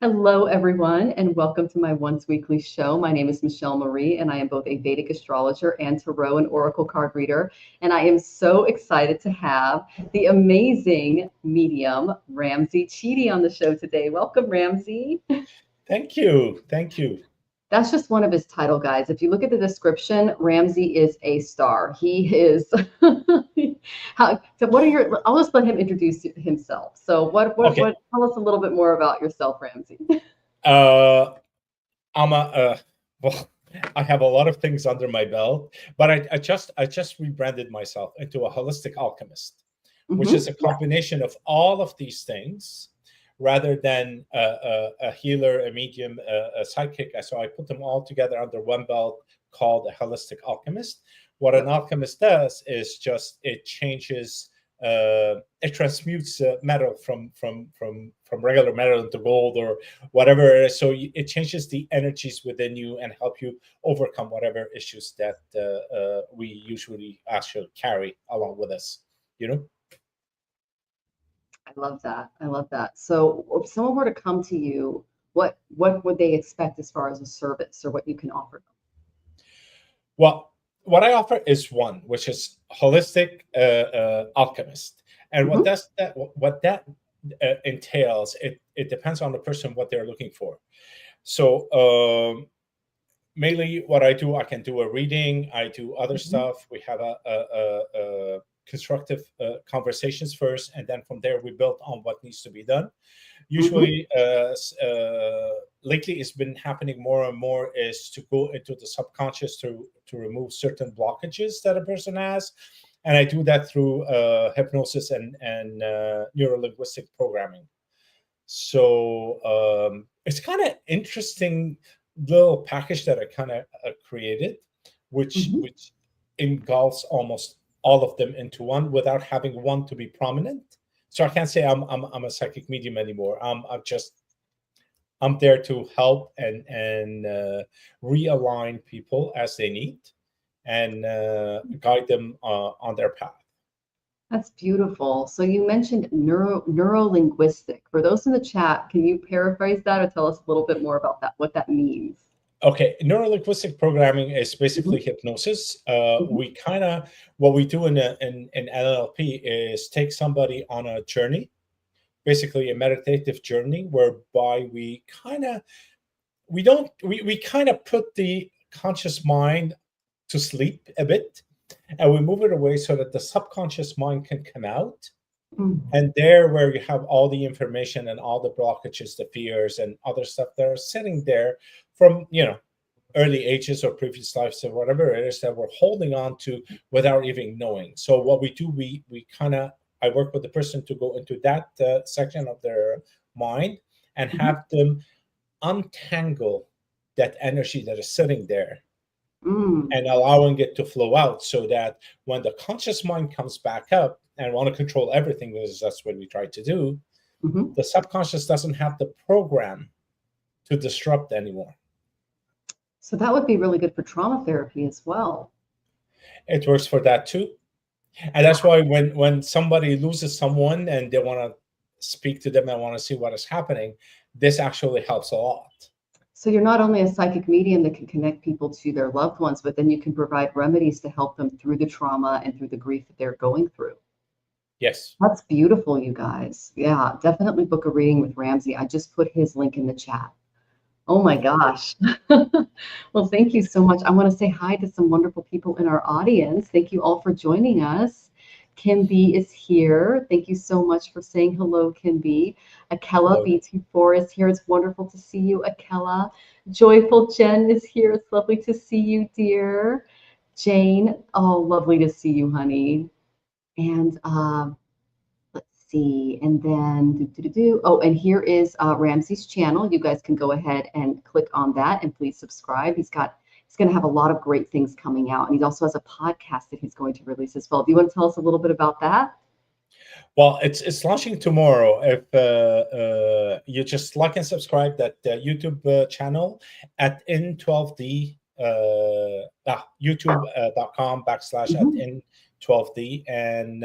Hello, everyone, and welcome to my once weekly show. My name is Michelle Marie, and I am both a Vedic astrologer and tarot and oracle card reader. And I am so excited to have the amazing medium Ramzi Cheety on the show today. Welcome, Ramzi. Thank you. Thank you. That's just one of his title, guys. If you look at the description, Ramzi is a star. He is. So what are your? I'll just let him introduce himself. So Okay. Tell us a little bit more about yourself, Ramzi. Uh, I'm well, I have a lot of things under my belt, but I just rebranded myself into a holistic alchemist, which is a Yeah. combination of all of these things rather than a healer, a medium, a psychic. So I put them all together under one belt called a holistic alchemist. What an Yep. alchemist does is just it changes, it transmutes metal from regular metal into gold or whatever it is. So it changes the energies within you and help you overcome whatever issues that we usually actually carry along with us. You know. I love that. I love that. So if someone were to come to you, what would they expect as far as a service or what you can offer Well, what I offer is one, which is holistic alchemist, and them? what that entails. It depends on the person what they're looking for. So mainly, what I do, I can do a reading. I do other Hmm. stuff. We have a constructive conversations first, and then from there we build on what needs to be done. Hmm. Usually, lately it's been happening more and more is to go into the subconscious to remove certain blockages that a person has, and I do that through hypnosis and neuro linguistic programming. So it's kind of interesting little package that I kind of created, Hmm. which engulfs almost all of them into one without having one to be prominent. So I can't say I'm a psychic medium anymore. I'm there to help and realign people as they need and guide them on their path. That's beautiful. So you mentioned neuro-linguistic. For those in the chat, can you paraphrase that or tell us a little bit more about that, what that means? Okay, neurolinguistic programming is Hmm. basically hypnosis. Hmm. We kind of what we do in NLP is take somebody on a journey, basically a meditative journey, whereby we kind of put the conscious mind to sleep a bit, and we move it away so that the subconscious mind can come out, and there where you have all the information and all the blockages, the fears and other stuff that are sitting there from early ages or previous lives or whatever it is that we're holding on to without even knowing. So what we do, we kind of I work with the person to go into that section of their mind and Hmm. have them untangle that energy that is sitting there Mm. and allowing it to flow out so that when the conscious mind comes back up and want to control everything, because that's what we try to do, Hmm. the subconscious doesn't have the program to disrupt anymore. So that would be really good for trauma therapy as well. It works for that too. And that's why when somebody loses someone and they want to speak to them and want to see what is happening, this actually helps a lot. So you're not only a psychic medium that can connect people to their loved ones, but then you can provide remedies to help them through the trauma and through the grief that they're going through. Yes. That's beautiful, you guys. Yeah, definitely book a reading with Ramsey. I just put his link in the chat. Oh my gosh. Well, thank you so much. I want to say hi to some wonderful people in our audience. Thank you all for joining us. Kim B is here. Thank you so much for saying hello, Kim B. Akella Hello. B24 is here. It's wonderful to see you, Akella. Joyful Jen is here. It's lovely to see you, dear. Jane, oh, lovely to see you, honey. And let's see. And then, oh, and here is Ramsey's channel. You guys can go ahead and click on that and please subscribe. He's going to have a lot of great things coming out. And he also has a podcast that he's going to release as well. Do you want to tell us a little bit about that? Well, it's launching tomorrow. If you just like and subscribe that YouTube channel at N12D, youtube.com backslash at Mhm. N12D. And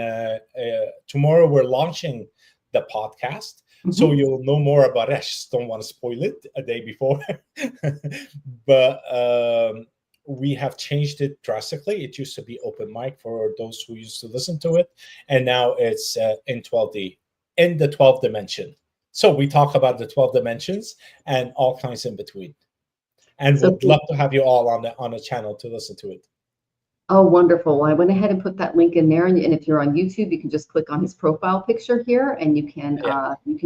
tomorrow we're launching the podcast. So you'll know more about it. I just don't want to spoil it a day before. But we have changed it drastically. It used to be open mic for those who used to listen to it. And now it's in 12D, in the 12th dimension. So we talk about the 12 dimensions and all kinds in between. And So would love to have you all on the channel to listen to it. oh, wonderful. Well, I went ahead and put that link in there. And if you're on YouTube, you can just click on his profile picture here and you can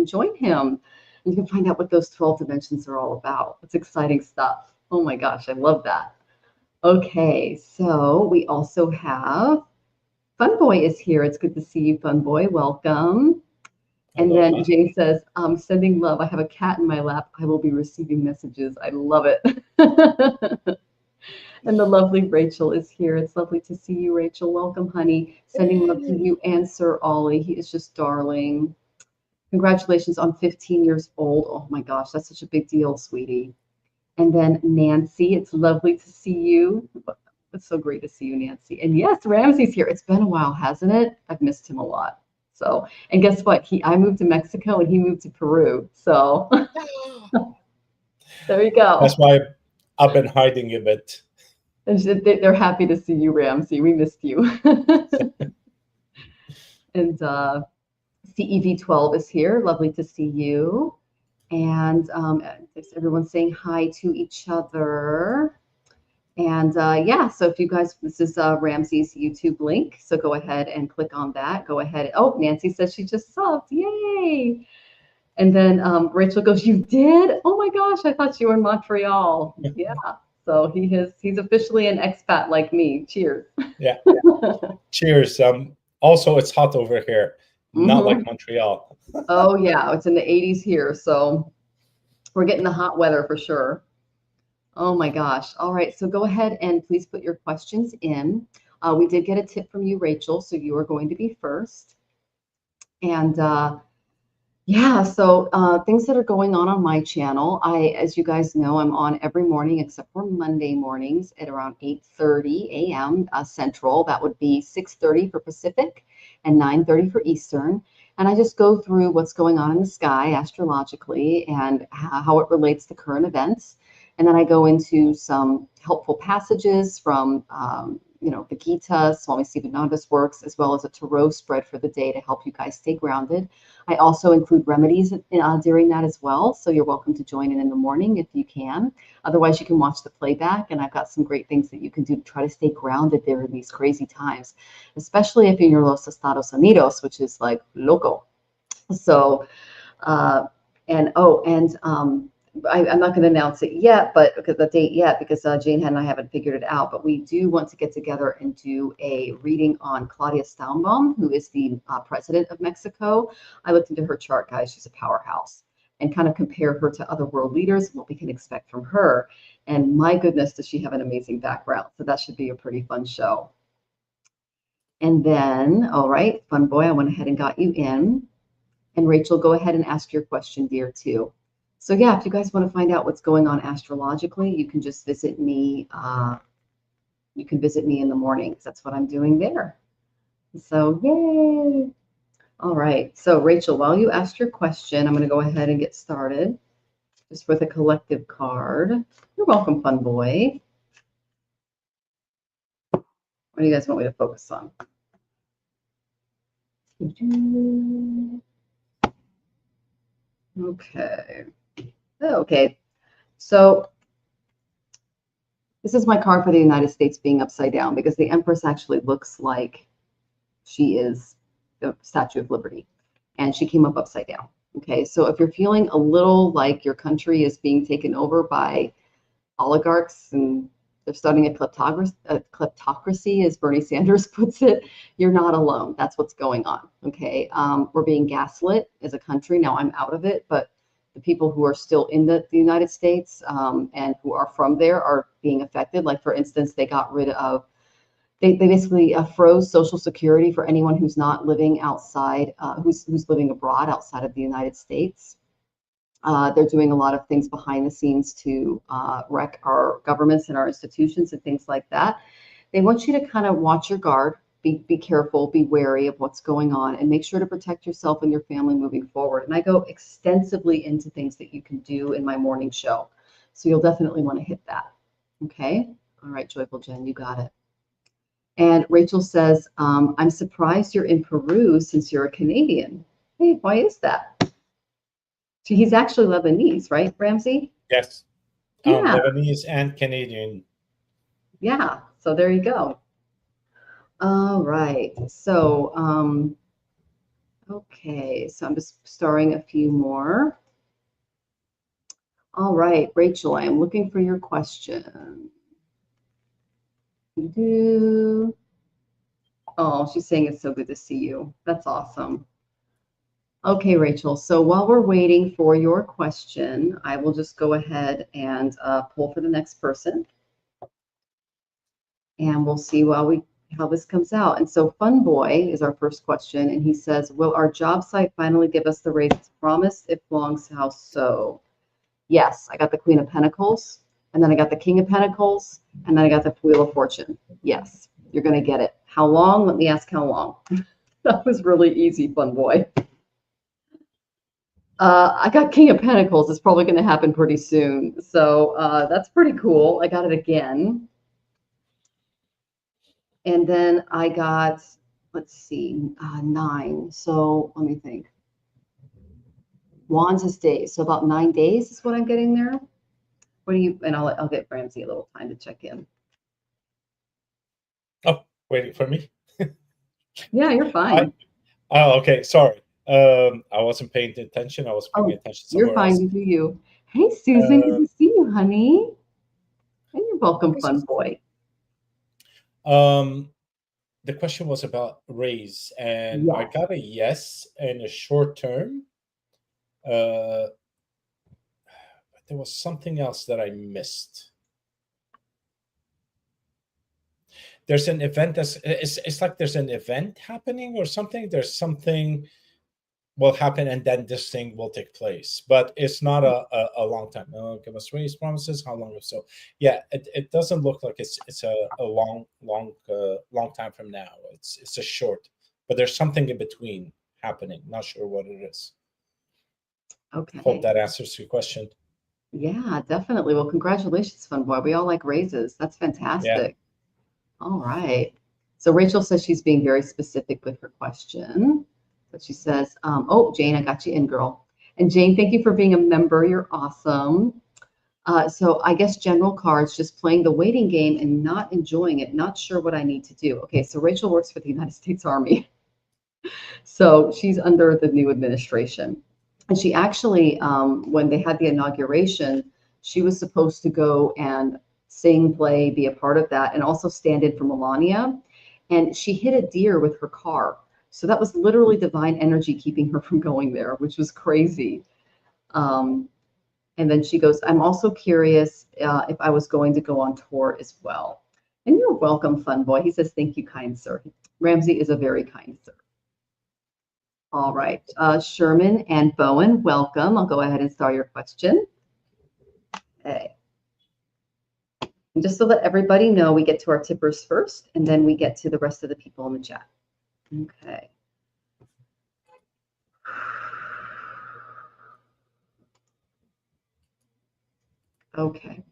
join him. You can find out what those 12 dimensions are all about. It's exciting stuff. Oh my gosh, I love that. Okay, so we also have Funboy is here. It's good to see you, Funboy. Welcome. And Aloha. then Jane says, sending love. I have a cat in my lap. I will be receiving messages. I love it. And the lovely Rachel is here. It's lovely to see you, Rachel. Welcome, honey. Sending love to you and Sir Ollie. He is just darling. Congratulations on 15 years old. Oh my gosh, that's such a big deal, sweetie. And then Nancy, it's lovely to see you. It's so great to see you, Nancy. And yes, Ramzi's here. It's been a while, hasn't it? I've missed him a lot. So, and guess what? I moved to Mexico and he moved to Peru. So there you go. That's why I've been hiding a bit. They're happy to see you, Ramzi. We missed you. And CEV12 is here. Lovely to see you. And everyone's saying hi to each other. And yeah, so if you guys, this is Ramzi's YouTube link. So go ahead and click on that. Go ahead. Oh, Nancy says she just subbed. Yay. And then Rachel goes, you did? Oh my gosh, I thought you were in Montreal. Yeah. So he's officially an expat like me. Cheers. Yeah. Cheers. Also, it's hot over here, not like Montreal. Oh yeah, it's in the 80s here, so we're getting the hot weather for sure. Oh my gosh. All right, so go ahead and please put your questions in. We did get a tip from you, Rachel, so you are going to be first. And yeah, so things that are going on my channel. As you guys know, I'm on every morning except for Monday mornings at around 8:30 a.m. Central. That would be 6:30 for Pacific and 9:30 for Eastern. And I just go through what's going on in the sky astrologically and how it relates to current events. And then I go into some helpful passages from the Gita, Swami Sivananda's works, as well as a tarot spread for the day to help you guys stay grounded. I also include remedies during that as well. So you're welcome to join in the morning if you can. Otherwise, you can watch the playback. And I've got some great things that you can do to try to stay grounded during these crazy times, especially if you're in Los Estados Unidos, which is like loco. So, I'm not going to announce it yet, but because the date yet, because Jane and I haven't figured it out. But we do want to get together and do a reading on Claudia Staunbaum, who is the president of Mexico. I looked into her chart, guys. She's a powerhouse, and kind of compare her to other world leaders and what we can expect from her. And my goodness, does she have an amazing background? So that should be a pretty fun show. And then, all right, fun boy, I went ahead and got you in. And Rachel, go ahead and ask your question, dear, too. So yeah, if you guys want to find out what's going on astrologically, you can just visit me. You can visit me in the mornings. That's what I'm doing there. So yay. All right. So Rachel, while you ask your question, I'm going to go ahead and get started just with a collective card. You're welcome, fun boy. What do you guys want me to focus on? Okay. Okay. So this is my card for the United States being upside down because the Empress actually looks like she is the Statue of Liberty, and she came up upside down. Okay, so if you're feeling a little like your country is being taken over by oligarchs and they're starting a kleptocracy, as Bernie Sanders puts it, you're not alone. That's what's going on. Okay, we're being gaslit as a country. Now I'm out of it, but the people who are still in the United States and who are from there are being affected. Like, for instance, they got rid of, they basically froze Social Security for anyone who's not living outside, who's living abroad outside of the United States. They're doing a lot of things behind the scenes to wreck our governments and our institutions and things like that. They want you to kind of watch your guard. be careful, be wary of what's going on, and make sure to protect yourself and your family moving forward. And I go extensively into things that you can do in my morning show. So you'll definitely want to hit that. Okay? All right, Joyful Jen, you got it. And Rachel says, I'm surprised you're in Peru since you're a Canadian. Hey, why is that? He's actually Lebanese, right, Ramzi? Yes. Yeah. Lebanese and Canadian. Yeah. So there you go. All right. So, okay. So I'm just starring a few more. All right, Rachel, I am looking for your question. Oh, she's saying it's so good to see you. That's awesome. Okay, Rachel. So while we're waiting for your question, I will just go ahead and pull for the next person. And we'll see how this comes out. And so Fun Boy is our first question. And he says, will our job site finally give us the raise as promised? If long, how so? Yes, I got the Queen of Pentacles, and then I got the King of Pentacles, and then I got the Wheel of Fortune. Yes, you're going to get it. How long? Let me ask how long. That was really easy, Fun Boy. I got King of Pentacles. It's probably going to happen pretty soon. So that's pretty cool. I got it again. And then I got, let's see, 9. So let me think. Wands is days. So about 9 days is what I'm getting there. What do you, and I'll get Ramzi a little time to check in. Oh, waiting for me? Yeah, you're fine. Okay. Sorry. I wasn't paying attention. I was paying attention somewhere you're fine. else. You do you. Hey, Susan, good to see you, honey. And you're welcome, Fun Boy. The question was about raise, and Yes. I got a yes in a short term. But there was something else that I missed. There's an event it's like there's an event happening or something. There's something will happen and then this thing will take place, but it's not a long time. Give us raise promises. How long? So yeah, it doesn't look like it's a long time from now. It's a short, but there's something in between happening. Not sure what it is. Okay. Hope that answers your question. Yeah, definitely. Well, congratulations, Fun Boy. We all like raises. That's fantastic. Yeah. All right. So Rachel says she's being very specific with her question. But she says, oh, Jane, I got you in, girl. And Jane, thank you for being a member. You're awesome. So I guess general cards, just playing the waiting game and not enjoying it. Not sure what I need to do. Okay, so Rachel works for the United States Army. So she's under the new administration. And she actually, when they had the inauguration, she was supposed to go and sing, play, be a part of that, and also stand in for Melania. And she hit a deer with her car. So that was literally divine energy keeping her from going there, which was crazy. And then she goes, I'm also curious if I was going to go on tour as well. And you're welcome, Fun Boy. He says, thank you, kind sir. Ramzi is a very kind sir. All right. Sherman and Bowen, welcome. I'll go ahead and start your question. Okay. And just to let everybody know, we get to our tippers first, and then we get to the rest of the people in the chat. Okay. Okay.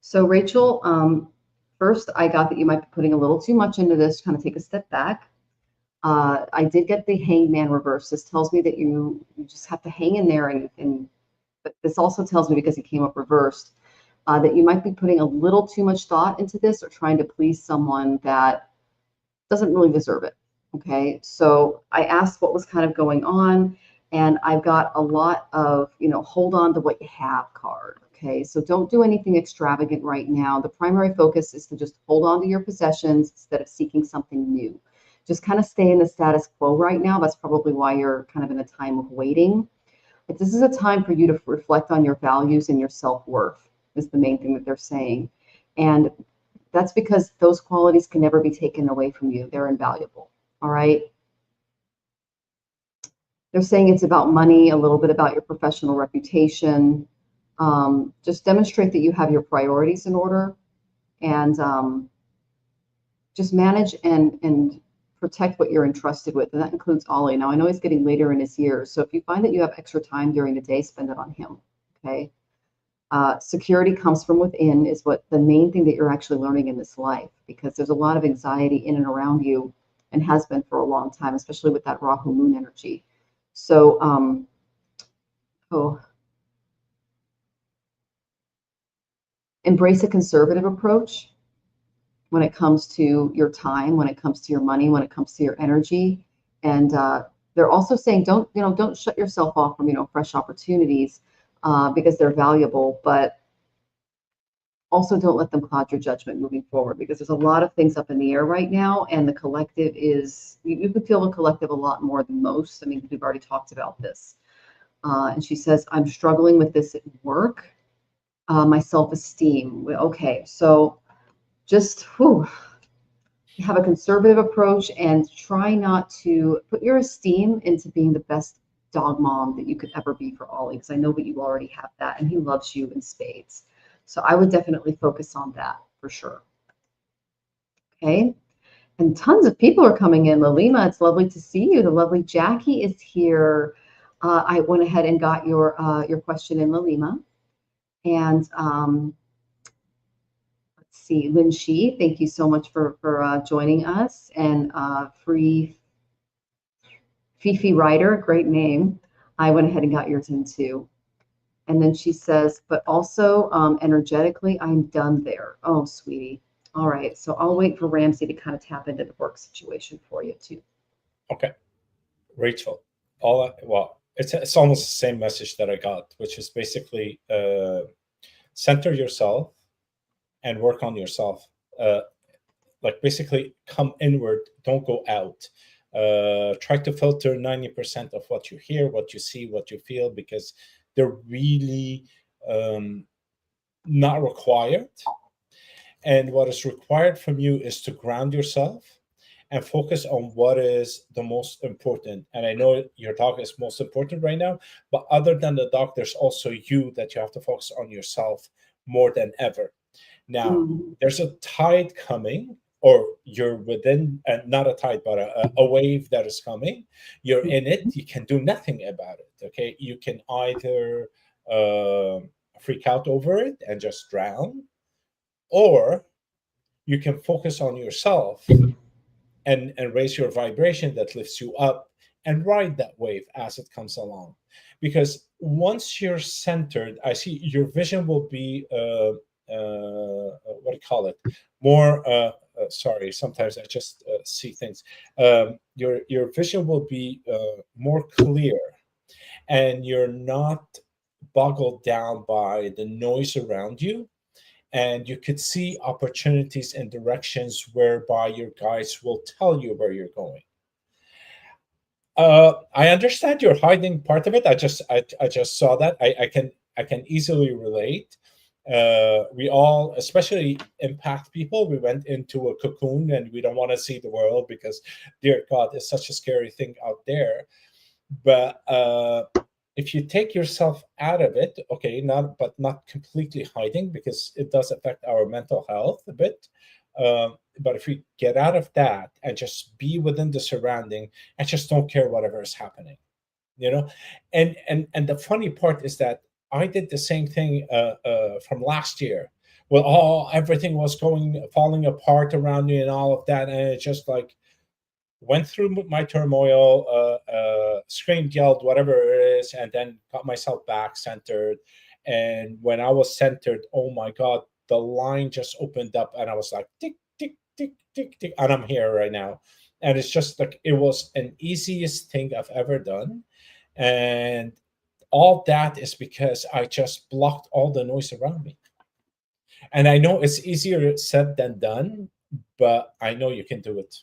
So Rachel, first I got that you might be putting a little too much into this, kind of take a step back. I did get the hangman reverse. This tells me that you just have to hang in there, but this also tells me, because he came up reversed, that you might be putting a little too much thought into this or trying to please someone that doesn't really deserve it. Okay, so I asked what was kind of going on, and I've got a lot of, hold on to what you have card. Okay, so don't do anything extravagant right now. The primary focus is to just hold on to your possessions instead of seeking something new. Just kind of stay in the status quo right now. That's probably why you're kind of in a time of waiting. But this is a time for you to reflect on your values and your self-worth, is the main thing that they're saying. And that's because those qualities can never be taken away from you. They're invaluable. All right. They're saying it's about money, a little bit about your professional reputation. Just demonstrate that you have your priorities in order, and just manage and protect what you're entrusted with. And that includes Ollie. Now, I know he's getting later in his years, so if you find that you have extra time during the day, spend it on him, okay? Security comes from within is what the main thing that you're actually learning in this life, because there's a lot of anxiety in and around you and has been for a long time, especially with that Rahu moon energy. So, embrace a conservative approach when it comes to your time, when it comes to your money, when it comes to your energy. And they're also saying don't shut yourself off from fresh opportunities because they're valuable, but also don't let them cloud your judgment moving forward, because there's a lot of things up in the air right now, and the collective is, you can feel the collective a lot more than most. I mean, we've already talked about this. And she says, I'm struggling with this at work, my self-esteem. Okay, so just have a conservative approach and try not to put your esteem into being the best dog mom that you could ever be for Ollie, because I know that you already have that, and he loves you in spades. So I would definitely focus on that for sure. Okay. And tons of people are coming in. Lalima, it's lovely to see you. The lovely Jackie is here. I went ahead and got your question in, Lalima. And let's see, Lin Shi, thank you so much for joining us. And Free Fifi Ryder, great name. I went ahead and got yours in too. And then she says, but also energetically, I'm done there. Oh, sweetie. All right. So I'll wait for Ramzi to kind of tap into the work situation for you too. Okay. Rachel, it's almost the same message that I got, which is basically center yourself and work on yourself. Like basically come inward, don't go out. Try to filter 90% of what you hear, what you see, what you feel, because they're really not required. And what is required from you is to ground yourself and focus on what is the most important. And I know your dog is most important right now, but other than the dog, there's also you, that you have to focus on yourself more than ever. Now, there's a tide coming, or you're within, not a tide, but a wave that is coming. You're in it. You can do nothing about it. Okay. You can either freak out over it and just drown, or you can focus on yourself and raise your vibration that lifts you up and ride that wave as it comes along. Because once you're centered, I see your vision will be what do you call it? More sorry, sometimes I just see things. Your vision will be more clear, and you're not boggled down by the noise around you, and you could see opportunities and directions whereby your guides will tell you where you're going. I understand you're hiding part of it. I just saw that. I can easily relate. We all, especially empath people, we went into a cocoon and we don't want to see the world because, dear God, it's such a scary thing out there. But if you take yourself out of it, okay, not completely hiding, because it does affect our mental health a bit. But if we get out of that and just be within the surrounding and just don't care whatever is happening, and the funny part is that I did the same thing from last year. Well, everything was falling apart around me and all of that, and it just like went through my turmoil, screamed, yelled, whatever it is, and then got myself back centered. And when I was centered, oh my God, the line just opened up, and I was like, tick, tick, tick, tick, tick, and I'm here right now. And it's just like, it was an easiest thing I've ever done. And all that is because I just blocked all the noise around me. And I know it's easier said than done, but I know you can do it.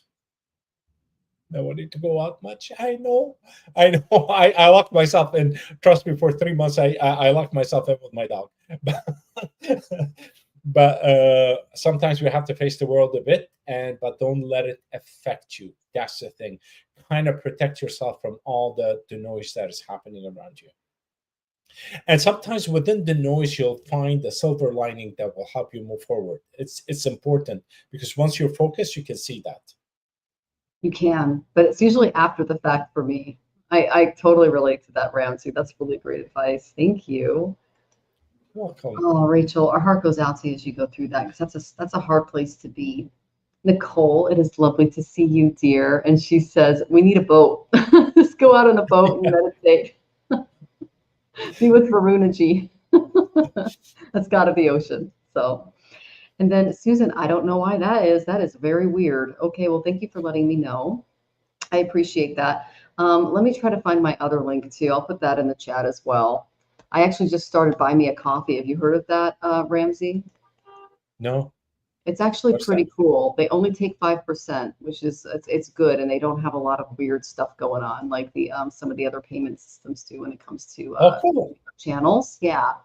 I don't need to go out much. I know. I locked myself in. Trust me, for 3 months, I locked myself in with my dog. But sometimes we have to face the world a bit, but don't let it affect you. That's the thing. Kind of protect yourself from all the noise that is happening around you. And sometimes within the noise, you'll find a silver lining that will help you move forward. It's important because once you're focused, you can see that. You can, but it's usually after the fact for me. I totally relate to that, Ramsey. That's really great advice. Thank you. Welcome. Oh, Rachel, our heart goes out to you as you go through that because that's a hard place to be. Nicole, it is lovely to see you, dear. And she says, we need a boat. Just go out on a boat and meditate. Be with Varunaji. That's got to be ocean. So, and then Susan, I don't know why that is. That is very weird. Okay, well, thank you for letting me know. I appreciate that. Let me try to find my other link too. I'll put that in the chat as well. I actually just started Buy Me a Coffee. Have you heard of that, Ramsey? No. It's actually What's pretty that? cool. They only take 5%, which is it's good, and they don't have a lot of weird stuff going on like the some of the other payment systems do when it comes to Oh, cool. channels. Yeah.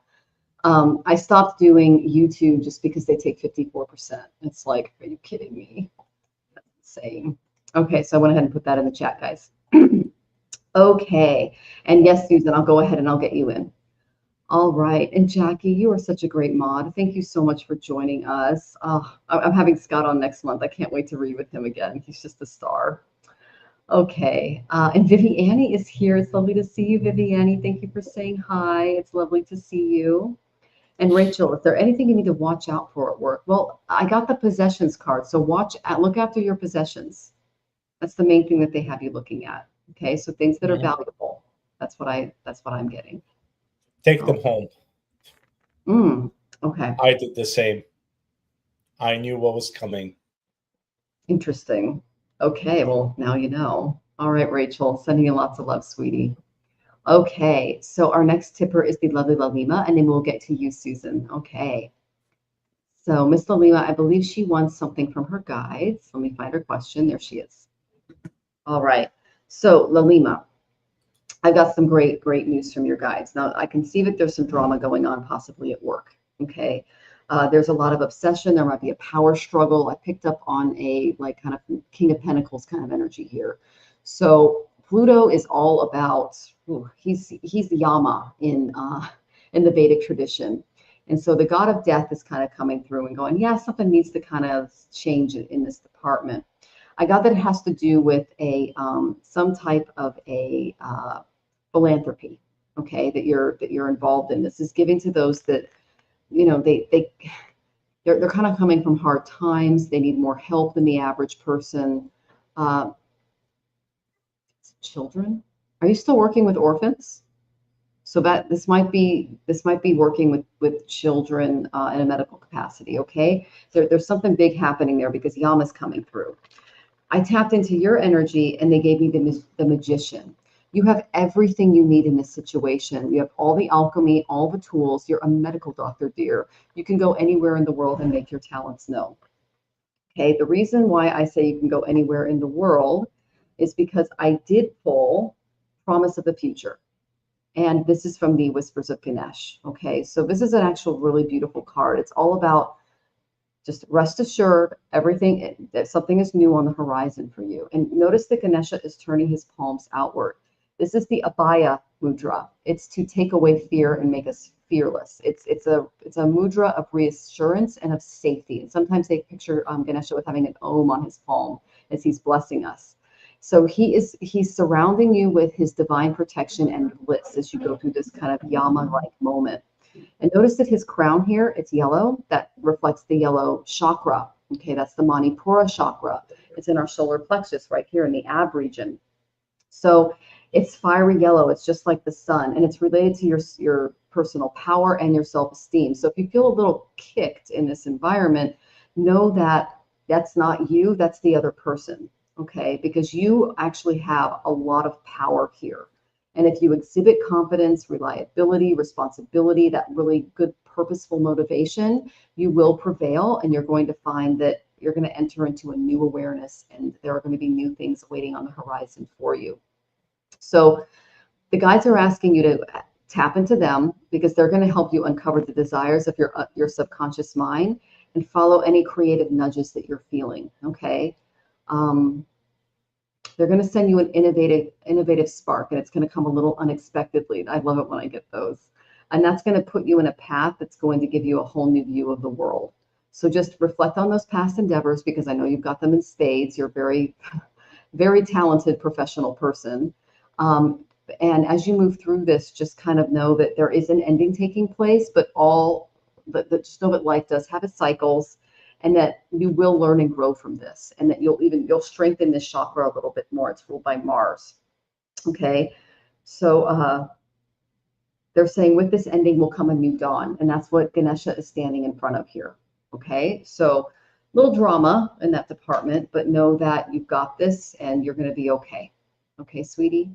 I stopped doing YouTube just because they take 54%. It's like, are you kidding me? That's insane. Okay, so I went ahead and put that in the chat, guys. Okay. And yes, Susan, I'll go ahead and I'll get you in. All right. And Jackie, you are such a great mod. Thank you so much for joining us. I'm having Scott on next month. I can't wait to read with him again. He's just a star. Okay. And Viviani is here. It's lovely to see you, Viviani. Thank you for saying hi. It's lovely to see you. And Rachel, is there anything you need to watch out for at work? Well, I got the possessions card. So look after your possessions. That's the main thing that they have you looking at. Okay. So things that are valuable. That's what I'm getting. Take them home. Okay. I did the same. I knew what was coming. Interesting. Okay, well, now you know. All right, Rachel, sending you lots of love, sweetie. Okay, so our next tipper is the lovely Lalima, and then we'll get to you, Susan. Okay. So Miss Lalima, I believe she wants something from her guides. Let me find her question. There she is. All right. So Lalima, I've got some great news from your guides. Now, I can see that there's some drama going on possibly at work. Okay. There's a lot of obsession. There might be a power struggle. I picked up on a like kind of King of Pentacles kind of energy here. So Pluto is all about, he's Yama in the Vedic tradition. And so the god of death is kind of coming through and going, yeah, something needs to kind of change in this department. I got that it has to do with a some type of a philanthropy, okay, that you're involved in. This is giving to those that, you know, they're kind of coming from hard times. They need more help than the average person. Children, are you still working with orphans? So that this might be working with children in a medical capacity. Okay, there's something big happening there because Yama's coming through. I tapped into your energy and they gave me the magician. You have everything you need in this situation. You have all the alchemy, all the tools. You're a medical doctor, dear. You can go anywhere in the world and make your talents known. Okay, the reason why I say you can go anywhere in the world is because I did pull Promise of the Future. And this is from the Whispers of Ganesh. Okay, so this is an actual really beautiful card. It's all about just rest assured, everything, that something is new on the horizon for you. And notice that Ganesha is turning his palms outward. This is the Abhaya mudra. It's to take away fear and make us fearless. It's a mudra of reassurance and of safety. And sometimes they picture Ganesha with having an Om on his palm as he's blessing us. So he's surrounding you with his divine protection and bliss as you go through this kind of Yama-like moment. And notice that his crown here, it's yellow. That reflects the yellow chakra. Okay, that's the Manipura chakra. It's in our solar plexus right here in the ab region. So it's fiery yellow. It's just like the sun. And it's related to your personal power and your self-esteem. So if you feel a little kicked in this environment, know that that's not you, that's the other person. Okay, because you actually have a lot of power here. And if you exhibit confidence, reliability, responsibility, that really good purposeful motivation, you will prevail and you're going to find that you're going to enter into a new awareness and there are going to be new things waiting on the horizon for you. So the guides are asking you to tap into them because they're going to help you uncover the desires of your subconscious mind and follow any creative nudges that you're feeling, okay? They're going to send you an innovative spark, and it's going to come a little unexpectedly. I love it when I get those. And that's going to put you in a path that's going to give you a whole new view of the world. So just reflect on those past endeavors, because I know you've got them in spades. You're a very, very talented professional person. And as you move through this, just kind of know that there is an ending taking place, but just know that life does have its cycles, and that you will learn and grow from this, and that you'll strengthen this chakra a little bit more. It's ruled by Mars. Okay. So they're saying with this ending will come a new dawn, and that's what Ganesha is standing in front of here. Okay. So little drama in that department, but know that you've got this and you're going to be okay. Okay, sweetie.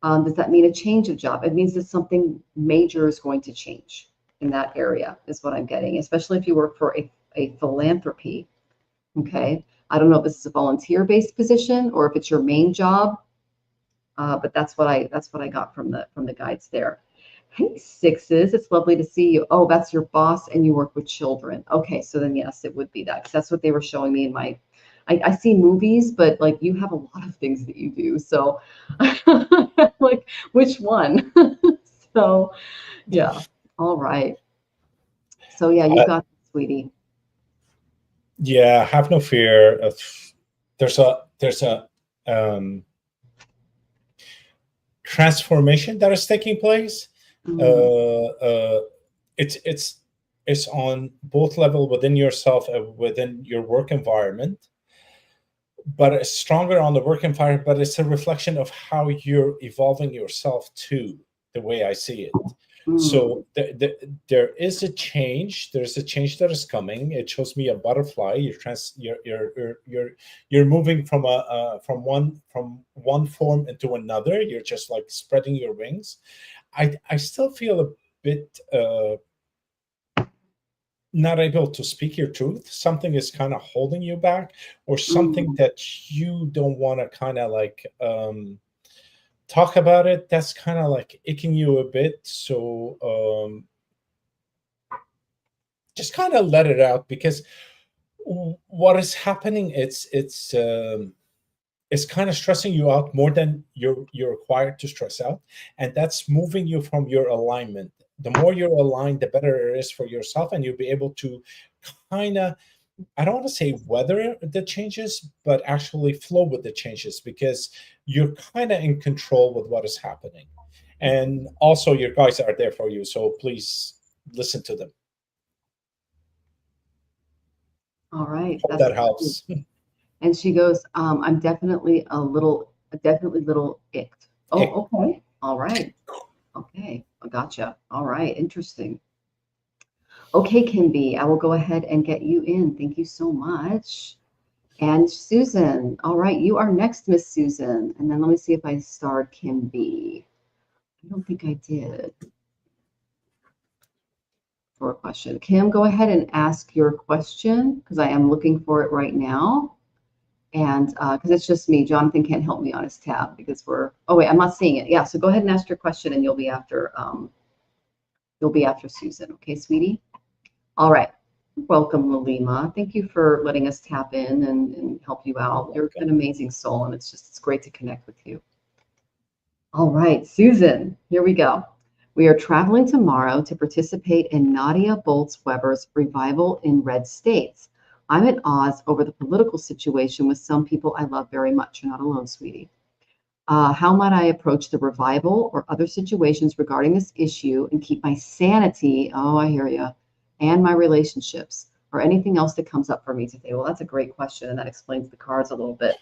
Does that mean a change of job? It means that something major is going to change in that area, is what I'm getting, especially if you work for a philanthropy. Okay. I don't know if this is a volunteer-based position or if it's your main job, but that's what I got from the guides there. Hey, sixes, it's lovely to see you. Oh, that's your boss and you work with children. Okay, so then yes, it would be that, because that's what they were showing me in my, I see movies, but like you have a lot of things that you do. So like, which one? So yeah, all right. So yeah, you got it, sweetie. Yeah, have no fear. There's a transformation that is taking place. It's on both level within yourself and within your work environment, but it's stronger on the work environment. But it's a reflection of how you're evolving yourself too, the way I see it. So there is a change. There's a change that is coming. It shows me a butterfly. You're moving from one form into another. You're just like spreading your wings. I still feel a bit not able to speak your truth. Something is kind of holding you back, or something that you don't want to kind of like talk about it. That's kind of like icking you a bit. So just kind of let it out, because what is happening, it's kind of stressing you out more than you're required to stress out, and that's moving you from your alignment. The more you're aligned, the better it is for yourself, and you'll be able to kind of, I don't want to say weather the changes, but actually flow with the changes, because you're kind of in control with what is happening. And also your guides are there for you, so please listen to them. All right. Hope that helps. And she goes, I'm definitely little icked. Oh, okay. All right. Okay. I gotcha. All right. Interesting. Okay, Kimby, I will go ahead and get you in. Thank you so much. And Susan, all right, you are next, Miss Susan. And then let me see if I starred Kimby. I don't think I did. For a question. Kim, go ahead and ask your question, because I am looking for it right now. And because it's just me, Jonathan can't help me on his tab because oh wait, I'm not seeing it. Yeah, so go ahead and ask your question, and you'll be after Susan. Okay, sweetie? All right. Welcome, Lalima. Thank you for letting us tap in and help you out. You're an amazing soul, and it's great to connect with you. All right, Susan, here we go. We are traveling tomorrow to participate in Nadia Bolz-Weber's Revival in Red States. I'm at odds over the political situation with some people I love very much. You're not alone, sweetie. How might I approach the revival or other situations regarding this issue and keep my sanity, oh, I hear you, and my relationships, or anything else that comes up for me today? Well, that's a great question, and that explains the cards a little bit.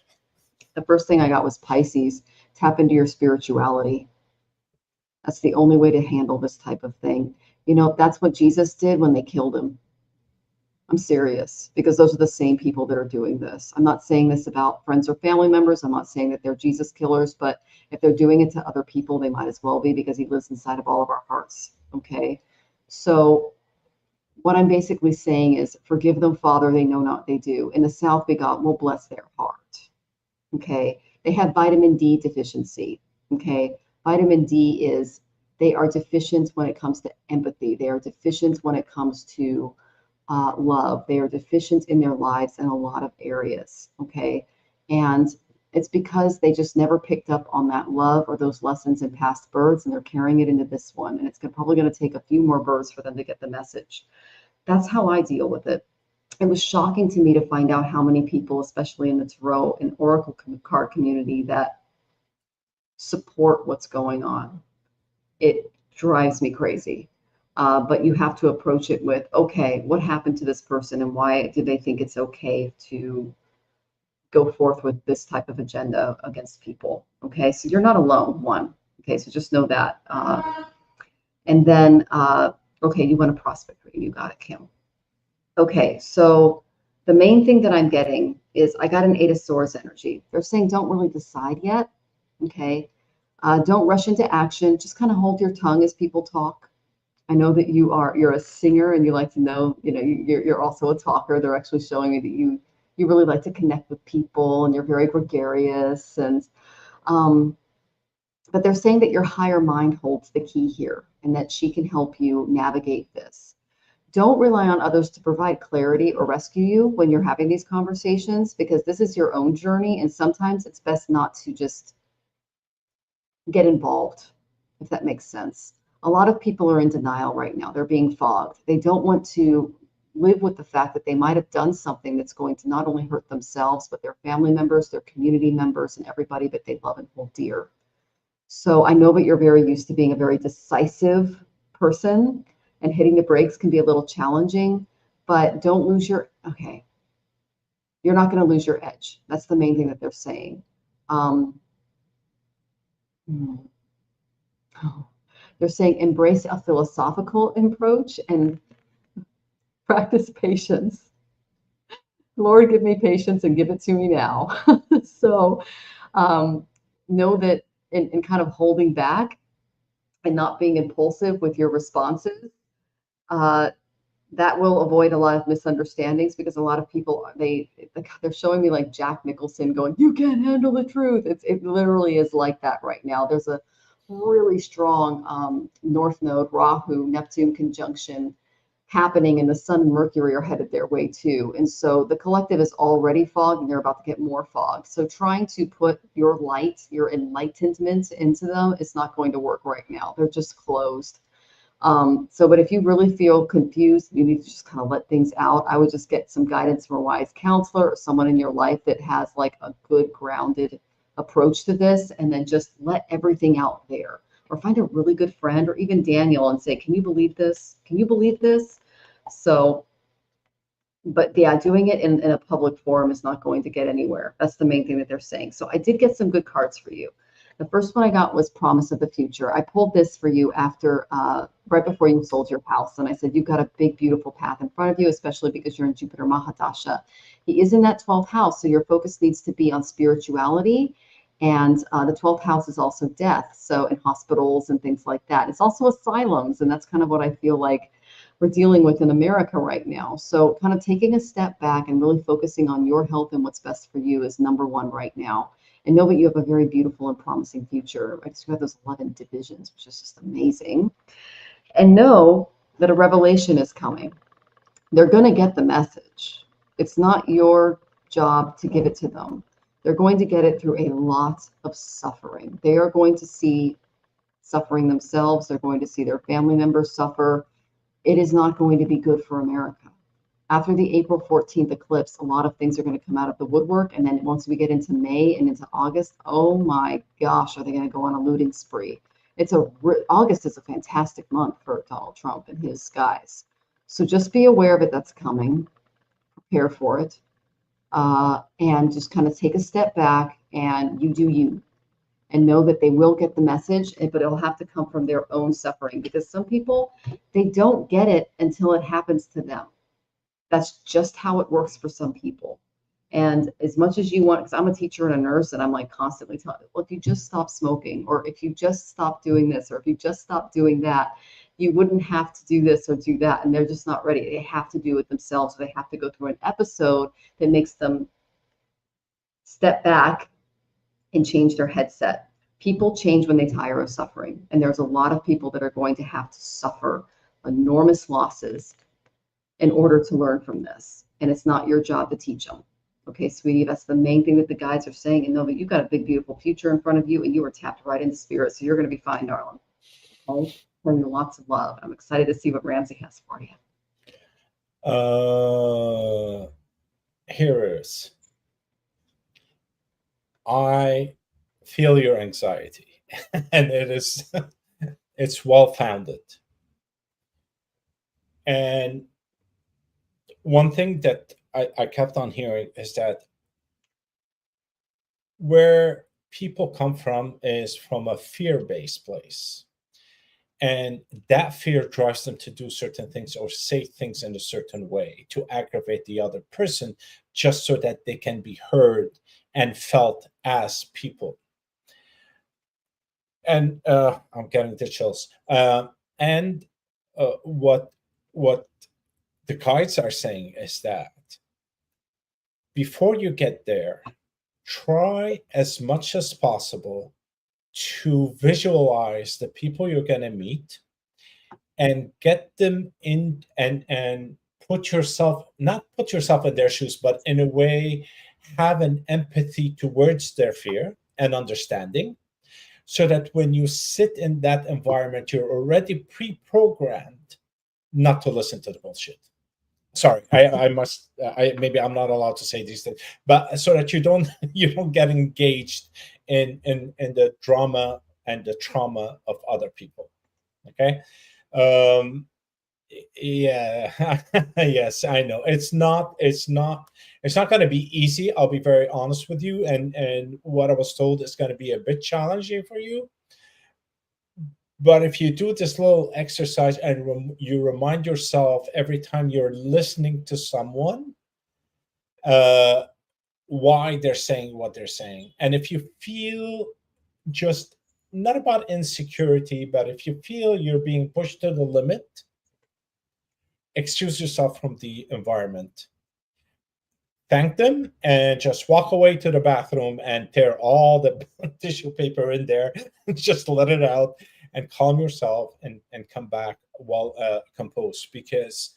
The first thing I got was Pisces. Tap into your spirituality. That's the only way to handle this type of thing. You know, that's what Jesus did when they killed him. I'm serious, because those are the same people that are doing this. I'm not saying this about friends or family members. I'm not saying that they're Jesus killers, but if they're doing it to other people, they might as well be, because he lives inside of all of our hearts. Okay. So what I'm basically saying is, forgive them, Father, they know not what they do. In the South, God will bless their heart. Okay. They have vitamin D deficiency. Okay. Vitamin D is, they are deficient when it comes to empathy. They are deficient when it comes to love. They are deficient in their lives in a lot of areas. Okay. And It's because they just never picked up on that love or those lessons in past births, and they're carrying it into this one. And it's probably going to take a few more births for them to get the message. That's how I deal with it. It was shocking to me to find out how many people, especially in the tarot and oracle card community, that support what's going on. It drives me crazy. But you have to approach it with, okay, what happened to this person and why do they think it's okay to go forth with this type of agenda against people? Okay, so you're not alone, one. Okay, so just know that. And then, okay, you want to prospect. You got it, Kim. Okay, so the main thing that I'm getting is I got an Eight of Swords energy. They're saying don't really decide yet. Okay, don't rush into action. Just kind of hold your tongue as people talk. I know that you're a singer and you like to know, you're also a talker. They're actually showing me that you really like to connect with people and you're very gregarious. And but they're saying that your higher mind holds the key here and that she can help you navigate this. Don't rely on others to provide clarity or rescue you when you're having these conversations, because this is your own journey. And sometimes it's best not to just get involved, if that makes sense. A lot of people are in denial right now. They're being fogged. They don't want to live with the fact that they might have done something that's going to not only hurt themselves, but their family members, their community members, and everybody that they love and hold dear. So I know that you're very used to being a very decisive person, and hitting the brakes can be a little challenging, but don't lose okay. You're not going to lose your edge. That's the main thing that they're saying. They're saying embrace a philosophical approach and practice patience. Lord, give me patience and give it to me now. So know that in kind of holding back and not being impulsive with your responses, that will avoid a lot of misunderstandings, because a lot of people, they're showing me like Jack Nicholson going, you can't handle the truth. It literally is like that right now. There's a really strong North Node, Rahu, Neptune conjunction happening, and the Sun and Mercury are headed their way too. And so the collective is already fogged and they're about to get more fogged. So trying to put your light, your enlightenment into them is not going to work right now. They're just closed. But if you really feel confused, you need to just kind of let things out. I would just get some guidance from a wise counselor or someone in your life that has like a good grounded approach to this, and then just let everything out there. Or find a really good friend, or even Daniel, and say, can you believe this? Can you believe this? So, but yeah, doing it in a public forum is not going to get anywhere. That's the main thing that they're saying. So I did get some good cards for you. The first one I got was Promise of the Future. I pulled this for you after, right before you sold your house. And I said, you've got a big, beautiful path in front of you, especially because you're in Jupiter Mahadasha. He is in that 12th house. So your focus needs to be on spirituality. And the 12th house is also death. So in hospitals and things like that. It's also asylums. And that's kind of what I feel like we're dealing with in America right now. So kind of taking a step back and really focusing on your health and what's best for you is number one right now. And know that you have a very beautiful and promising future. I just got those 11 divisions, which is just amazing. And know that a revelation is coming. They're going to get the message. It's not your job to give it to them. They're going to get it through a lot of suffering. They are going to see suffering themselves. They're going to see their family members suffer. It is not going to be good for America. After the April 14th eclipse, a lot of things are going to come out of the woodwork. And then once we get into May and into August, oh my gosh, are they going to go on a looting spree? August is a fantastic month for Donald Trump and his guys. So just be aware of it. That's coming. Prepare for it. And just kind of take a step back and you do you. And know that they will get the message, but it'll have to come from their own suffering, because some people, they don't get it until it happens to them. That's just how it works for some people. And as much as you want, because I'm a teacher and a nurse, and I'm like constantly telling, well, if you just stop smoking, or if you just stop doing this, or if you just stop doing that, you wouldn't have to do this or do that. And they're just not ready. They have to do it themselves. Or they have to go through an episode that makes them step back and change their headset. People change when they tire of suffering. And there's a lot of people that are going to have to suffer enormous losses in order to learn from this. And it's not your job to teach them. Okay, sweetie, that's the main thing that the guides are saying. And know that you've got a big, beautiful future in front of you, and you are tapped right into spirit. So you're going to be fine, darling. Okay? Sending you lots of love. I'm excited to see what Ramzi has for you. Here is. I feel your anxiety, and it's well founded. And one thing that I kept on hearing is that where people come from is from a fear-based place. And that fear drives them to do certain things or say things in a certain way to aggravate the other person just so that they can be heard and felt as people. And I'm getting the chills. And what the guides are saying is that before you get there, try as much as possible to visualize the people you're going to meet and get them in and not put yourself in their shoes, but in a way have an empathy towards their fear and understanding, so that when you sit in that environment, you're already pre-programmed not to listen to the bullshit. Sorry, I must. Maybe I'm not allowed to say these things, but so that you don't get engaged in the drama and the trauma of other people. Okay. Yeah. Yes, I know. It's not going to be easy. I'll be very honest with you. And what I was told is going to be a bit challenging for you. But if you do this little exercise and you remind yourself every time you're listening to someone, uh, why they're saying what they're saying. And if you feel just not about insecurity, but if you feel you're being pushed to the limit, excuse yourself from the environment. Thank them and just walk away to the bathroom and tear all the tissue paper in there. Just let it out and calm yourself and come back well composed, because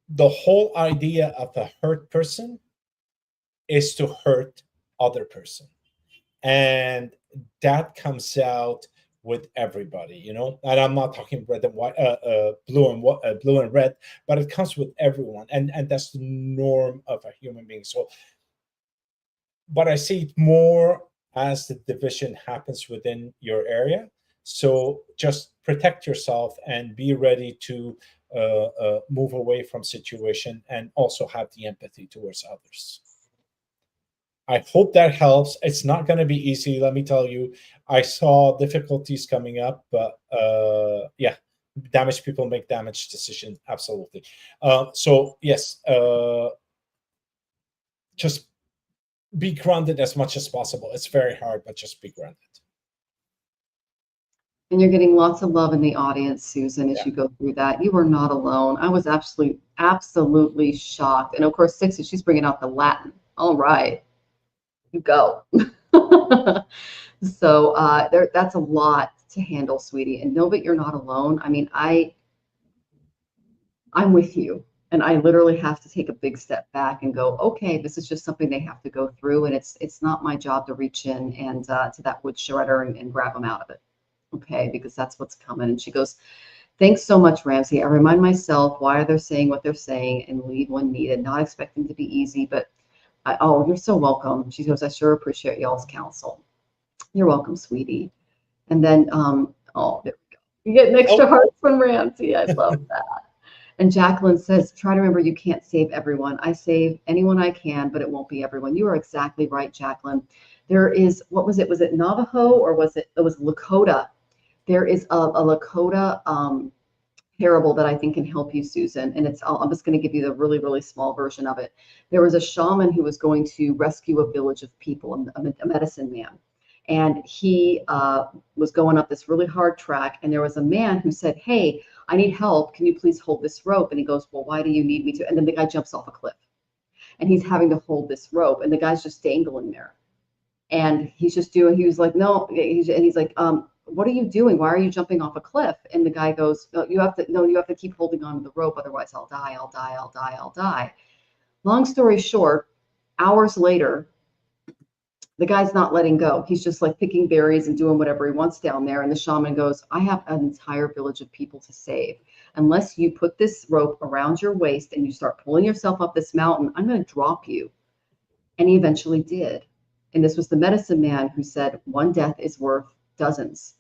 the whole idea of a hurt person is to hurt other person, and that comes out with everybody, and I'm not talking red and white, blue and red, but it comes with everyone, and that's the norm of a human being. So, but I see it more as the division happens within your area. So just protect yourself and be ready to move away from situation and also have the empathy towards others. I hope that helps. It's not going to be easy, let me tell you. I saw difficulties coming up, but yeah, damaged people make damaged decisions. Absolutely. So yes, just be grounded as much as possible. It's very hard, but just be grounded. And you're getting lots of love in the audience, Susan, as Yeah. you go through that. You are not alone. I was absolutely shocked. And of course, Sixty, she's bringing out the Latin. All right, you go. So that's a lot to handle, sweetie. And know that you're not alone. I mean, I'm with you. And I literally have to take a big step back and go, okay, this is just something they have to go through. And it's not my job to reach in and to that wood shredder and grab them out of it. Okay, because that's what's coming. And she goes, thanks so much, Ramzi. I remind myself why they're saying what they're saying and lead when needed, not expecting to be easy, but oh, you're so welcome. She goes, I sure appreciate y'all's counsel. You're welcome, sweetie. And then, oh, there we go. You get an extra heart from Ramzi. I love that. And Jacqueline says, try to remember you can't save everyone. I save anyone I can, but it won't be everyone. You are exactly right, Jacqueline. There is, what was it? Was it Navajo or was it Lakota? There is a Lakota parable that I think can help you, Susan. And I'm just going to give you the really, really small version of it. There was a shaman who was going to rescue a village of people, a medicine man. And he was going up this really hard track. And there was a man who said, hey, I need help. Can you please hold this rope? And he goes, well, why do you need me to? And then the guy jumps off a cliff. And he's having to hold this rope. And the guy's just dangling there. And he was like, no. He's like, what are you doing? Why are you jumping off a cliff? And the guy goes, no, you have to keep holding on to the rope. Otherwise I'll die. Long story short, hours later, the guy's not letting go. He's just like picking berries and doing whatever he wants down there. And the shaman goes, I have an entire village of people to save. Unless you put this rope around your waist and you start pulling yourself up this mountain, I'm going to drop you. And he eventually did. And this was the medicine man who said, one death is worth dozens.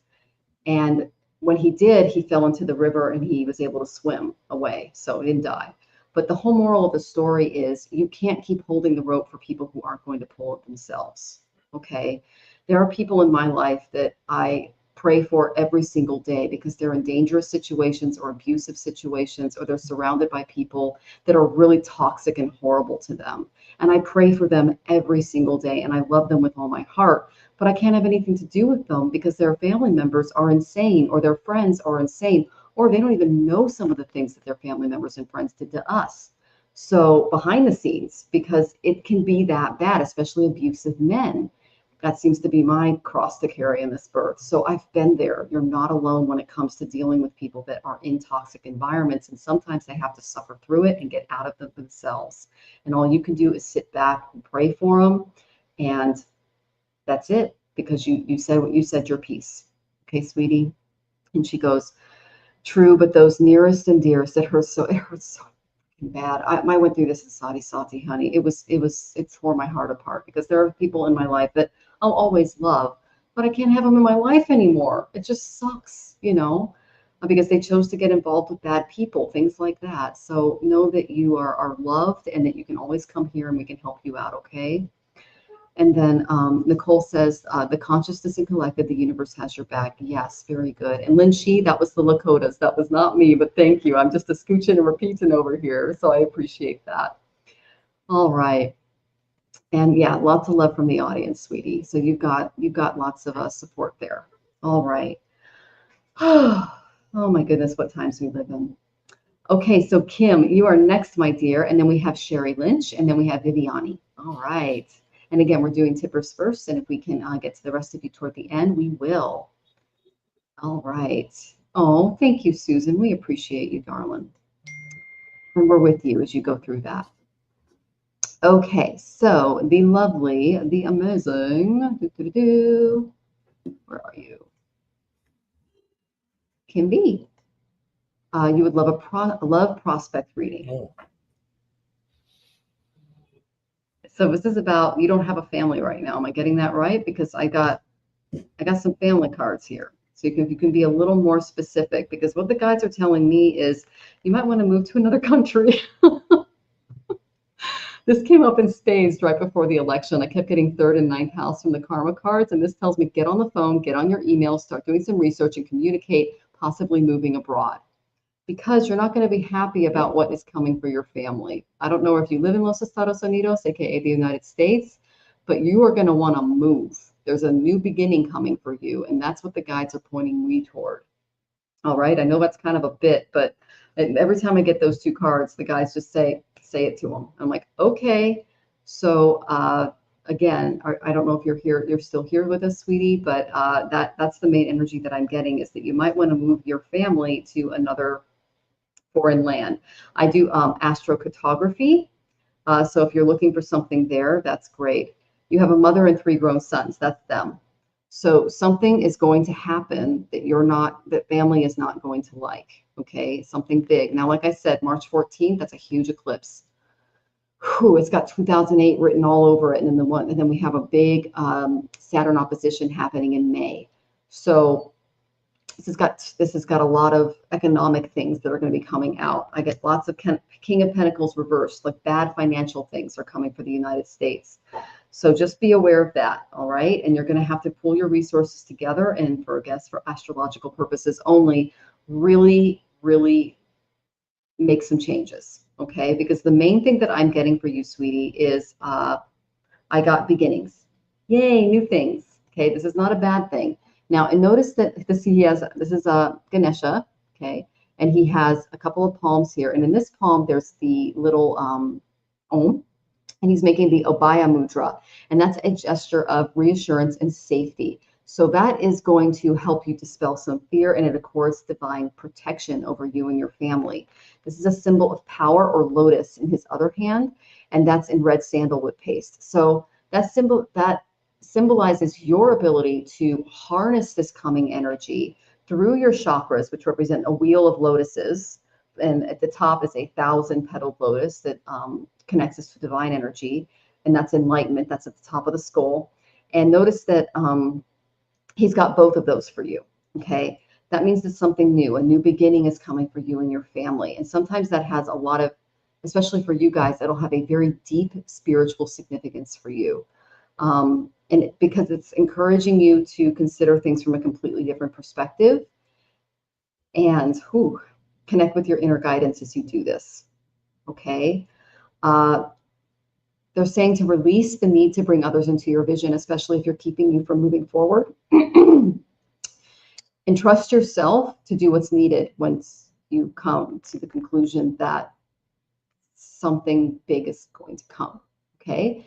And when he did, he fell into the river and he was able to swim away. So he didn't die. But the whole moral of the story is you can't keep holding the rope for people who aren't going to pull it themselves. Okay. There are people in my life that I pray for every single day because they're in dangerous situations or abusive situations, or they're surrounded by people that are really toxic and horrible to them. And I pray for them every single day and I love them with all my heart, but I can't have anything to do with them because their family members are insane, or their friends are insane, or they don't even know some of the things that their family members and friends did to us. So behind the scenes, because it can be that bad, especially abusive men. That seems to be my cross to carry in this birth. So I've been there. You're not alone when it comes to dealing with people that are in toxic environments. And sometimes they have to suffer through it and get out of them themselves. And all you can do is sit back and pray for them. And that's it, because you said what you said, your piece. Okay, sweetie. And she goes, true, but those nearest and dearest, it hurts so bad. I went through this in Sati Sati, honey. It tore my heart apart because there are people in my life that I'll always love, but I can't have them in my life anymore. It just sucks, because they chose to get involved with bad people, things like that. So know that you are loved and that you can always come here and we can help you out, okay? And then Nicole says, the consciousness and collective, the universe has your back. Yes, very good. And Lin Shi, that was the Lakotas. That was not me, but thank you. I'm just a scooching and repeating over here. So I appreciate that. All right. And yeah, lots of love from the audience, sweetie. So you've got lots of support there. All right. Oh my goodness, what times we live in. Okay, so Kim, you are next, my dear. And then we have Sherry Lynch, and then we have Viviani. All right. And again, we're doing tippers first. And if we can get to the rest of you toward the end, we will. All right. Oh, thank you, Susan. We appreciate you, darling. And we're with you as you go through that. Okay, so the lovely, the amazing, where are you? Kim B. You would love a love prospect reading. Oh. So this is about, you don't have a family right now. Am I getting that right? Because I got some family cards here. So you can be a little more specific, because what the guides are telling me is you might want to move to another country. This came up in spades right before the election. I kept getting third and ninth house from the karma cards. And this tells me get on the phone, get on your email, start doing some research and communicate, possibly moving abroad. Because you're not going to be happy about what is coming for your family. I don't know if you live in Los Estados Unidos, aka the United States, but you are going to want to move. There's a new beginning coming for you, and that's what the guides are pointing me toward. All right, I know that's kind of a bit, but every time I get those two cards, the guys just say it to them. I'm like, okay. So again, I don't know if you're still here with us, sweetie, but that's the main energy that I'm getting, is that you might want to move your family to another foreign land. I do astrocartography. So if you're looking for something there, that's great. You have a mother and 3 grown sons. That's them. So something is going to happen that family is not going to like. Okay, something big. Now, like I said, March 14th, that's a huge eclipse. Whew, it's got 2008 written all over it, and then we have a big Saturn opposition happening in May. So this has got a lot of economic things that are going to be coming out. I get lots of King of Pentacles reversed, like bad financial things are coming for the United States. So just be aware of that, all right? And you're going to have to pull your resources together, and for astrological purposes only, really, really make some changes, okay? Because the main thing that I'm getting for you, sweetie, is I got beginnings. Yay, new things. Okay, this is not a bad thing. Now, and notice that this is a Ganesha, okay, and he has a couple of palms here, and in this palm there's the little Om, and he's making the Obaya mudra, and that's a gesture of reassurance and safety. So that is going to help you dispel some fear, and it accords divine protection over you and your family. This is a symbol of power, or lotus in his other hand, and that's in red sandalwood paste. So that symbolizes your ability to harness this coming energy through your chakras, which represent a wheel of lotuses. And at the top is 1,000-petaled lotus that connects us to divine energy. And that's enlightenment. That's at the top of the skull. And notice that he's got both of those for you. Okay. That means that something new, a new beginning is coming for you and your family. And sometimes that has a lot of, especially for you guys, that'll have a very deep spiritual significance for you. Because it's encouraging you to consider things from a completely different perspective and connect with your inner guidance as you do this. Okay. They're saying to release the need to bring others into your vision, especially if you're keeping you from moving forward. And trust yourself to do what's needed once you come to the conclusion that something big is going to come. Okay.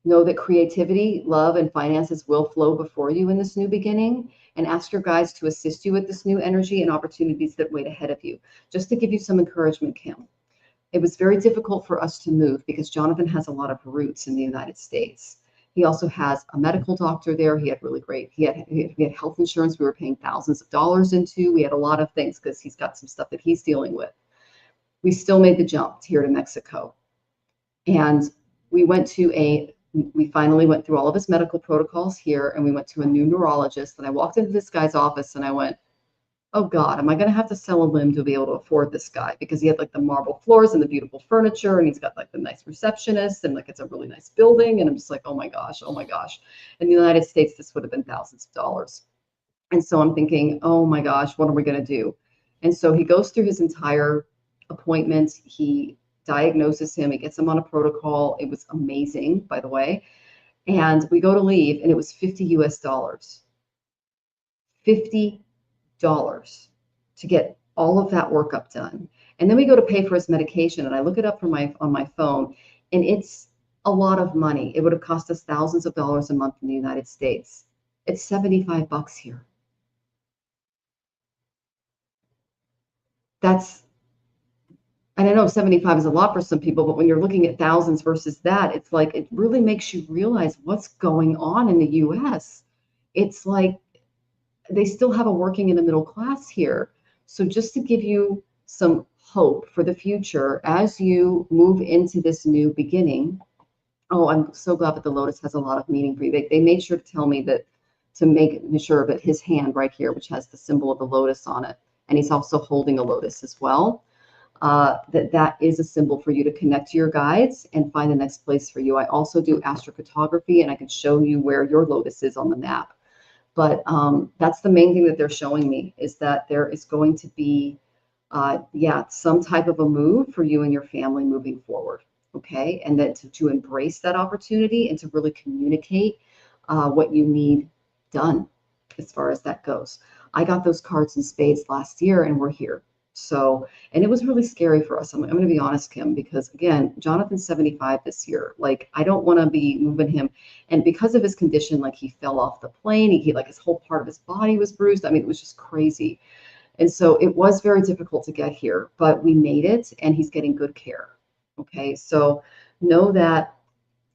Know that creativity, love, and finances will flow before you in this new beginning, and ask your guides to assist you with this new energy and opportunities that wait ahead of you. Just to give you some encouragement, Kim, it was very difficult for us to move because Jonathan has a lot of roots in the United States. He also has a medical doctor there. He had health insurance we were paying thousands of dollars into. We had a lot of things because he's got some stuff that he's dealing with. We still made the jump here to Mexico. And we finally went through all of his medical protocols here, and we went to a new neurologist. And I walked into this guy's office and I went, oh God, am I going to have to sell a limb to be able to afford this guy? Because he had like the marble floors and the beautiful furniture, and he's got like the nice receptionist, and like it's a really nice building. And I'm just like, oh my gosh. In the United States, this would have been thousands of dollars. And so I'm thinking, oh my gosh, what are we going to do? And so he goes through his entire appointment. He diagnoses him. He gets him on a protocol. It was amazing, by the way. And we go to leave, and it was $50 US. $50 to get all of that workup done. And then we go to pay for his medication, and I look it up on my phone, and it's a lot of money. It would have cost us thousands of dollars a month in the United States. It's $75 here. And I know 75 is a lot for some people, but when you're looking at thousands versus that, it's like, it really makes you realize what's going on in the US. It's like they still have a working in the middle class here. So just to give you some hope for the future as you move into this new beginning. Oh, I'm so glad that the lotus has a lot of meaning for you. They made sure to tell me that, to make sure that his hand right here, which has the symbol of the lotus on it, and he's also holding a lotus as well, that is a symbol for you to connect to your guides and find the next place for you. I also do astrocartography, and I can show you where your lotus is on the map. But that's the main thing that they're showing me, is that there is going to be, some type of a move for you and your family moving forward. Okay. And then to embrace that opportunity and to really communicate what you need done as far as that goes. I got those cards in spades last year, and we're here. So, and it was really scary for us. I'm going to be honest, Kim, because again, Jonathan's 75 this year. Like, I don't want to be moving him. And because of his condition, like he fell off the plane, he like his whole part of his body was bruised. I mean, it was just crazy. And so it was very difficult to get here, but we made it, and he's getting good care. Okay. So know that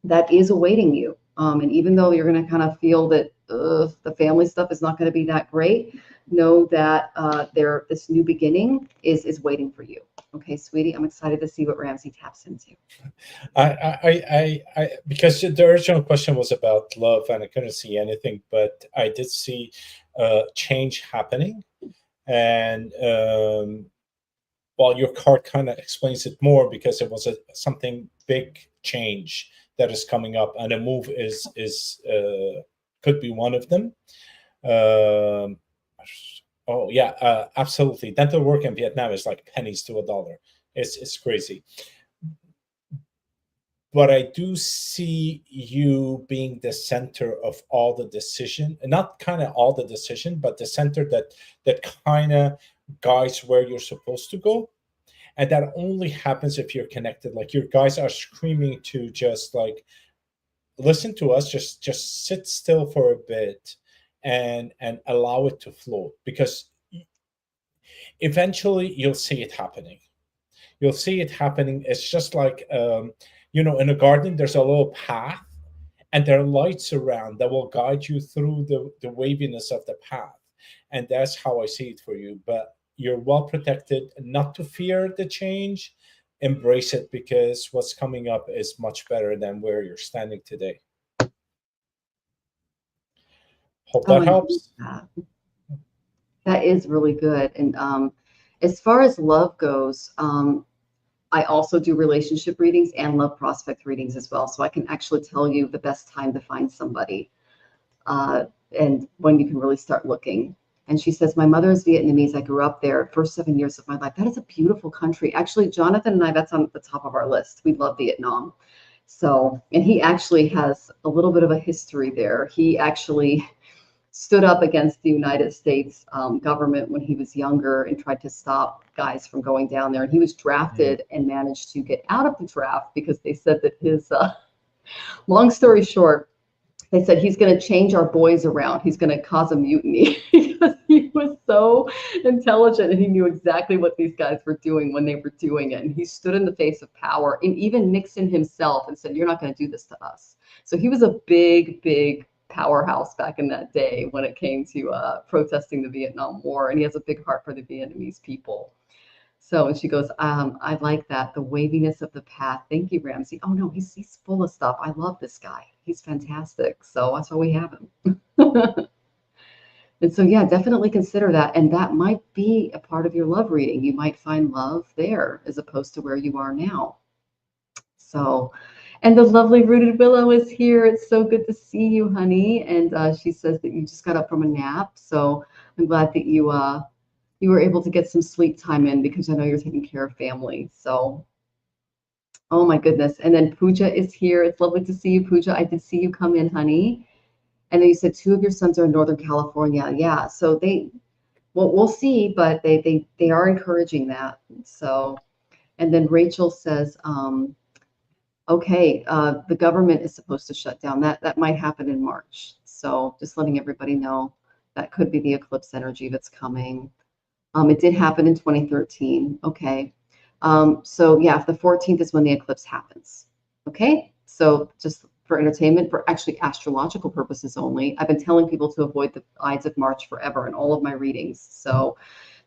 that is awaiting you. And even though you're going to kind of feel that the family stuff is not going to be that great, know that this new beginning is waiting for you. Okay, sweetie, I'm excited to see what Ramzi taps into. I because the original question was about love, and I couldn't see anything, but I did see change happening, and well, your card kind of explains it more, because it was something big change that is coming up, and a move is could be one of them. Oh yeah, absolutely. Dental work in Vietnam is like pennies to a dollar. It's crazy. But I do see you being the center of all the decision, and not kind of all the decision, but the center that kind of guides where you're supposed to go. And that only happens if you're connected. Like, your guys are screaming to just like, listen to us, just sit still for a bit and allow it to flow, because eventually you'll see it happening. you'll see it happening. It's just like, in a garden, there's a little path, and there are lights around that will guide you through the waviness of the path. And that's how I see it for you. But you're well protected, not to fear the change, embrace it, because what's coming up is much better than where you're standing today. Hope that helps. That is really good. And as far as love goes, I also do relationship readings and love prospect readings as well. So I can actually tell you the best time to find somebody and when you can really start looking. And she says, my mother is Vietnamese. I grew up there first 7 years of my life. That is a beautiful country. Actually, Jonathan and I, that's on the top of our list. We love Vietnam. So, and he actually has a little bit of a history there. He actually stood up against the United States government when he was younger and tried to stop guys from going down there. And he was drafted and managed to get out of the draft because they said that his, long story short, they said he's going to change our boys around. He's going to cause a mutiny because he was so intelligent and he knew exactly what these guys were doing when they were doing it. And he stood in the face of power, and even Nixon himself, and said, you're not going to do this to us. So he was a big, big powerhouse back in that day when it came to protesting the Vietnam War. And he has a big heart for the Vietnamese people. So, and she goes, I like that, the waviness of the path. Thank you, Ramzi. Oh no, he's full of stuff. I love this guy. He's fantastic. So that's why we have him. And so, yeah, definitely consider that. And that might be a part of your love reading. You might find love there as opposed to where you are now. So, and the lovely Rooted Willow is here. It's so good to see you, honey. And she says that you just got up from a nap. So I'm glad that you were able to get some sleep time in, because I know you're taking care of family. So, oh my goodness. And then Pooja is here. It's lovely to see you, Pooja. I did see you come in, honey. And then you said 2 of your sons are in Northern California. Yeah. So we'll see, but they are encouraging that. So, and then Rachel says, okay, the government is supposed to shut down. That might happen in March. So just letting everybody know that could be the eclipse energy that's coming. It did happen in 2013. Okay. So yeah, if the 14th is when the eclipse happens. Okay. So just for entertainment, for actually astrological purposes only, I've been telling people to avoid the Ides of March forever in all of my readings. So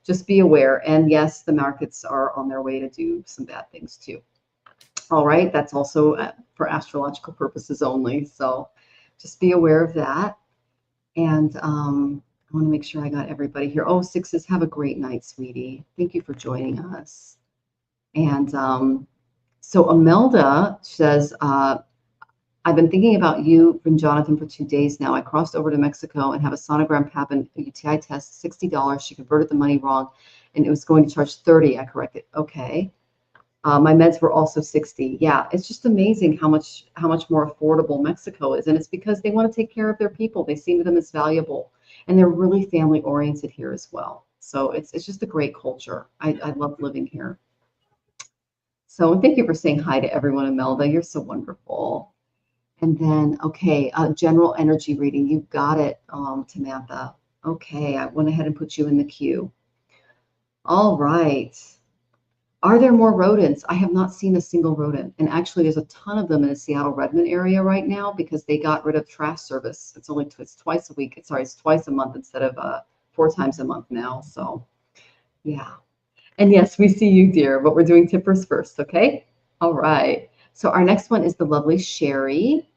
just be aware. And yes, the markets are on their way to do some bad things too. All right. That's also for astrological purposes only. So just be aware of that. And I want to make sure I got everybody here. Oh, sixes, have a great night, sweetie. Thank you for joining us. And so Imelda says, I've been thinking about you and Jonathan for 2 days now. I crossed over to Mexico and have a sonogram happen, a UTI test, $60. She converted the money wrong, and it was going to charge 30. I corrected. Okay. My meds were also 60. Yeah, it's just amazing how much more affordable Mexico is. And it's because they want to take care of their people. They see them as valuable. And they're really family oriented here as well. So it's just a great culture. I love living here. So thank you for saying hi to everyone, Imelda. You're so wonderful. And then, okay, general energy reading. You got it, Samantha. Okay, I went ahead and put you in the queue. All right. Are there more rodents? I have not seen a single rodent. And actually, there's a ton of them in the Seattle Redmond area right now because they got rid of trash service. It's twice a week. It's twice a month instead of 4 times a month now. So, yeah. And yes, we see you, dear, but we're doing tippers first, okay? All right. So our next one is the lovely Sherry.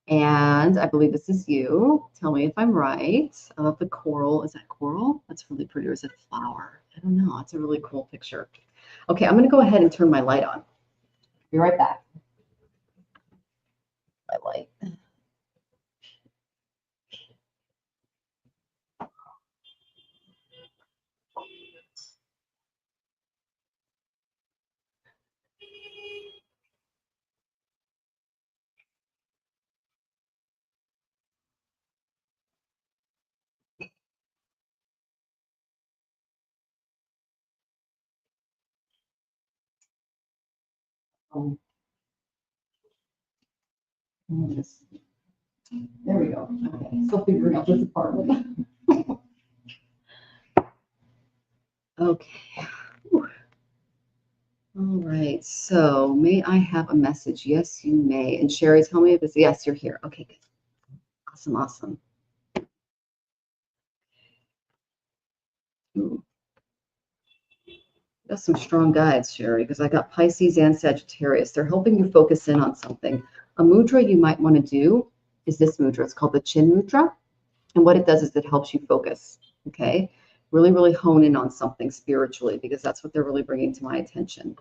And I believe this is you. Tell me if I'm right. I love the coral. Is that coral? That's really pretty. Or is it flower? I don't know. It's a really cool picture. Okay, I'm going to go ahead and turn my light on. Be right back. My light. There we go. Okay, still figuring out this apartment. Okay. Whew. All right. So may I have a message? Yes, you may. And Sherry, tell me if it's yes, you're here. Okay, good. Awesome, awesome. Ooh, that's some strong guides, Sherry, because I got Pisces and Sagittarius. They're helping you focus in on something. A mudra you might want to do is this mudra. It's called the Chin Mudra. And what it does is it helps you focus. Okay. Really, really hone in on something spiritually, because that's what they're really bringing to my attention.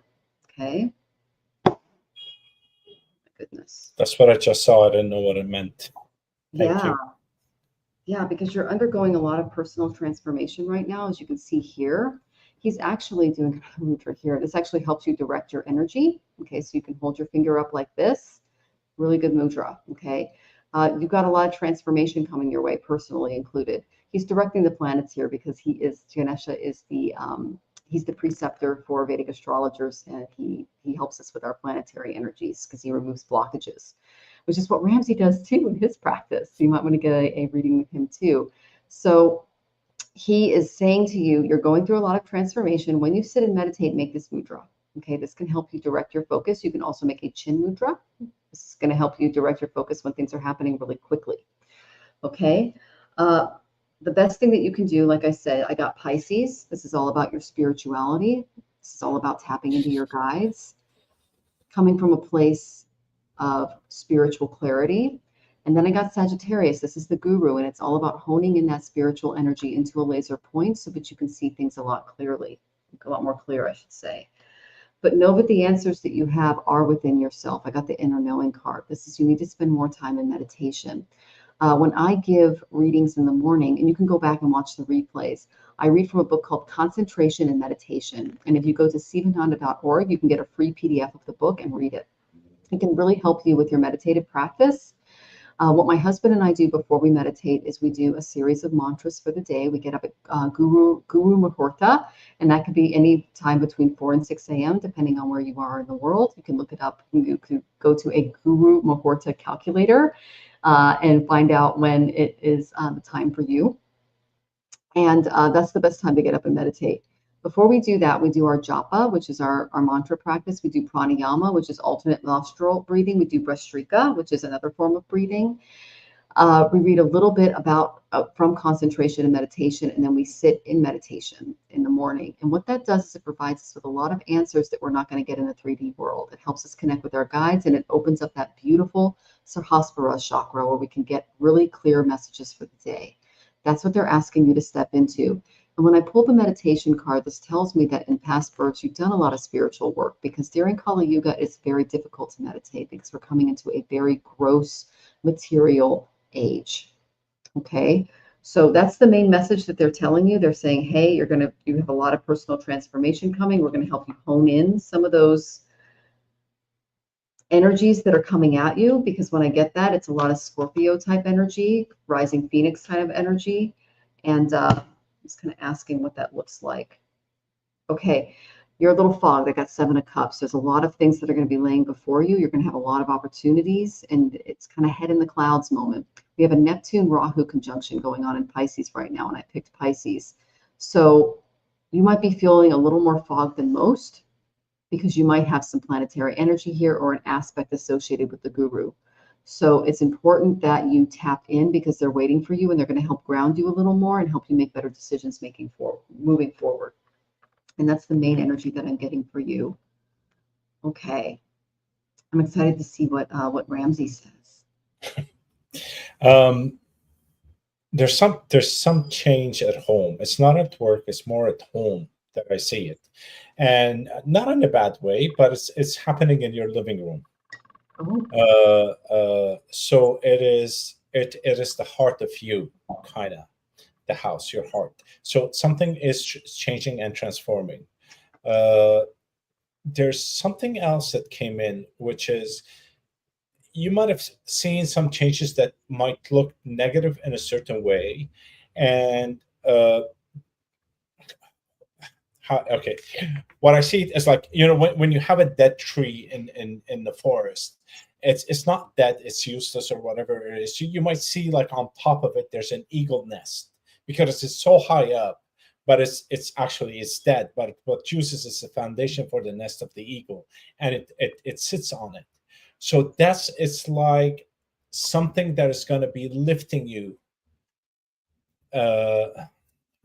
Okay. Goodness. That's what I just saw. I didn't know what it meant. Thank Yeah. you. Yeah, because you're undergoing a lot of personal transformation right now, as you can see here. He's actually doing a mudra here. This actually helps you direct your energy. Okay, so you can hold your finger up like this. Really good mudra. Okay, you've got a lot of transformation coming your way, personally included. He's directing the planets here because Ganesha is he's the preceptor for Vedic astrologers, and he helps us with our planetary energies because he removes blockages, which is what Ramzi does too in his practice. You might want to get a reading with him too. So he is saying to you, you're going through a lot of transformation. When you sit and meditate, make this mudra. Okay, this can help you direct your focus. You can also make a chin mudra. This is going to help you direct your focus when things are happening really quickly. Okay. The best thing that you can do, like I said, I got Pisces. This is all about your spirituality. This is all about tapping into your guides, coming from a place of spiritual clarity. And then I got Sagittarius. This is the guru, and it's all about honing in that spiritual energy into a laser point so that you can see things a lot clearly, a lot more clear, I should say. But know that the answers that you have are within yourself. I got the inner knowing card. This is, you need to spend more time in meditation. When I give readings in the morning, and you can go back and watch the replays, I read from a book called Concentration and Meditation. And if you go to sivananda.org, you can get a free PDF of the book and read it. It can really help you with your meditative practice. What my husband and I do before we meditate is we do a series of mantras for the day. We get up at Guru Muhurta, and that could be any time between 4 and 6 a.m., depending on where you are in the world. You can look it up. You could go to a Guru Muhurta calculator and find out when it is the time for you. And that's the best time to get up and meditate. Before we do that, we do our japa, which is our mantra practice. We do pranayama, which is alternate nostril breathing. We do breastrika, which is another form of breathing. We read a little bit about from concentration and meditation, and then we sit in meditation in the morning. And what that does is it provides us with a lot of answers that we're not going to get in the 3D world. It helps us connect with our guides, and it opens up that beautiful Sahasrara chakra where we can get really clear messages for the day. That's what they're asking you to step into. And when I pull the meditation card, this tells me that in past births, you've done a lot of spiritual work, because during Kali Yuga, it's very difficult to meditate because we're coming into a very gross material age. Okay. So that's the main message that they're telling you. They're saying, hey, you have a lot of personal transformation coming. We're going to help you hone in some of those energies that are coming at you, because when I get that, it's a lot of Scorpio type energy, rising Phoenix kind of energy. And I'm just kind of asking what that looks like. Okay, you're a little fog. That got 7 of Cups. There's a lot of things that are going to be laying before you. You're going to have a lot of opportunities, and it's kind of head in the clouds moment. We have a Neptune Rahu conjunction going on in Pisces right now, and I picked Pisces. So you might be feeling a little more fog than most, because you might have some planetary energy here or an aspect associated with the guru. So it's important that you tap in, because they're waiting for you, and they're going to help ground you a little more and help you make better decisions moving forward. And that's the main energy that I'm getting for you. Okay. I'm excited to see what Ramzi says. There's some change at home. It's not at work. It's more at home that I see it, and not in a bad way, but it's happening in your living room. Oh. So it is the heart of you, kind of the house, your heart. So something is changing and transforming. There's something else that came in, which is you might have seen some changes that might look negative in a certain way, and okay, what I see is like, when you have a dead tree in the forest, it's not that it's useless or whatever it is. You might see, like, on top of it there's an eagle nest, because it's so high up, but it's actually it's dead. But what chooses is the foundation for the nest of the eagle, and it sits on it. So it's like something that is going to be lifting you.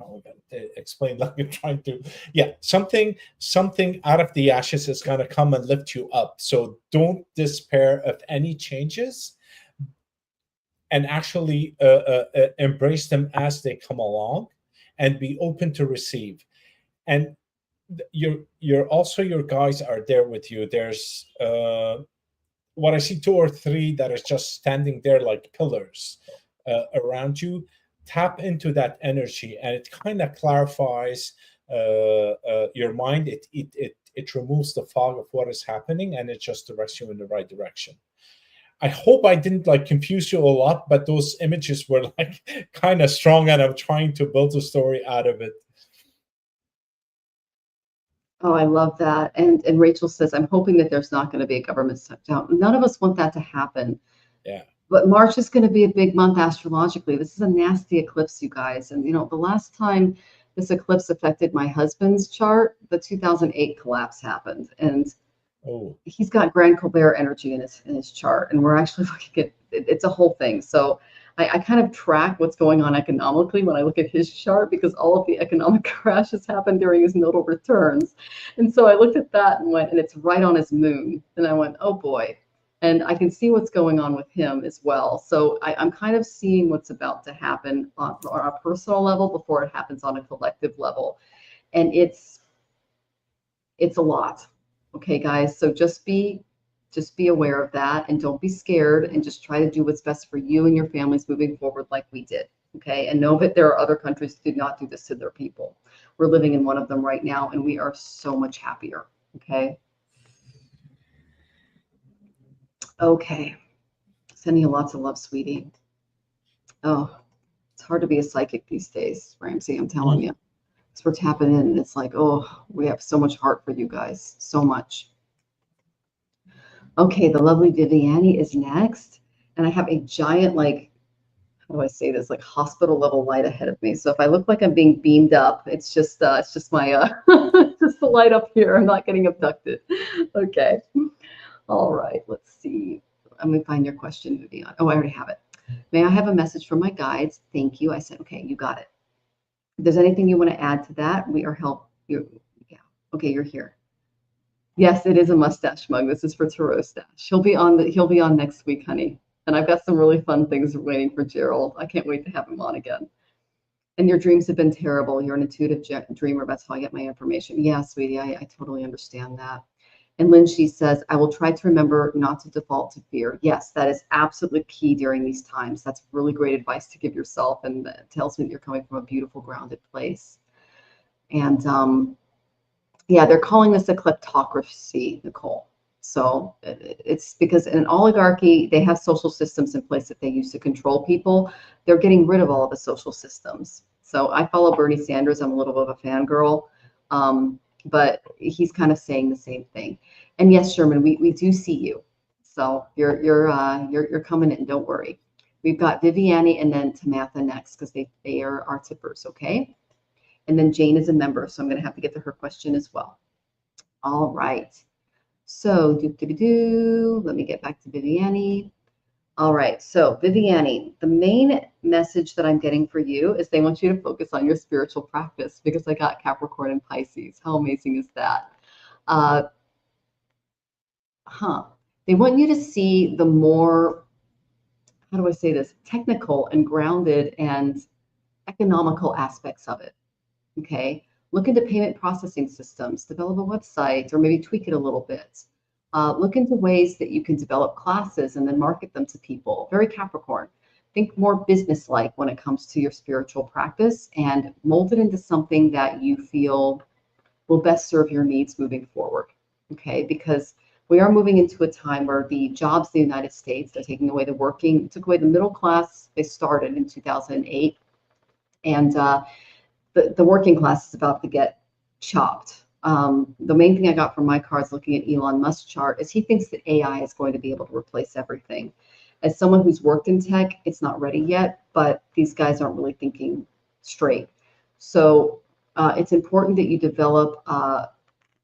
Oh, explain like you're trying to, yeah, something out of the ashes is going to come and lift you up. So don't despair of any changes, and actually embrace them as they come along, and be open to receive. And you're also, your guys are there with you. There's what I see, two or three that is just standing there like pillars around you. Tap into that energy, and it kind of clarifies your mind. It removes the fog of what is happening, and it just directs you in the right direction. I hope I didn't like confuse you a lot, but those images were like kind of strong, and I'm trying to build a story out of it. Oh, I love that. And Rachel says, I'm hoping that there's not going to be a government shutdown. None of us want that to happen. Yeah. But March is going to be a big month astrologically. This is a nasty eclipse, you guys. And, the last time this eclipse affected my husband's chart, the 2008 collapse happened. And he's got Grand Colbert energy in his chart. And we're actually looking at it's a whole thing. So I kind of track what's going on economically when I look at his chart, because all of the economic crashes happened during his nodal returns. And so I looked at that and went, and it's right on his moon. And I went, oh boy. And I can see what's going on with him as well. So I'm kind of seeing what's about to happen on a personal level before it happens on a collective level. And it's a lot. Okay, guys. So just be aware of that, and don't be scared, and just try to do what's best for you and your families moving forward like we did. Okay. And know that there are other countries that do not do this to their people. We're living in one of them right now, and we are so much happier. Okay. Okay. Sending you lots of love, sweetie. Oh, it's hard to be a psychic these days, Ramzi, I'm telling you. Because we're tapping in, and it's like, oh, we have so much heart for you guys. So much. Okay, the lovely Viviani is next. And I have a giant, like, how do I say this, like hospital level light ahead of me. So if I look like I'm being beamed up, it's just my just the light up here. I'm not getting abducted. Okay. All right. Let's see. I'm gonna find your question, Vivian. Oh, I already have it. May I have a message from my guides? Thank you. I said, okay, you got it. If there's anything you want to add to that, we are help you. Yeah. Okay, you're here. Yes, it is a mustache mug. This is for Tarot Stash. He'll be on next week, honey. And I've got some really fun things waiting for Gerald. I can't wait to have him on again. And your dreams have been terrible. You're an intuitive dreamer. That's how I get my information. Yeah, sweetie, I totally understand that. And Lynn, she says, I will try to remember not to default to fear. Yes, that is absolutely key during these times. That's really great advice to give yourself, and it tells me that you're coming from a beautiful, grounded place. And yeah, they're calling this a kleptocracy, Nicole. So it's because in an oligarchy, they have social systems in place that they use to control people. They're getting rid of all of the social systems. So I follow Bernie Sanders. I'm a little bit of a fangirl, but he's kind of saying the same thing. And yes, Sherman, we do see you. So you're coming in. Don't worry. We've got Viviani and then Tamatha next, because they are our tippers. Okay. And then Jane is a member, so I'm going to have to get to her question as well. All right. So, let me get back to Viviani. All right. So, Viviani, the main message that I'm getting for you is they want you to focus on your spiritual practice, because I got Capricorn and Pisces. How amazing is that? They want you to see the more, how do I say this, technical and grounded and economical aspects of it. Okay, look into payment processing systems, develop a website, or maybe tweak it a little bit. Look into ways that you can develop classes and then market them to people. Very Capricorn. Think more business-like when it comes to your spiritual practice, and mold it into something that you feel will best serve your needs moving forward. Okay, because we are moving into a time where the jobs in the United States, they're taking away took away the middle class. They started in 2008. And the working class is about to get chopped. The main thing I got from my cards looking at Elon Musk's chart is he thinks that AI is going to be able to replace everything. As someone who's worked in tech, it's not ready yet, but these guys aren't really thinking straight. So It's important that you develop a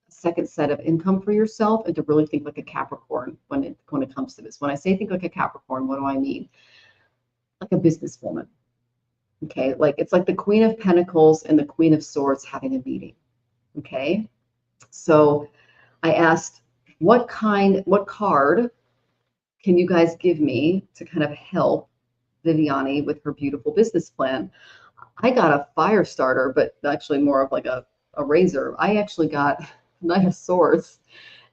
second set of income for yourself and to really think like a Capricorn when it comes to this. When I say think like a Capricorn, what do I mean? Like a businesswoman. Okay, like it's like the Queen of Pentacles and the Queen of Swords having a meeting. Okay, so I asked, what card can you guys give me to kind of help Viviani with her beautiful business plan? I got a fire starter, but actually more of like a razor. I actually got Knight of Swords,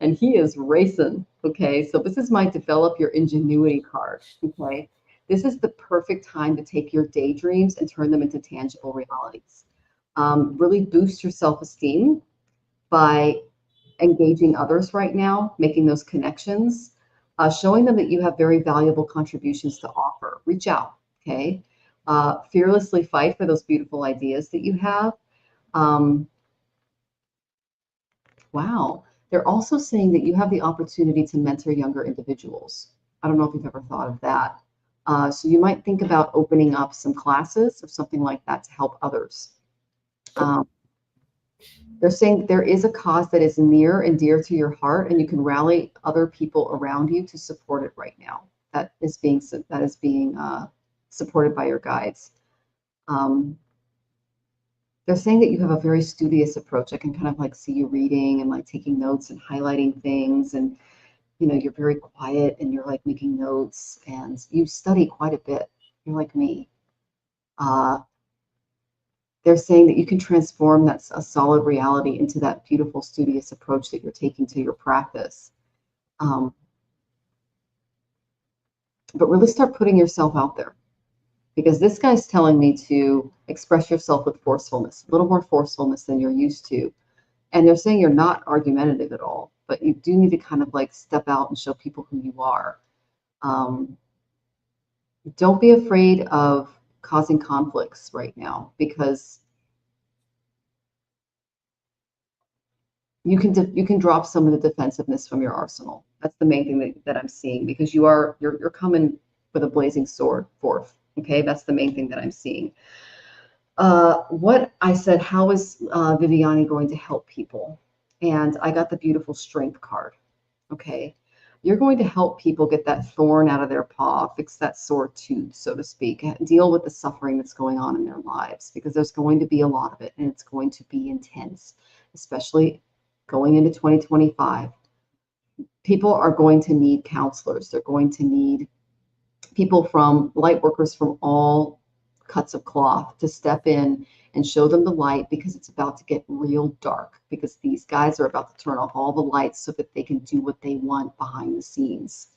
and he is racing. Okay, so this is my develop your ingenuity card. Okay, this is the perfect time to take your daydreams and turn them into tangible realities. Really boost your self-esteem by engaging others right now, making those connections, showing them that you have very valuable contributions to offer. Reach out, okay? Fearlessly fight for those beautiful ideas that you have. Wow. They're also saying that you have the opportunity to mentor younger individuals. I don't know if you've ever thought of that. So you might think about opening up some classes or something like that to help others. They're saying there is a cause that is near and dear to your heart, and you can rally other people around you to support it right now. That is being supported by your guides. They're saying that you have a very studious approach. I can kind of like see you reading and like taking notes and highlighting things, and you're very quiet and you're like making notes and you study quite a bit. You're like me. They're saying that you can transform a solid reality into that beautiful studious approach that you're taking to your practice. But really start putting yourself out there, because this guy's telling me to express yourself with forcefulness, a little more forcefulness than you're used to. And they're saying you're not argumentative at all, but you do need to kind of like step out and show people who you are. Don't be afraid of causing conflicts right now, because you can drop some of the defensiveness from your arsenal. That's the main thing that I'm seeing, because you're coming with a blazing sword forth. Okay, that's the main thing that I'm seeing. What I said, how is Viviani going to help people? And I got the beautiful strength card. Okay, you're going to help people get that thorn out of their paw, fix that sore tooth, so to speak, deal with the suffering that's going on in their lives, because there's going to be a lot of it, and it's going to be intense, especially going into 2025. People are going to need counselors. They're going to need people light workers from all cuts of cloth to step in and show them the light, because it's about to get real dark, because these guys are about to turn off all the lights so that they can do what they want behind the scenes.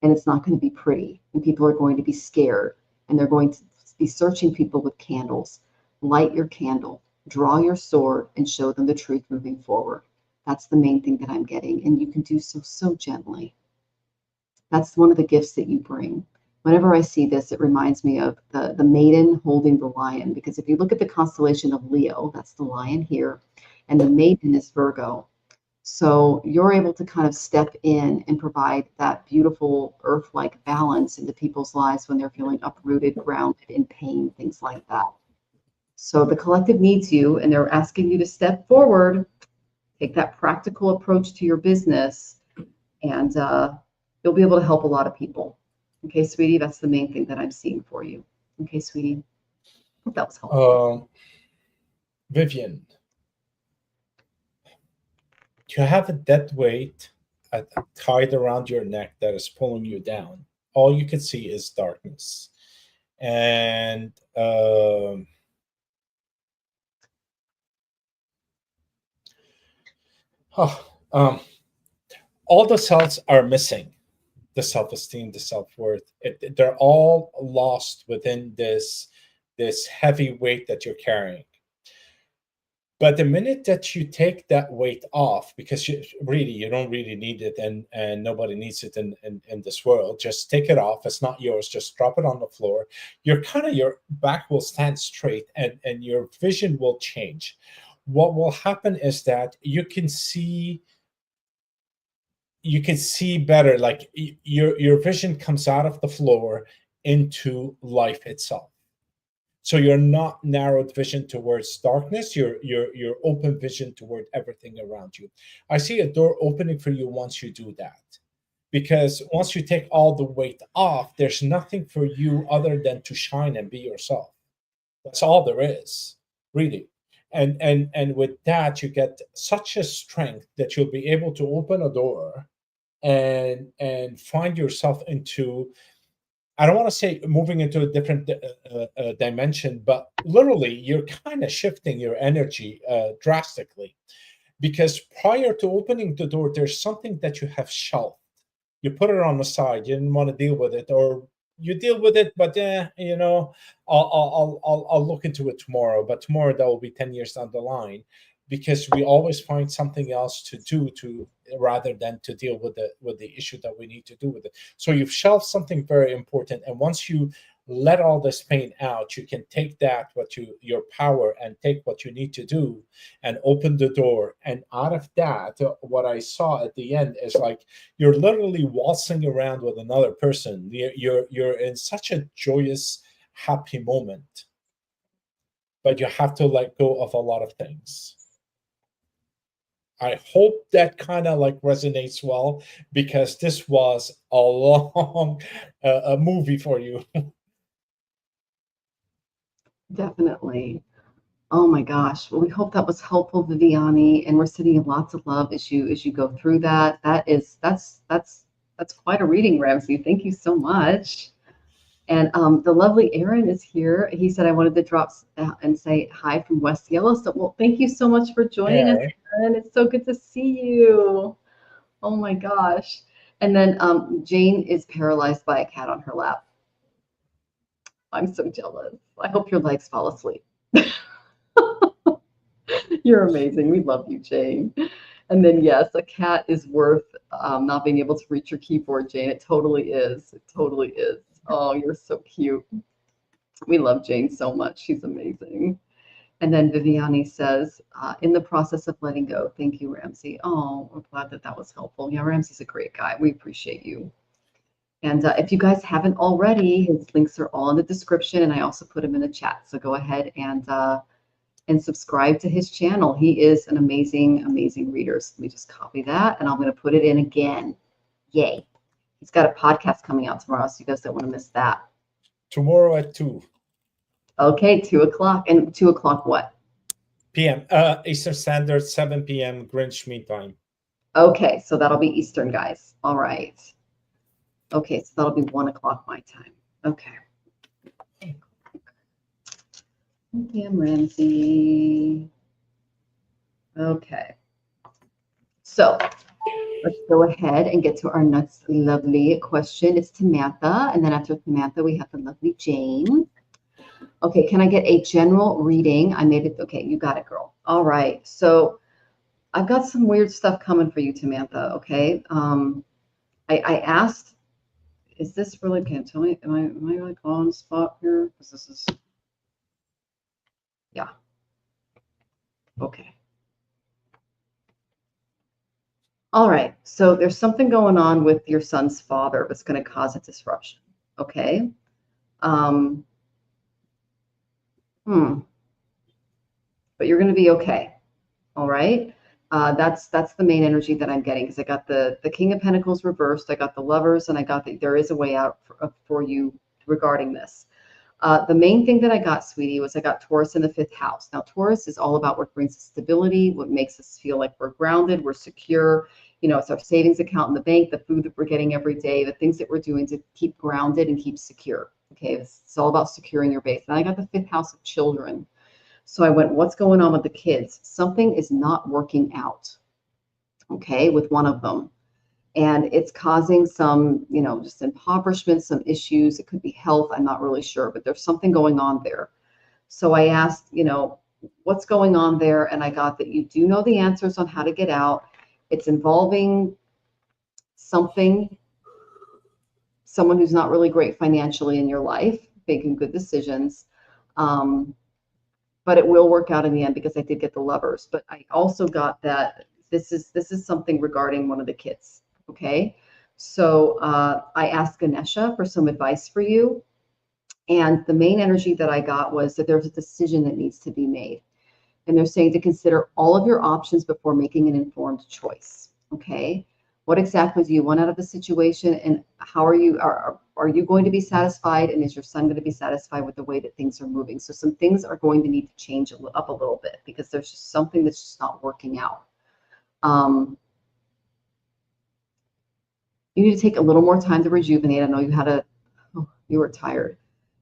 And it's not going to be pretty, and people are going to be scared, and they're going to be searching people with candles. Light your candle, draw your sword, and show them the truth moving forward. That's the main thing that I'm getting, and you can do so gently. That's one of the gifts that you bring. Whenever I see this, it reminds me of the maiden holding the lion, because if you look at the constellation of Leo, that's the lion here, and the maiden is Virgo. So you're able to kind of step in and provide that beautiful earth-like balance into people's lives when they're feeling uprooted, grounded, in pain, things like that. So the collective needs you, and they're asking you to step forward, take that practical approach to your business, and you'll be able to help a lot of people. Okay, sweetie, that's the main thing that I'm seeing for you. Okay, sweetie, hope that was helpful. Vivian, you have a dead weight tied around your neck that is pulling you down. All you can see is darkness. And all the cells are missing. The self-esteem, the self-worth, they're all lost within this heavy weight that you're carrying. But the minute that you take that weight off, because you don't really need it, and nobody needs it in this world, just take it off. It's not yours. Just drop it on the floor. Your back will stand straight, and your vision will change. What will happen is that you can see better, like your vision comes out of the floor into life itself. So you're not narrowed vision towards darkness. You're open vision toward everything around you. I see a door opening for you once you do that, because once you take all the weight off, there's nothing for you other than to shine and be yourself. That's all there is, really. And with that, you get such a strength that you'll be able to open a door and find yourself into, I don't want to say moving into a different dimension, but literally you're kind of shifting your energy drastically, because prior to opening the door, there's something that you have shelved. You put it on the side. You didn't want to deal with it, or you deal with it, but I'll look into it tomorrow. But tomorrow, that will be 10 years down the line, because we always find something else to do, to rather than to deal with the issue that we need to do with it. So you've shelved something very important, and once you let all this pain out, you can take that, your power, and take what you need to do and open the door. And out of that, what I saw at the end is like you're literally waltzing around with another person. You're in such a joyous, happy moment, but you have to let go of a lot of things. I hope that kind of like resonates well, because this was a long a movie for you. Definitely. Oh my gosh. Well, we hope that was helpful, Viviani, and we're sending you lots of love as you go through that. That's quite a reading, Ramzi. Thank you so much. And the lovely Aaron is here. He said I wanted to drop and say hi from West Yellowstone. Well, thank you so much for joining us, Aaron. It's so good to see you. Oh my gosh. And then Jane is paralyzed by a cat on her lap. I'm so jealous. I hope your legs fall asleep. You're amazing. We love you, Jane. And then, yes, a cat is worth not being able to reach your keyboard, Jane. It totally is. It totally is. Oh, you're so cute. We love Jane so much. She's amazing. And then Viviani says, in the process of letting go, thank you, Ramzi. Oh, we're glad that was helpful. Yeah, Ramzi's a great guy. We appreciate you. And if you guys haven't already, his links are all in the description, and I also put them in the chat. So go ahead and subscribe to his channel. He is an amazing, amazing reader. So let me just copy that, and I'm going to put it in again. Yay. He's got a podcast coming out tomorrow, so you guys don't want to miss that. Tomorrow at 2. Okay, 2 o'clock. And 2 o'clock what? p.m. Eastern Standard, 7 p.m. Greenwich Mean Time. Okay, so that'll be Eastern, guys. All right. Okay, so that'll be 1 o'clock my time. Okay. Damn, Ramzi. Okay. So let's go ahead and get to our next lovely question. It's Samantha, and then after Samantha, we have the lovely Jane. Okay, can I get a general reading? I made it. Okay, you got it, girl. All right. So I've got some weird stuff coming for you, Samantha. Okay. I asked, is this really? Can't tell me. Am I like on the spot here? Because this is. Yeah. Okay. All right. So there's something going on with your son's father that's going to cause a disruption. Okay. But you're going to be okay. All right. That's the main energy that I'm getting, because I got the King of Pentacles reversed. I got the Lovers, and I got there is a way out for you regarding this. The main thing that I got, sweetie, was I got Taurus in the 5th house. Now, Taurus is all about what brings us stability, what makes us feel like we're grounded, we're secure. You know, it's our savings account in the bank, the food that we're getting every day, the things that we're doing to keep grounded and keep secure. Okay, it's all about securing your base. And I got the 5th house of children. So I went, what's going on with the kids? Something is not working out, okay, with one of them. And it's causing some, just impoverishment, some issues. It could be health. I'm not really sure, but there's something going on there. So I asked, what's going on there? And I got that you do know the answers on how to get out. It's involving someone who's not really great financially in your life, making good decisions. But it will work out in the end, because I did get the Lovers. But I also got that this is something regarding one of the kids. Okay, so I asked Ganesha for some advice for you, And the main energy that I got was that there's a decision that needs to be made. And they're saying to consider all of your options before making an informed choice. Okay. What exactly do you want out of the situation? And how are you going to be satisfied? And is your son going to be satisfied with the way that things are moving? So some things are going to need to change up a little bit because there's just something that's just not working out. You need to take a little more time to rejuvenate. I know you were tired.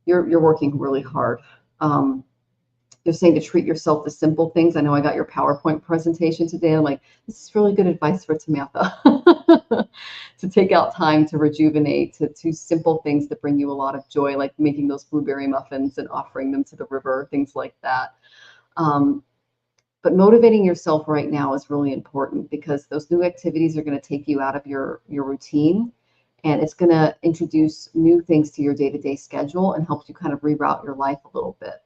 You're working really hard. You're saying to treat yourself to simple things. I know I got your PowerPoint presentation today. I'm like, this is really good advice for Samantha. To take out time to rejuvenate, to simple things that bring you a lot of joy, like making those blueberry muffins and offering them to the river, things like that. But motivating yourself right now is really important because those new activities are going to take you out of your routine, and it's going to introduce new things to your day-to-day schedule and help you kind of reroute your life a little bit.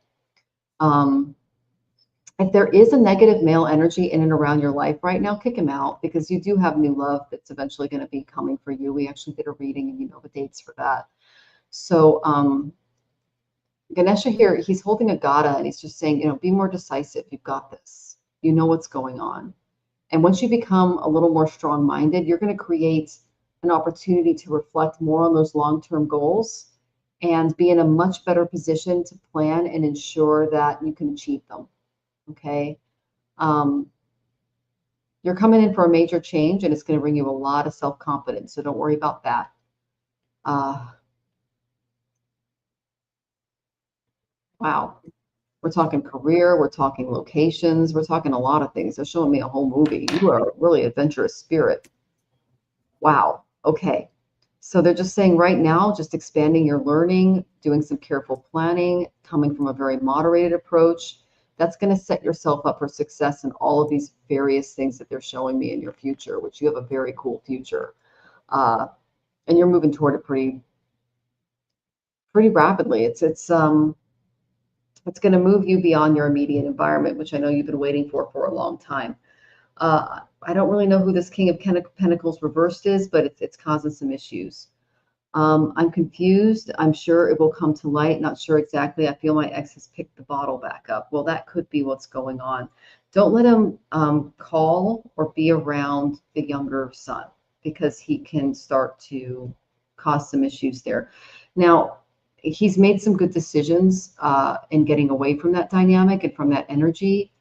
If there is a negative male energy in and around your life right now, kick him out because you do have new love that's eventually going to be coming for you. We actually did a reading and you know the dates for that. So Ganesha here, he's holding a gada and he's just saying, be more decisive. You've got this. You know what's going on. And once you become a little more strong-minded, you're going to create an opportunity to reflect more on those long-term goals and be in a much better position to plan and ensure that you can achieve them. Okay. You're coming in for a major change and it's going to bring you a lot of self-confidence. So don't worry about that. Wow. We're talking career. We're talking locations. We're talking a lot of things. They're showing me a whole movie. You are a really adventurous spirit. Wow. Okay. So they're just saying right now, just expanding your learning, doing some careful planning, coming from a very moderated approach. That's going to set yourself up for success in all of these various things that they're showing me in your future, which you have a very cool future. And you're moving toward it pretty rapidly. It's going to move you beyond your immediate environment, which I know you've been waiting for a long time. I don't really know who this King of Pentacles reversed is, but it's causing some issues. I'm confused. I'm sure it will come to light. Not sure exactly. I feel my ex has picked the bottle back up. Well, that could be what's going on. Don't let him call or be around the younger son because he can start to cause some issues there. Now, he's made some good decisions in getting away from that dynamic and from that energy,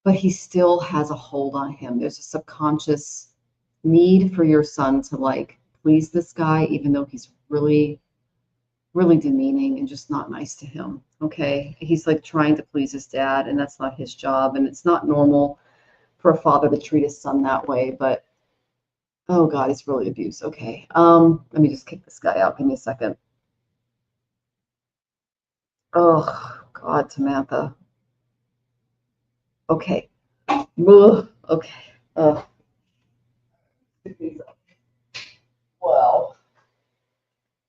but he still has a hold on him. There's a subconscious need for your son to please this guy, even though he's really, really demeaning and just not nice to him. Okay. He's trying to please his dad, and that's not his job. And it's not normal for a father to treat his son that way, but oh God, it's really abuse. Okay. Let me just kick this guy out. Give me a second. Oh God, Samantha. Okay. Ugh. Okay. Well,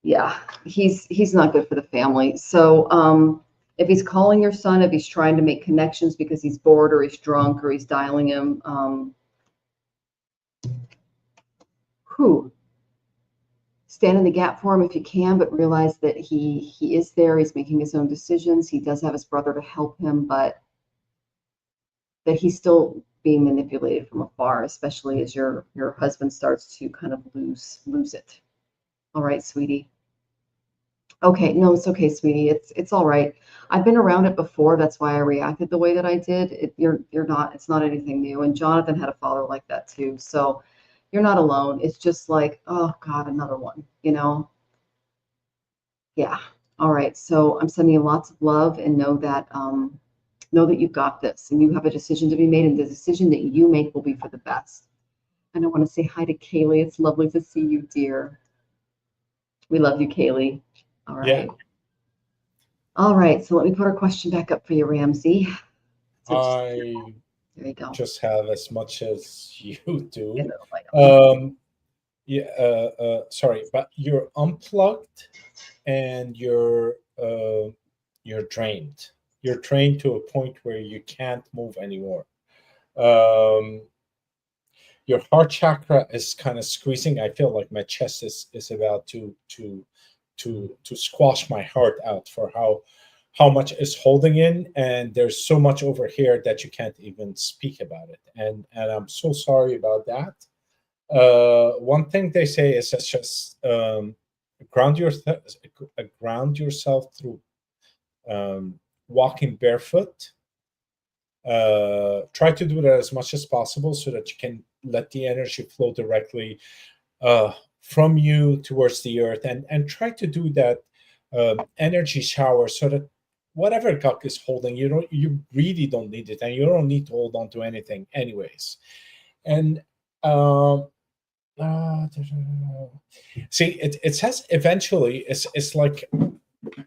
yeah, he's not good for the family. So if he's calling your son, if he's trying to make connections because he's bored or he's drunk or he's dialing him, stand in the gap for him if you can, but realize that he is there. He's making his own decisions. He does have his brother to help him, but that he's still being manipulated from afar, especially as your husband starts to kind of lose it. All right, sweetie. Okay, no, it's okay, sweetie. It's all right. I've been around it before. That's why I reacted the way that I did. You're not. It's not anything new. And Jonathan had a father like that too. So you're not alone. It's just oh God, another one. Yeah. All right. So I'm sending you lots of love, and know that you've got this, and you have a decision to be made, and the decision that you make will be for the best. And I want to say hi to Kaylee. It's lovely to see you, dear. We love you, Kaylee. All right. Yeah. All right. So let me put our question back up for you, Ramzi. There you go. Just have as much as you do. Sorry, but you're unplugged and you're drained. You're drained to a point where you can't move anymore. Your heart chakra is kind of squeezing. I feel like my chest is about to to squash my heart out for how much is holding in, and there's so much over here that you can't even speak about it, and I'm so sorry about that. One thing they say is just ground your ground yourself through walking barefoot. Try to do that as much as possible so that you can let the energy flow directly from you towards the earth, and try to do that energy shower so that whatever guk is holding, you really don't need it, and you don't need to hold on to anything anyways. And see, it says eventually it's like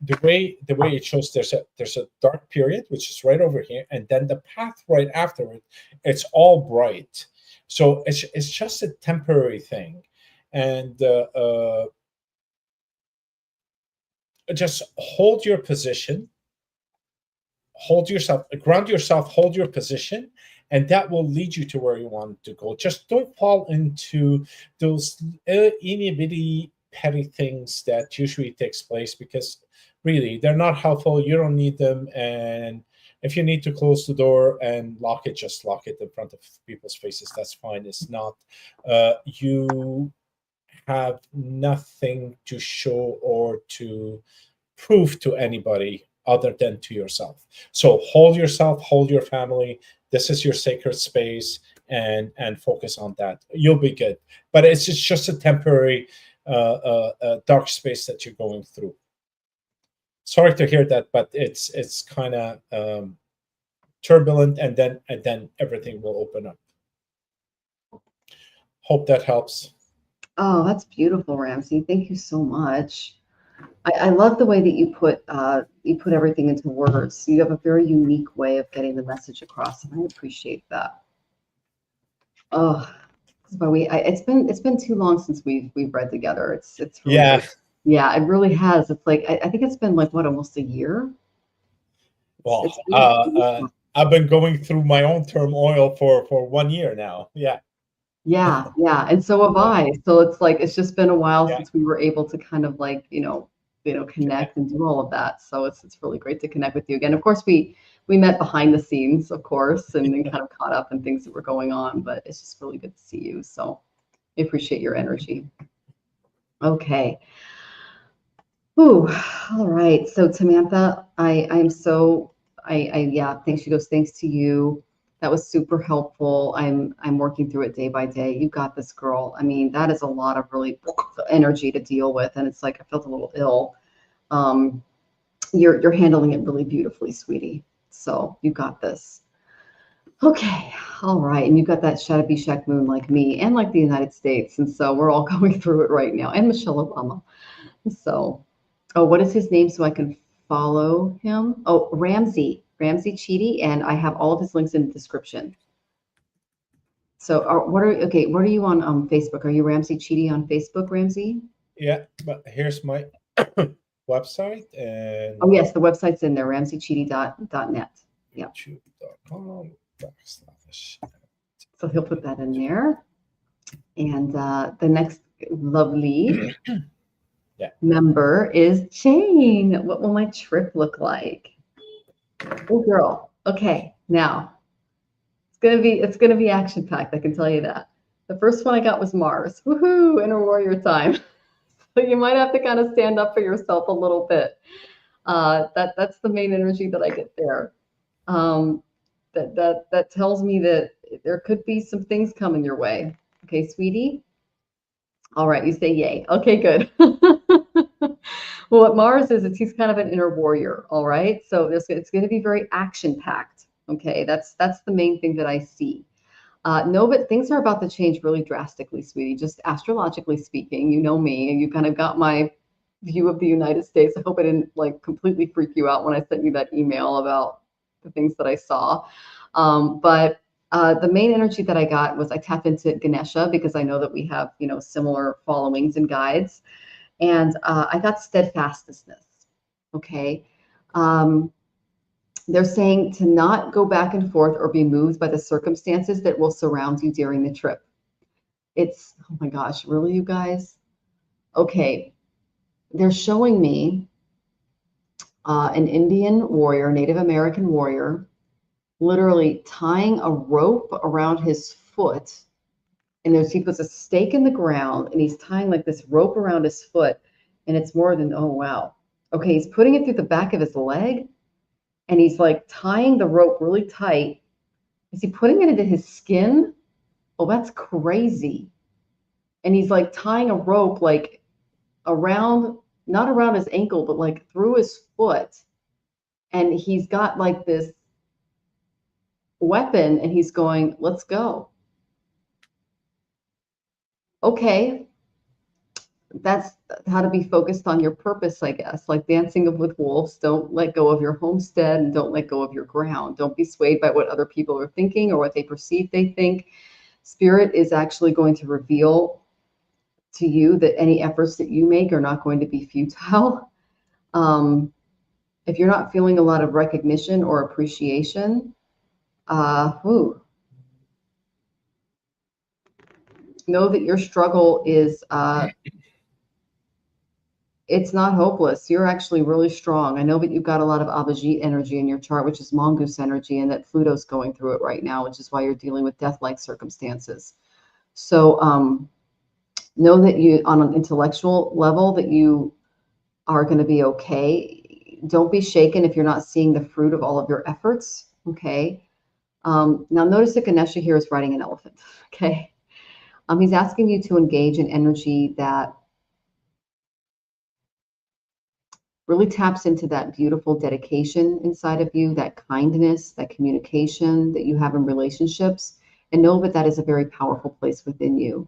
the way it shows, there's a dark period which is right over here, and then the path right after it, it's all bright. So it's just a temporary thing, and just hold your position, hold yourself, ground yourself, hold your position, and that will lead you to where you want to go. Just don't fall into those itty bitty petty things that usually takes place, because really they're not helpful. You don't need them, and if you need to close the door and lock it, just lock it in front of people's faces. That's fine. It's not you have nothing to show or to prove to anybody other than to yourself. So hold yourself, hold your family. This is your sacred space, and focus on that. You'll be good. But it's just a temporary dark space that you're going through. Sorry to hear that, but it's kind of turbulent, and then everything will open up. Hope that helps. Oh, that's beautiful, Ramzi. Thank you so much. I love the way that you put everything into words. You have a very unique way of getting the message across, and I appreciate that. Oh, but it's been too long since we've read together. It's really Yeah. Yeah, it really has. It's like I think it's been like what, almost a year. Well, I've been going through my own turmoil for 1 year now. Yeah. Yeah, and so have I. So it's like it's just been a while Yeah. since we were able to kind of like connect and do all of that. So it's really great to connect with you again. Of course, we met behind the scenes, of course, and then kind of caught up in things that were going on. But it's just really good to see you. So I appreciate your energy. Okay. Ooh, all right. So Samantha, I'm so yeah, thanks. She goes, thanks to you. That was super helpful. I'm working through it day by day. You got this, girl. I mean, that is a lot of really energy to deal with, and it's like I felt a little ill. You're handling it really beautifully, sweetie. So you got this. Okay, all right. And you've got that Shadabishak moon like me and like the United States, and so we're all going through it right now. And Michelle Obama. So, oh, what is his name so I can follow him? Oh, Ramzi Cheety, and I have all of his links in the description. So, what are you on Facebook? Are you Ramzi Cheety on Facebook, Ramzi? Yeah, but here's my website, and oh yes, the website's in there, ramzicheety.net. Yeah. youtube.com. So he'll put that in there, and the next lovely member is Jane. What will my trip look like? Oh, girl. Okay, now it's gonna be action packed. I can tell you that. The first one I got was Mars. Woohoo! Inner warrior time. So you might have to kind of stand up for yourself a little bit. That's the main energy that I get there. That tells me that there could be some things coming your way. Okay, sweetie. All right, you say yay. Okay, good. Well, what Mars is he's kind of an inner warrior. All right, so it's going to be very action packed. Okay, that's the main thing that I see. No, but things are about to change really drastically, sweetie. Just astrologically speaking, you know me, and you kind of got my view of the United States. I hope I didn't like completely freak you out when I sent you that email about the things that I saw. But the main energy that I got was I tapped into Ganesha because I know that we have similar followings and guides, and I got steadfastness. Okay. They're saying to not go back and forth or be moved by the circumstances that will surround you during the trip. Oh my gosh, really, you guys? Okay. they're showing me an Indian warrior, Native American warrior, literally tying a rope around his foot. And he puts a stake in the ground and he's tying like this rope around his foot. And it's more than, oh, wow. Okay, he's putting it through the back of his leg and he's like tying the rope really tight. Is he putting it into his skin? Oh, that's crazy. And he's like tying a rope like around, not around his ankle, but like through his foot. And he's got like this weapon and he's going, let's go. Okay, that's how to be focused on your purpose, I guess. Like dancing with wolves, don't let go of your homestead and don't let go of your ground. Don't be swayed by what other people are thinking or what they perceive they think. Spirit is actually going to reveal to you that any efforts that you make are not going to be futile. If you're not feeling a lot of recognition or appreciation, know that your struggle is it's not hopeless. You're actually really strong. I know that you've got a lot of Abhijit energy in your chart, which is mongoose energy, and that Pluto's going through it right now, which is why you're dealing with death-like circumstances. So know that you, on an intellectual level, that you are going to be okay. Don't be shaken if you're not seeing the fruit of all of your efforts, okay? Now notice that Ganesha here is riding an elephant, okay? He's asking you to engage in energy that really taps into that beautiful dedication inside of you, that kindness, that communication that you have in relationships, and know that that is a very powerful place within you.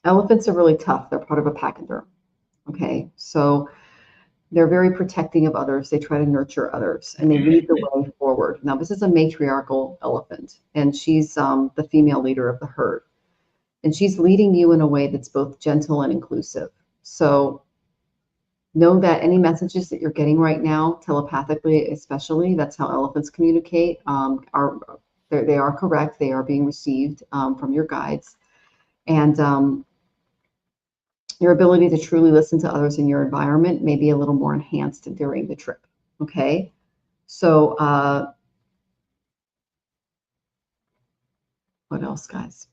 Elephants are really tough. They're part of a pachyderm. Okay, so they're very protecting of others. They try to nurture others, and they lead the way forward. Now, this is a matriarchal elephant, and she's the female leader of the herd. And she's leading you in a way that's both gentle and inclusive. So know that any messages that you're getting right now, telepathically especially, that's how elephants communicate, they are correct. They are being received from your guides. And your ability to truly listen to others in your environment may be a little more enhanced during the trip. Okay? So what else, guys?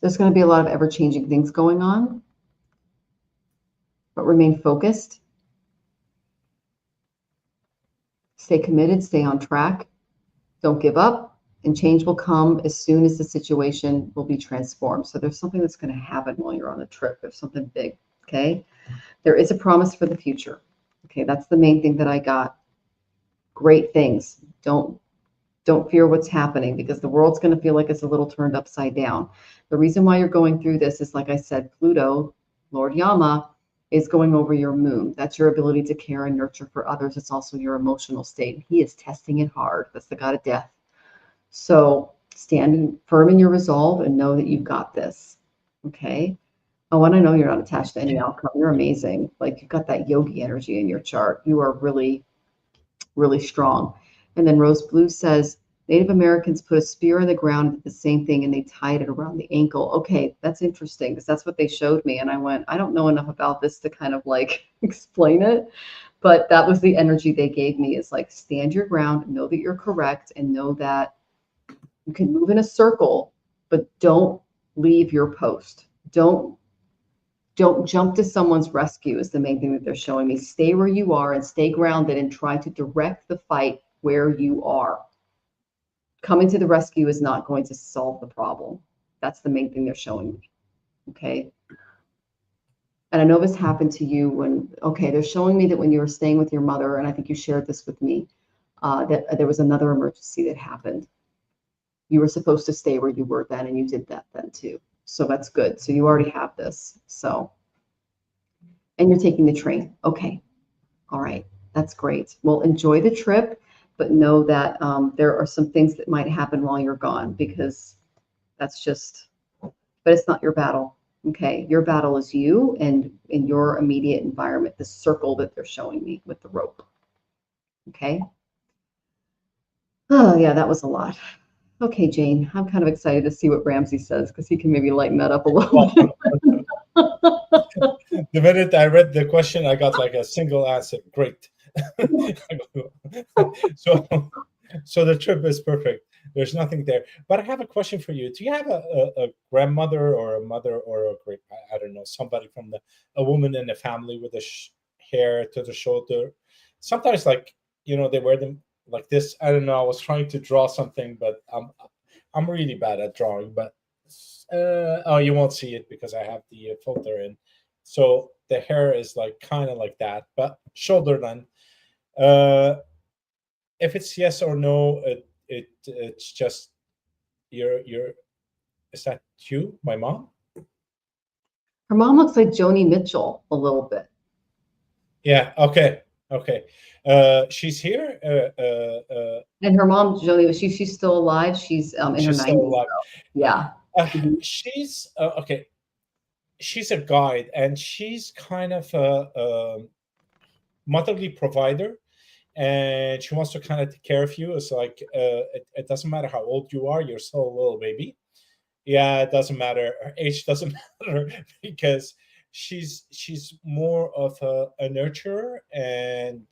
There's going to be a lot of ever-changing things going on, but remain focused. Stay committed, stay on track. Don't give up, and change will come as soon as the situation will be transformed. So there's something that's going to happen while you're on the trip. There's something big, okay? There is a promise for the future. Okay, that's the main thing that I got. Great things. Don't fear what's happening, because the world's going to feel like it's a little turned upside down. The reason why you're going through this is, like I said, Pluto, Lord Yama, is going over your moon. That's your ability to care and nurture for others. It's also your emotional state. He is testing it hard. That's the god of death. So stand firm in your resolve and know that you've got this. Okay. Oh, and I know you're not attached to any outcome. You're amazing. Like, you've got that yogi energy in your chart. You are really, really strong. And then Rose Blue says, Native Americans put a spear in the ground, did the same thing, and they tied it around the ankle. Okay, that's interesting, because that's what they showed me. And I went, I don't know enough about this to kind of like explain it. But that was the energy they gave me, is like, stand your ground, know that you're correct, and know that you can move in a circle, but don't leave your post. Don't jump to someone's rescue is the main thing that they're showing me. Stay where you are and stay grounded and try to direct the fight where you are. Coming to the rescue is not going to solve the problem. That's the main thing they're showing me. Okay. And I know this happened to you when, okay, they're showing me that when you were staying with your mother, and I think you shared this with me, that there was another emergency that happened. You were supposed to stay where you were then, and you did that then too. So that's good. So you already have this. So, and you're taking the train. Okay. All right. That's great. Well, enjoy the trip, but know that there are some things that might happen while you're gone, because that's just, but it's not your battle. Okay. Your battle is you and in your immediate environment, the circle that they're showing me with the rope. Okay. Oh, yeah, that was a lot. Okay, Jane, I'm kind of excited to see what Ramsey says because he can maybe lighten that up a little Well, bit. the minute I read the question, I got like a single answer. Great. so, so the trip is perfect. There's nothing there. But I have a question for you. Do you have a grandmother or a mother or a great, I don't know, somebody from a woman in the family with the hair to the shoulder? Sometimes, like, they wear them like this. I don't know. I was trying to draw something, but I'm really bad at drawing. But oh, you won't see it because I have the filter in. So the hair is like kind of like that, but shoulder length. Uh, if it's yes or no, it's just your. Is that you, my mom? Her mom looks like Joni Mitchell a little bit. Yeah. Okay. Okay. She's here. And her mom, Joni, she's still alive. She's in her She's still 90s alive. though. Yeah. Mhm. She's okay. She's a guide, and she's kind of a motherly provider, and she wants to kind of take care of you. It's like it doesn't matter how old you are, you're still a little baby. Yeah, it doesn't matter. Her age doesn't matter because she's more of a nurturer, and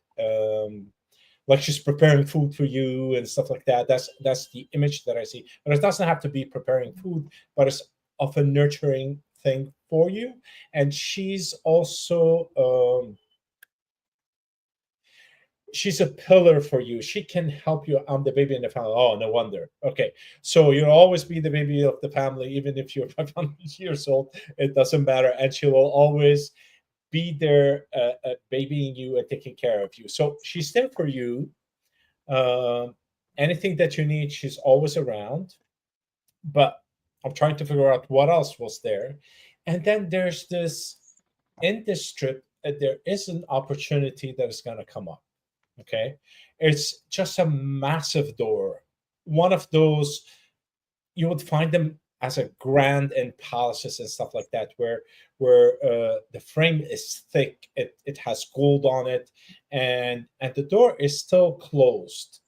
like she's preparing food for you and stuff like that. That's the image that I see. But it doesn't have to be preparing food, but it's of a nurturing thing for you. And she's also she's a pillar for you. She can help you. I'm the baby in the family. Oh, no wonder. Okay, so you'll always be the baby of the family, even if you're 500 years old. It doesn't matter, and she will always be there, babying you and taking care of you. So she's there for you. Um, Anything that you need, she's always around. But I'm trying to figure out what else was there. And then there's this in this strip, there is an opportunity that is going to come up. Okay. It's just a massive door. One of those, you would find them as a grand in palaces and stuff like that, where the frame is thick, it has gold on it, and the door is still closed,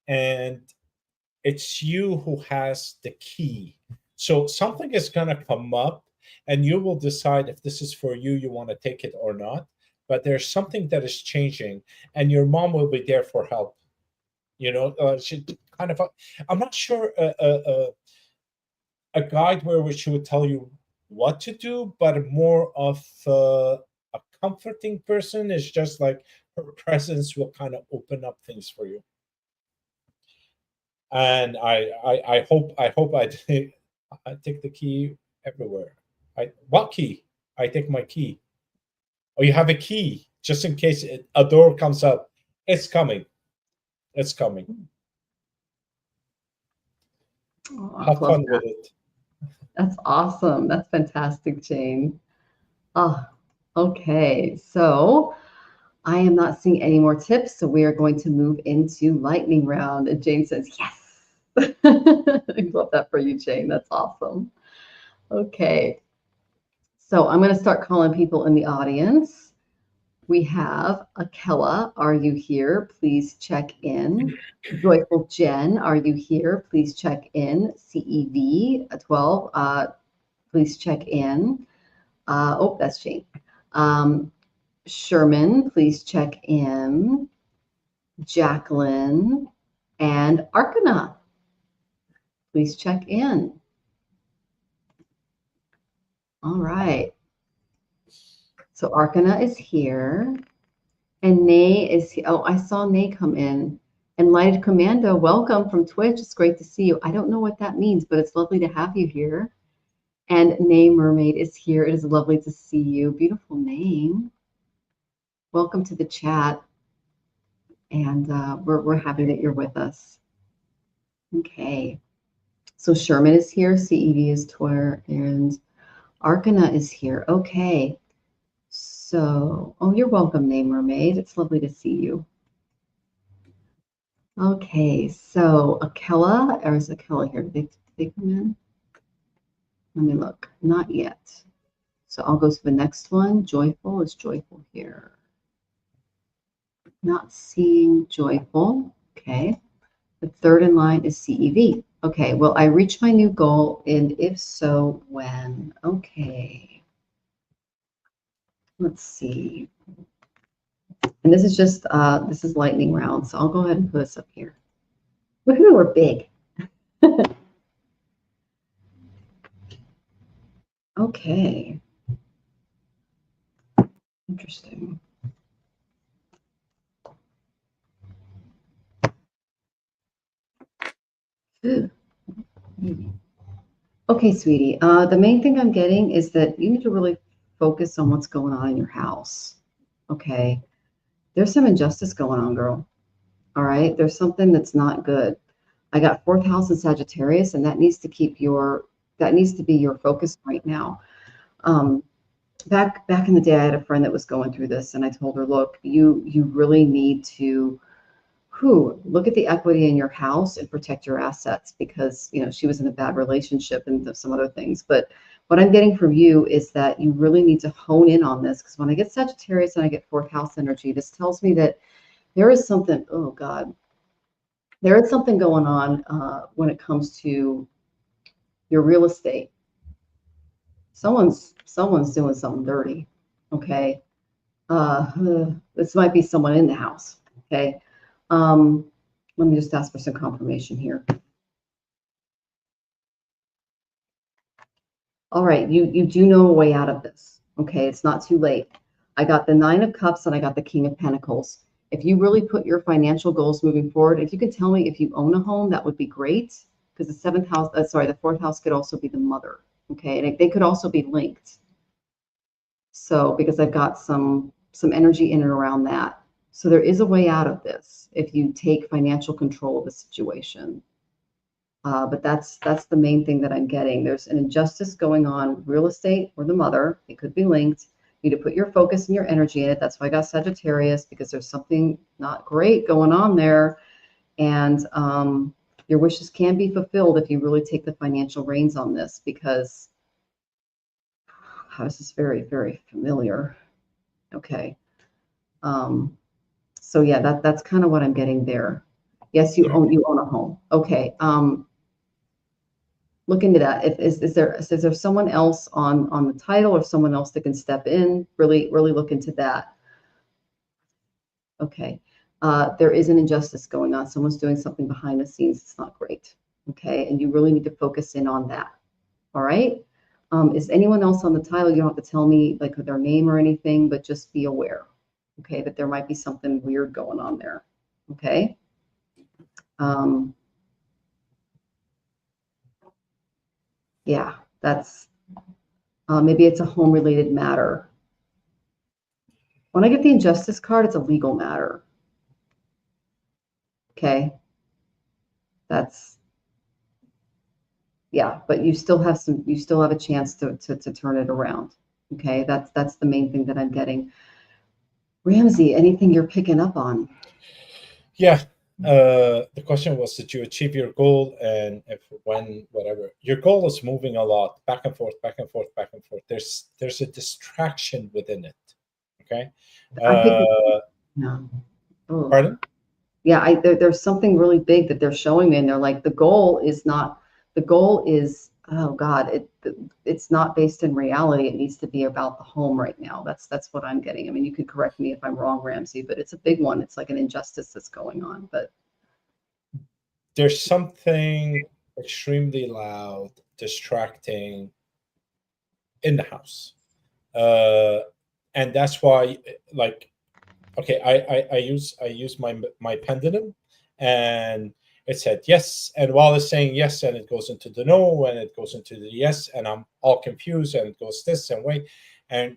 and it's you who has the key. So something is going to come up, and you will decide if this is for you, you want to take it or not. But there's something that is changing, and your mom will be there for help. She kind of, I'm not sure a guide where she would tell you what to do, but more of a comforting person. Is just like her presence will kind of open up things for you. And I take the key everywhere. What key? I take my key. Oh, you have a key just in case a door comes up. It's coming. It's coming. Oh, I Have love fun with that. it. That's awesome. That's fantastic, Jane. Oh, okay. So I am not seeing any more tips, so we are going to move into lightning round. And Jane says, yes. I love that for you, Jane. That's awesome. Okay. So I'm going to start calling people in the audience. We have Akella, are you here? Please check in. Joyful Jen, are you here? Please check in. CEV 12, please check in. Oh, that's Jane. Sherman, please check in. Jacqueline and Arcana, please check in. All right. So Arcana is here. And Nay is here. Oh, I saw Nay come in. Enlightened Commando, welcome from Twitch. It's great to see you. I don't know what that means, but it's lovely to have you here. And Nay Mermaid is here. It is lovely to see you. Beautiful name. Welcome to the chat. And we're happy that you're with us. Okay. So Sherman is here. CEV is Twitter. And Arcana is here. Okay. So, oh, you're welcome, Nay Mermaid. It's lovely to see you. Okay, so Akella, or is Akella here? Did they come in? Let me look. Not yet. So I'll go to the next one. Joyful, is Joyful here? Not seeing Joyful. Okay. The third in line is CEV. Okay, will I reach my new goal? And if so, when? Okay. Let's see. And this is just, this is lightning round, so I'll go ahead and put this up here. Woohoo, we're big. Okay. Interesting. Okay, sweetie. The main thing I'm getting is that you need to really focus on what's going on in your house. Okay. There's some injustice going on, girl. All right. There's something that's not good. I got fourth house in Sagittarius, and that needs to be your focus right now. Back in the day, I had a friend that was going through this, and I told her, look, you really need to look at the equity in your house and protect your assets, because she was in a bad relationship and some other things. But what I'm getting from you is that you really need to hone in on this, because when I get Sagittarius and I get fourth house energy, this tells me that there is something, oh God, there is something going on when it comes to your real estate. Someone's doing something dirty. Okay. This might be someone in the house. Okay. Let me just ask for some confirmation here. All right, you do know a way out of this. Okay, it's not too late. I got the 9 of Cups and I got the King of Pentacles. If you really put your financial goals moving forward, if you could tell me if you own a home, that would be great, because the seventh house, the fourth house could also be the mother. Okay, and they could also be linked. So because I've got some energy in and around that. So there is a way out of this if you take financial control of the situation. But that's the main thing that I'm getting. There's an injustice going on with real estate or the mother. It could be linked. You need to put your focus and your energy in it. That's why I got Sagittarius, because there's something not great going on there. And your wishes can be fulfilled if you really take the financial reins on this, because this is very, very familiar. Okay. So yeah, that's kind of what I'm getting there. Yes, you own a home. Okay. Look into that. Is there someone else on the title, or someone else that can step in? Really look into that. Okay. There is an injustice going on. Someone's doing something behind the scenes. It's not great. Okay. And you really need to focus in on that. All right. Is anyone else on the title? You don't have to tell me like their name or anything, but just be aware. Okay. That there might be something weird going on there. Okay. Yeah, that's maybe it's a home related matter. When I get the injustice card, it's a legal matter. Okay. Yeah, but you still have a chance to turn it around. Okay. That's the main thing that I'm getting. Ramzi, anything you're picking up on? Yeah. The question was, did you achieve your goal, and if, when, whatever. Your goal is moving a lot, back and forth, back and forth, back and forth. There's a distraction within it. Okay. No. Pardon? Yeah, there's something really big that they're showing me, and they're like, the goal is, oh God, it's not based in reality. It needs to be about the home right now. That's what I'm getting. I mean, you could correct me if I'm wrong, Ramzi, but it's a big one. It's like an injustice that's going on. But there's something extremely loud, distracting in the house. And that's why, like, okay, I use my pendulum, and it said yes, and while it's saying yes, and it goes into the no, and it goes into the yes, and I'm all confused, and it goes this and wait, and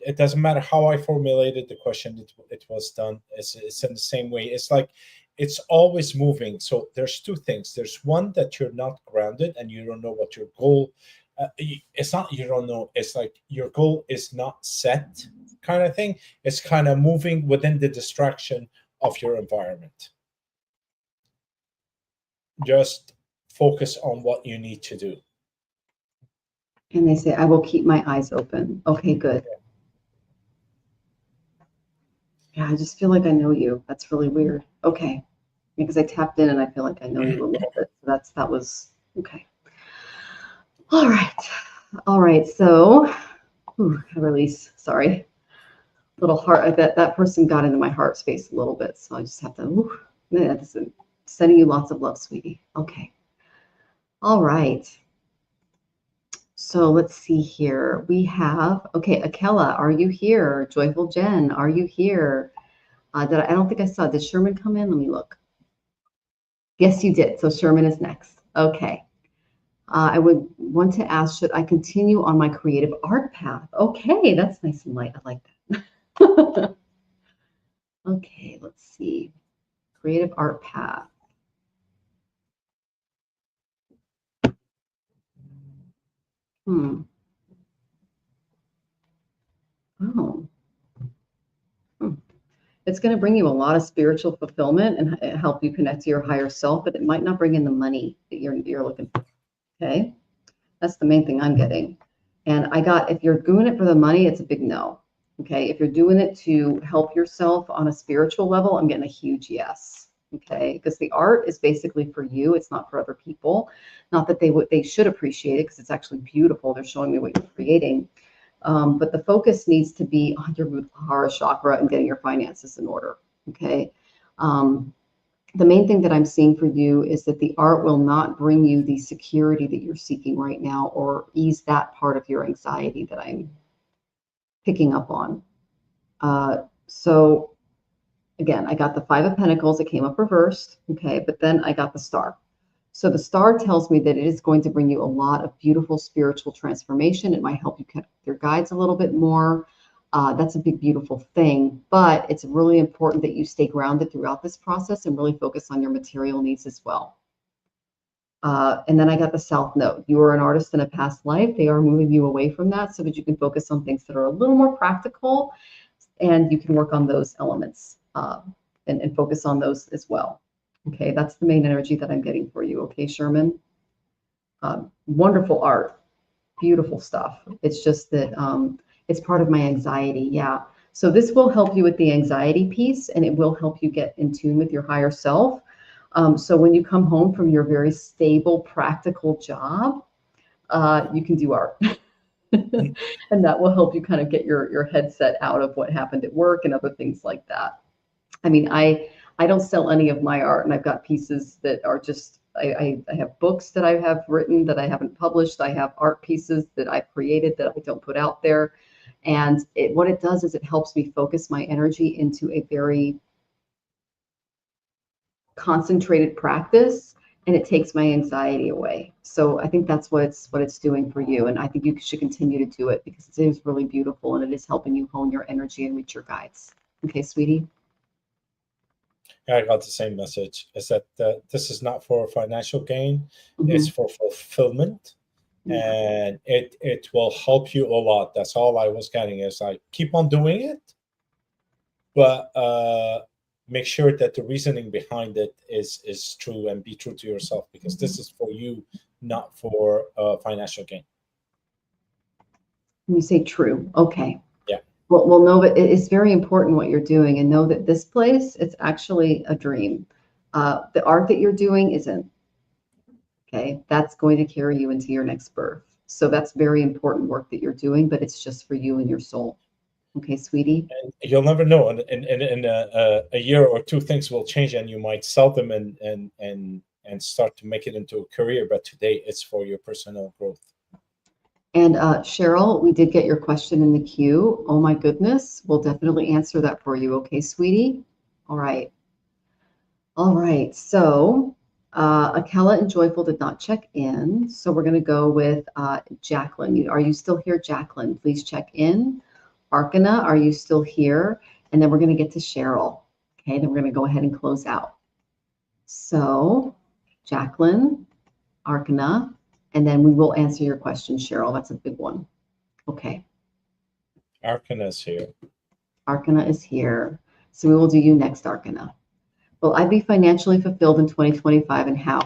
it doesn't matter how I formulated the question, it was done. It's in the same way. It's like it's always moving. So there's two things. There's one, that you're not grounded and you don't know what your goal. It's not you don't know. It's like your goal is not set, kind of thing. It's kind of moving within the distraction of your environment. Just focus on what you need to do. And they say, I will keep my eyes open. Okay, good. Yeah, I just feel like I know you. That's really weird. Okay. because I tapped in and I feel like I know you a little bit. So that was okay. All right. So, I release. Sorry, little heart. I bet that person got into my heart space a little bit. So I just have to. That's sending you lots of love, sweetie. Okay. All right. So let's see here. We have, okay, Akela, are you here? Joyful Jen, are you here? I don't think I saw. Did Sherman come in? Let me look. Yes, you did. So Sherman is next. Okay. I would want to ask, should I continue on my creative art path? Okay, that's nice and light. I like that. Okay, let's see. Creative art path. Oh. It's going to bring you a lot of spiritual fulfillment and help you connect to your higher self, but it might not bring in the money that you're looking for. Okay, that's the main thing I'm getting. And I got, if you're doing it for the money, it's a big no. Okay, if you're doing it to help yourself on a spiritual level, I'm getting a huge yes. Okay, because the art is basically for you. It's not for other people. Not that they should appreciate it, because it's actually beautiful. They're showing me what you're creating. But the focus needs to be on your Muladhara chakra and getting your finances in order. Okay. The main thing that I'm seeing for you is that the art will not bring you the security that you're seeking right now, or ease that part of your anxiety that I'm picking up on. So again, I got the Five of Pentacles. It came up reversed. Okay. But then I got the Star. So the star tells me that it is going to bring you a lot of beautiful spiritual transformation. It might help you connect with your guides a little bit more. That's a big, beautiful thing. But it's really important that you stay grounded throughout this process and really focus on your material needs as well. And then I got the South Node. You were an artist in a past life. They are moving you away from that so that you can focus on things that are a little more practical, and you can work on those elements and focus on those as well. Okay, that's the main energy that I'm getting for you. Okay, Sherman. Wonderful art, beautiful stuff. It's just that it's part of my anxiety. Yeah. So this will help you with the anxiety piece, and it will help you get in tune with your higher self. So when you come home from your very stable, practical job, you can do art. And that will help you kind of get your headset out of what happened at work and other things like that. I mean, I don't sell any of my art, and I've got pieces that are just, I have books that I have written that I haven't published. I have art pieces that I've created that I don't put out there. And what it does is it helps me focus my energy into a very concentrated practice, and it takes my anxiety away. So I think that's what it's doing for you. And I think you should continue to do it because it is really beautiful, and it is helping you hone your energy and reach your guides. Okay, sweetie? I got the same message. Is that this is not for financial gain, it's for fulfillment, and it will help you a lot. That's all I was getting. Is like, keep on doing it, but make sure that the reasoning behind it is true, and be true to yourself, because this is for you, not for financial gain. You say true. Okay. Yeah. Well, know that it's very important what you're doing, and know that this place, it's actually a dream. The art that you're doing isn't. Okay, that's going to carry you into your next birth. So that's very important work that you're doing, but it's just for you and your soul. Okay, sweetie? And you'll never know. In a year or two, things will change, and you might sell them and start to make it into a career. But today, it's for your personal growth. And Cheryl, we did get your question in the queue. Oh my goodness, we'll definitely answer that for you. Okay, sweetie? All right. All right, so Akela and Joyful did not check in. So we're gonna go with Jacqueline. Are you still here, Jacqueline? Please check in. Arcana, are you still here? And then we're gonna get to Cheryl. Okay, then we're gonna go ahead and close out. So Jacqueline, Arcana, and then we will answer your question, Cheryl. That's a big one. Okay. Arcana is here. Arcana is here. So we will do you next, Arcana. Will I be financially fulfilled in 2025, and how?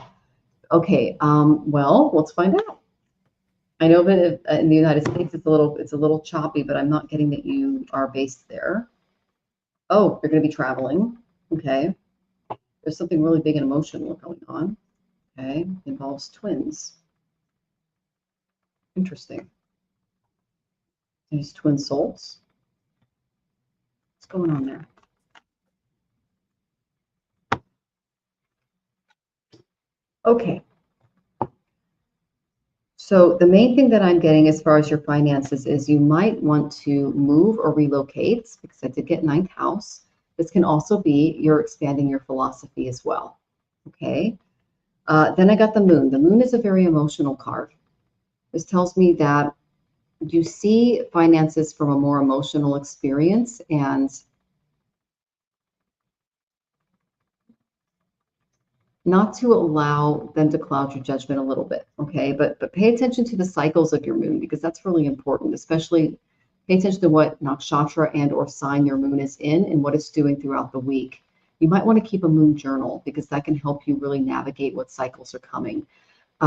Okay. Well, let's find out. I know that in the United States it's a little choppy, but I'm not getting that you are based there. Oh, you're going to be traveling. Okay. There's something really big and emotional going on. Okay, involves twins. Interesting. These twin souls. What's going on there? Okay. So the main thing that I'm getting as far as your finances is you might want to move or relocate, because I did get ninth house. This can also be you're expanding your philosophy as well. Okay. Then I got the moon. The moon is a very emotional card. This tells me that you see finances from a more emotional experience, and not to allow them to cloud your judgment a little bit, okay? But pay attention to the cycles of your moon, because that's really important. Especially pay attention to what nakshatra and or sign your moon is in and what it's doing throughout the week. You might want to keep a moon journal, because that can help you really navigate what cycles are coming.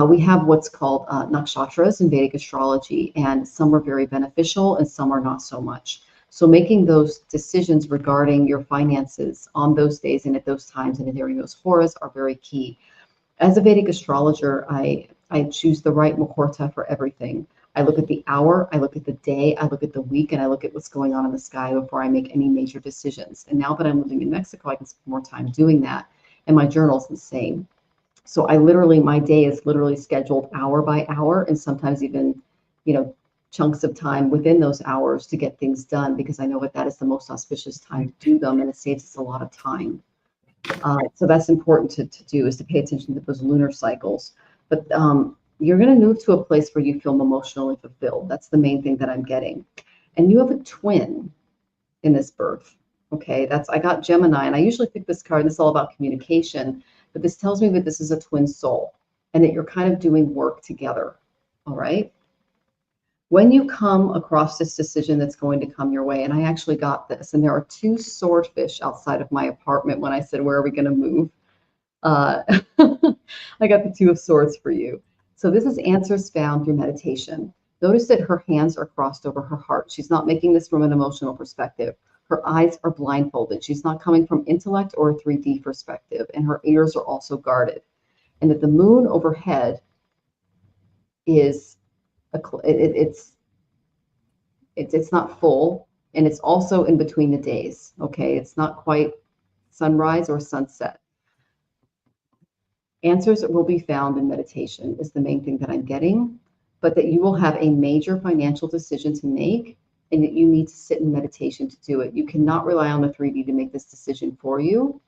We have what's called nakshatras in Vedic astrology, and some are very beneficial and some are not so much. So making those decisions regarding your finances on those days and at those times and during those horas are very key. As a Vedic astrologer, I choose the right muhurta for everything. I look at the hour, I look at the day, I look at the week, and I look at what's going on in the sky before I make any major decisions. And now that I'm living in Mexico, I can spend more time doing that. And my journal's the same. So my day is literally scheduled hour by hour, and sometimes even, chunks of time within those hours to get things done, because I know that is the most auspicious time to do them, and it saves us a lot of time. So that's important to do, is to pay attention to those lunar cycles. But you're going to move to a place where you feel emotionally fulfilled. That's the main thing that I'm getting. And you have a twin in this birth. Okay, I got Gemini, and I usually pick this card. This is all about communication, but this tells me that this is a twin soul and that you're kind of doing work together. All right. When you come across this decision that's going to come your way, and I actually got this, and there are two swordfish outside of my apartment when I said, where are we going to move? I got the Two of Swords for you. So this is answers found through meditation. Notice that her hands are crossed over her heart. She's not making this from an emotional perspective. Her eyes are blindfolded. She's not coming from intellect or a 3D perspective, and her ears are also guarded. And that the moon overhead is it's not full, and it's also in between the days. Okay, it's not quite sunrise or sunset. Answers will be found in meditation is the main thing that I'm getting, but that you will have a major financial decision to make, and that you need to sit in meditation to do it. You cannot rely on the 3D to make this decision for you,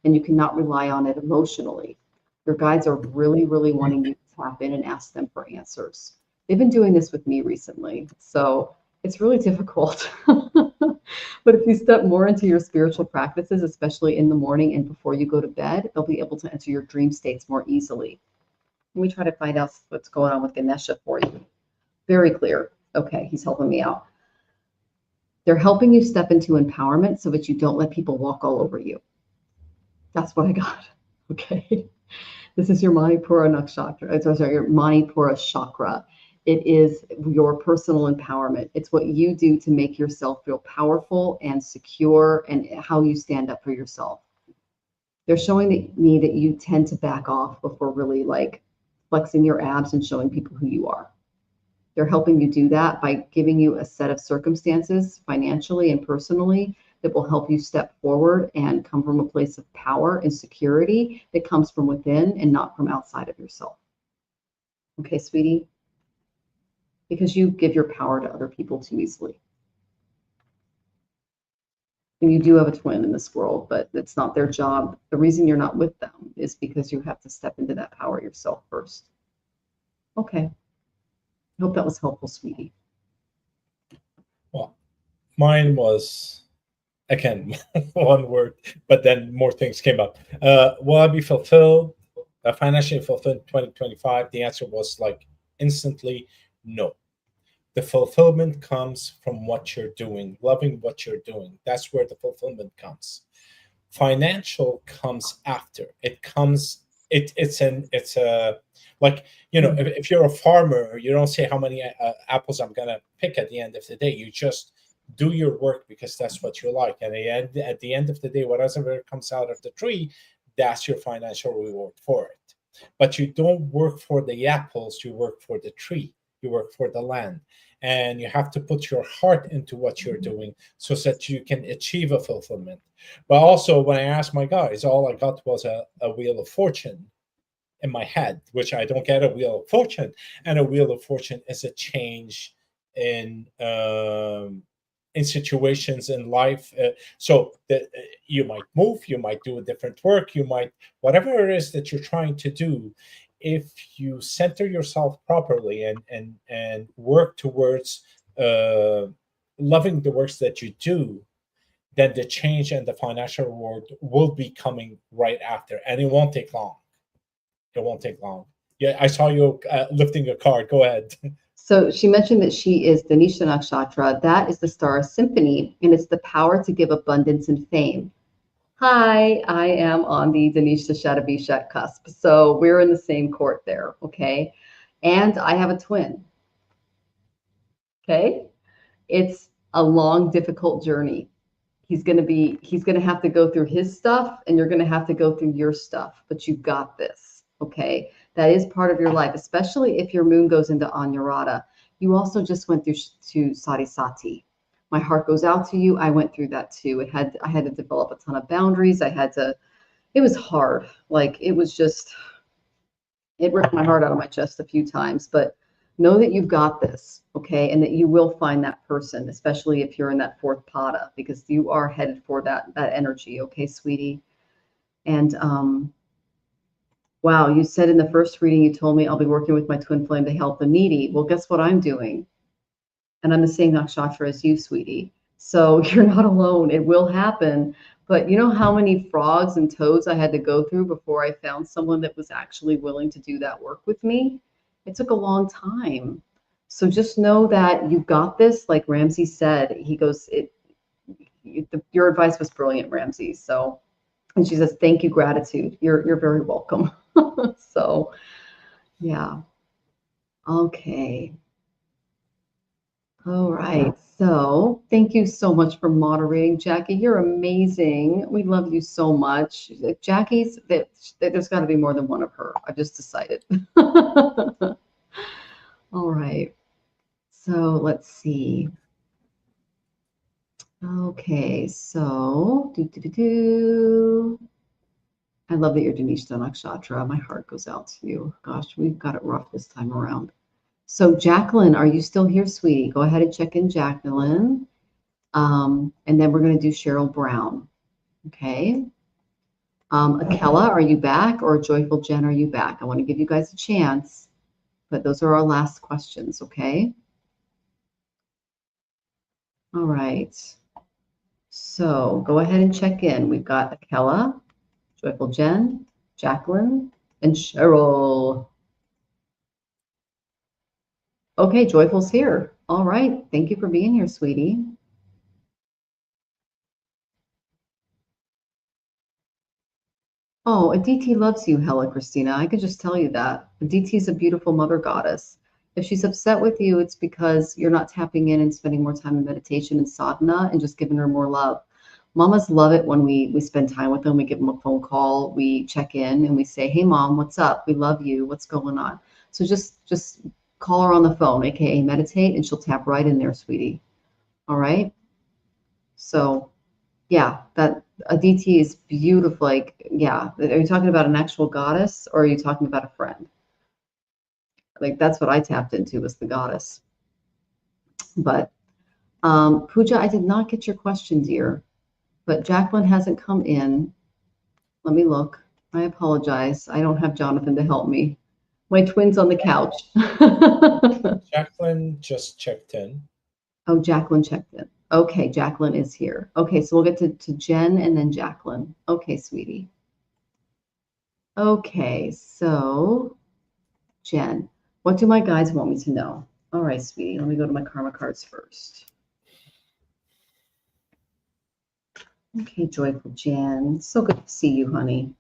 and you cannot rely on it emotionally. Your guides are really, really wanting you to tap in and ask them for answers. They've been doing this with me recently, so it's really difficult. But if you step more into your spiritual practices, especially in the morning and before you go to bed, they'll be able to enter your dream states more easily. Let me try to find out what's going on with Ganesha for you. Very clear. Okay, he's helping me out. They're helping you step into empowerment so that you don't let people walk all over you. That's what I got. Okay. This is your Manipura nakshatra. Sorry, your Manipura chakra. It is your personal empowerment. It's what you do to make yourself feel powerful and secure, and how you stand up for yourself. They're showing me that you tend to back off before really flexing your abs and showing people who you are. They're helping you do that by giving you a set of circumstances financially and personally that will help you step forward and come from a place of power and security that comes from within and not from outside of yourself. Okay, sweetie? Because you give your power to other people too easily. And you do have a twin in this world, but it's not their job. The reason you're not with them is because you have to step into that power yourself first. Okay. I hope that was helpful, sweetie. Well, mine was, again, one word, but then more things came up. Will I be fulfilled, financially fulfilled in 2025? The answer was instantly no. The fulfillment comes from what you're doing, loving what you're doing. That's where the fulfillment comes. Financial comes after. It comes. It's like, if you're a farmer, you don't say how many apples I'm gonna pick at the end of the day. You just do your work because that's what you like. And at the end of the day, whatever comes out of the tree, that's your financial reward for it. But you don't work for the apples, you work for the tree, you work for the land. And you have to put your heart into what you're doing so that you can achieve a fulfillment. But also, when I asked my guys, all I got was a wheel of fortune in my head, which I don't get a wheel of fortune. And a wheel of fortune is a change in situations in life. So that you might move, you might do a different work, you might, whatever it is that you're trying to do, if you center yourself properly and work towards loving the works that you do, then the change and the financial reward will be coming right after, and it won't take long. It won't take long. Yeah, I saw you lifting a card. Go ahead. So she mentioned that she is the Nisha Nakshatra. That is the star symphony, and it's the power to give abundance and fame. Hi, I am on the Danisha Shadabishat cusp. So we're in the same court there, okay? And I have a twin, okay? It's a long, difficult journey. He's going to have to go through his stuff, and you're going to have to go through your stuff, but you got this, okay? That is part of your life, especially if your moon goes into Anurata. You also just went through to Sarisati. My heart goes out to you. I went through that too. I had to develop a ton of boundaries. It was hard. Like, it ripped my heart out of my chest a few times, but know that you've got this, okay? And that you will find that person, especially if you're in that fourth pada, because you are headed for that energy, okay, sweetie? And wow, you said in the first reading, you told me I'll be working with my twin flame to help the needy. Well, guess what I'm doing? And I'm the same nakshatra as you, sweetie. So you're not alone. It will happen. But you know how many frogs and toads I had to go through before I found someone that was actually willing to do that work with me? It took a long time. So just know that you got this. Like Ramzi said, he goes, your advice was brilliant, Ramzi. So, and she says, thank you, gratitude. You're very welcome. So, yeah. Okay. All right. So thank you so much for moderating, Jackie. You're amazing. We love you so much. There's got to be more than one of her. I've just decided. All right. So let's see. Okay. So I love that you're Dinesh Nakshatra. My heart goes out to you. Gosh, we've got it rough this time around. So Jacqueline, are you still here, sweetie? Go ahead and check in Jacqueline. And then we're going to do Cheryl Brown. Okay. Akela, are you back? Or Joyful Jen, are you back? I want to give you guys a chance, but those are our last questions, okay? All right. So go ahead and check in. We've got Akela, Joyful Jen, Jacqueline, and Cheryl. Okay, Joyful's here. All right. Thank you for being here, sweetie. Oh, Aditi loves you, Hella Christina. I could just tell you that. Aditi is a beautiful mother goddess. If she's upset with you, it's because you're not tapping in and spending more time in meditation and sadhana and just giving her more love. Mamas love it when we spend time with them. We give them a phone call, we check in, and we say, hey, Mom, what's up? We love you. What's going on? So just call her on the phone, aka meditate, and she'll tap right in there, sweetie. All right? So, yeah, that Aditi is beautiful. Like, yeah, are you talking about an actual goddess or are you talking about a friend? Like, that's what I tapped into, was the goddess. But Pooja, I did not get your question, dear. But Jacqueline hasn't come in. Let me look. I apologize. I don't have Jonathan to help me. My twin's on the couch. Jacqueline just checked in. Oh, Jacqueline checked in. Okay, Jacqueline is here. Okay, so we'll get to Jen and then Jacqueline. Okay, sweetie. Okay, so Jen, what do my guides want me to know? All right, sweetie, let me go to my karma cards first. Okay, Joyful Jen. So good to see you, honey.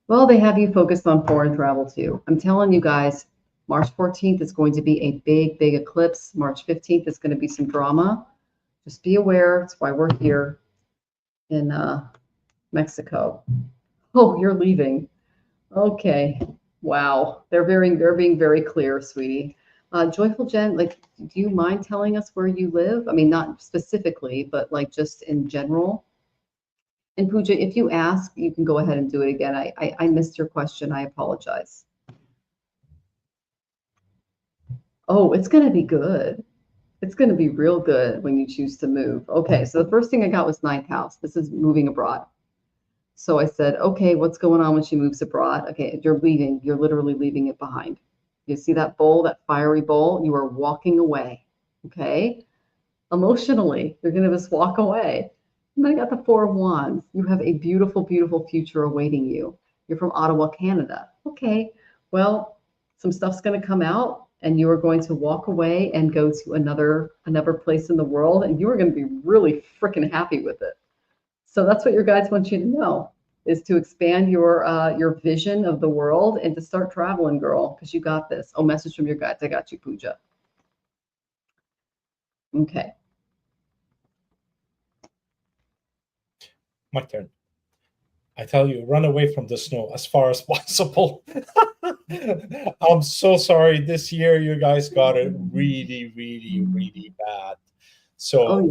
Well, they have you focused on foreign travel too. I'm telling you guys, March 14th is going to be a big, big eclipse. March 15th is going to be some drama. Just be aware. That's why we're here. And Mexico. Oh, you're leaving. Okay. Wow. They're being very clear, sweetie. Joyful Jen, like, do you mind telling us where you live? I mean, not specifically, but like just in general. And Pooja, if you ask, you can go ahead and do it again. I missed your question. I apologize. Oh, it's going to be good. It's going to be real good when you choose to move. Okay, so the first thing I got was ninth house. This is moving abroad. So I said, okay, what's going on when she moves abroad? Okay, you're leaving. You're literally leaving it behind. You see that bowl, that fiery bowl? You are walking away. Okay? Emotionally, you're going to just walk away. And then I got the Four of Wands. You have a beautiful, beautiful future awaiting you. You're from Ottawa, Canada. Okay, well, some stuff's going to come out, and you are going to walk away and go to another place in the world, and you are going to be really freaking happy with it. So that's what your guides want you to know, is to expand your vision of the world and to start traveling, girl, because you got this. Oh, message from your guides. I got you, Pooja. Okay. My turn. I tell you, run away from the snow as far as possible. I'm so sorry. This year, you guys got it really, really, really bad. So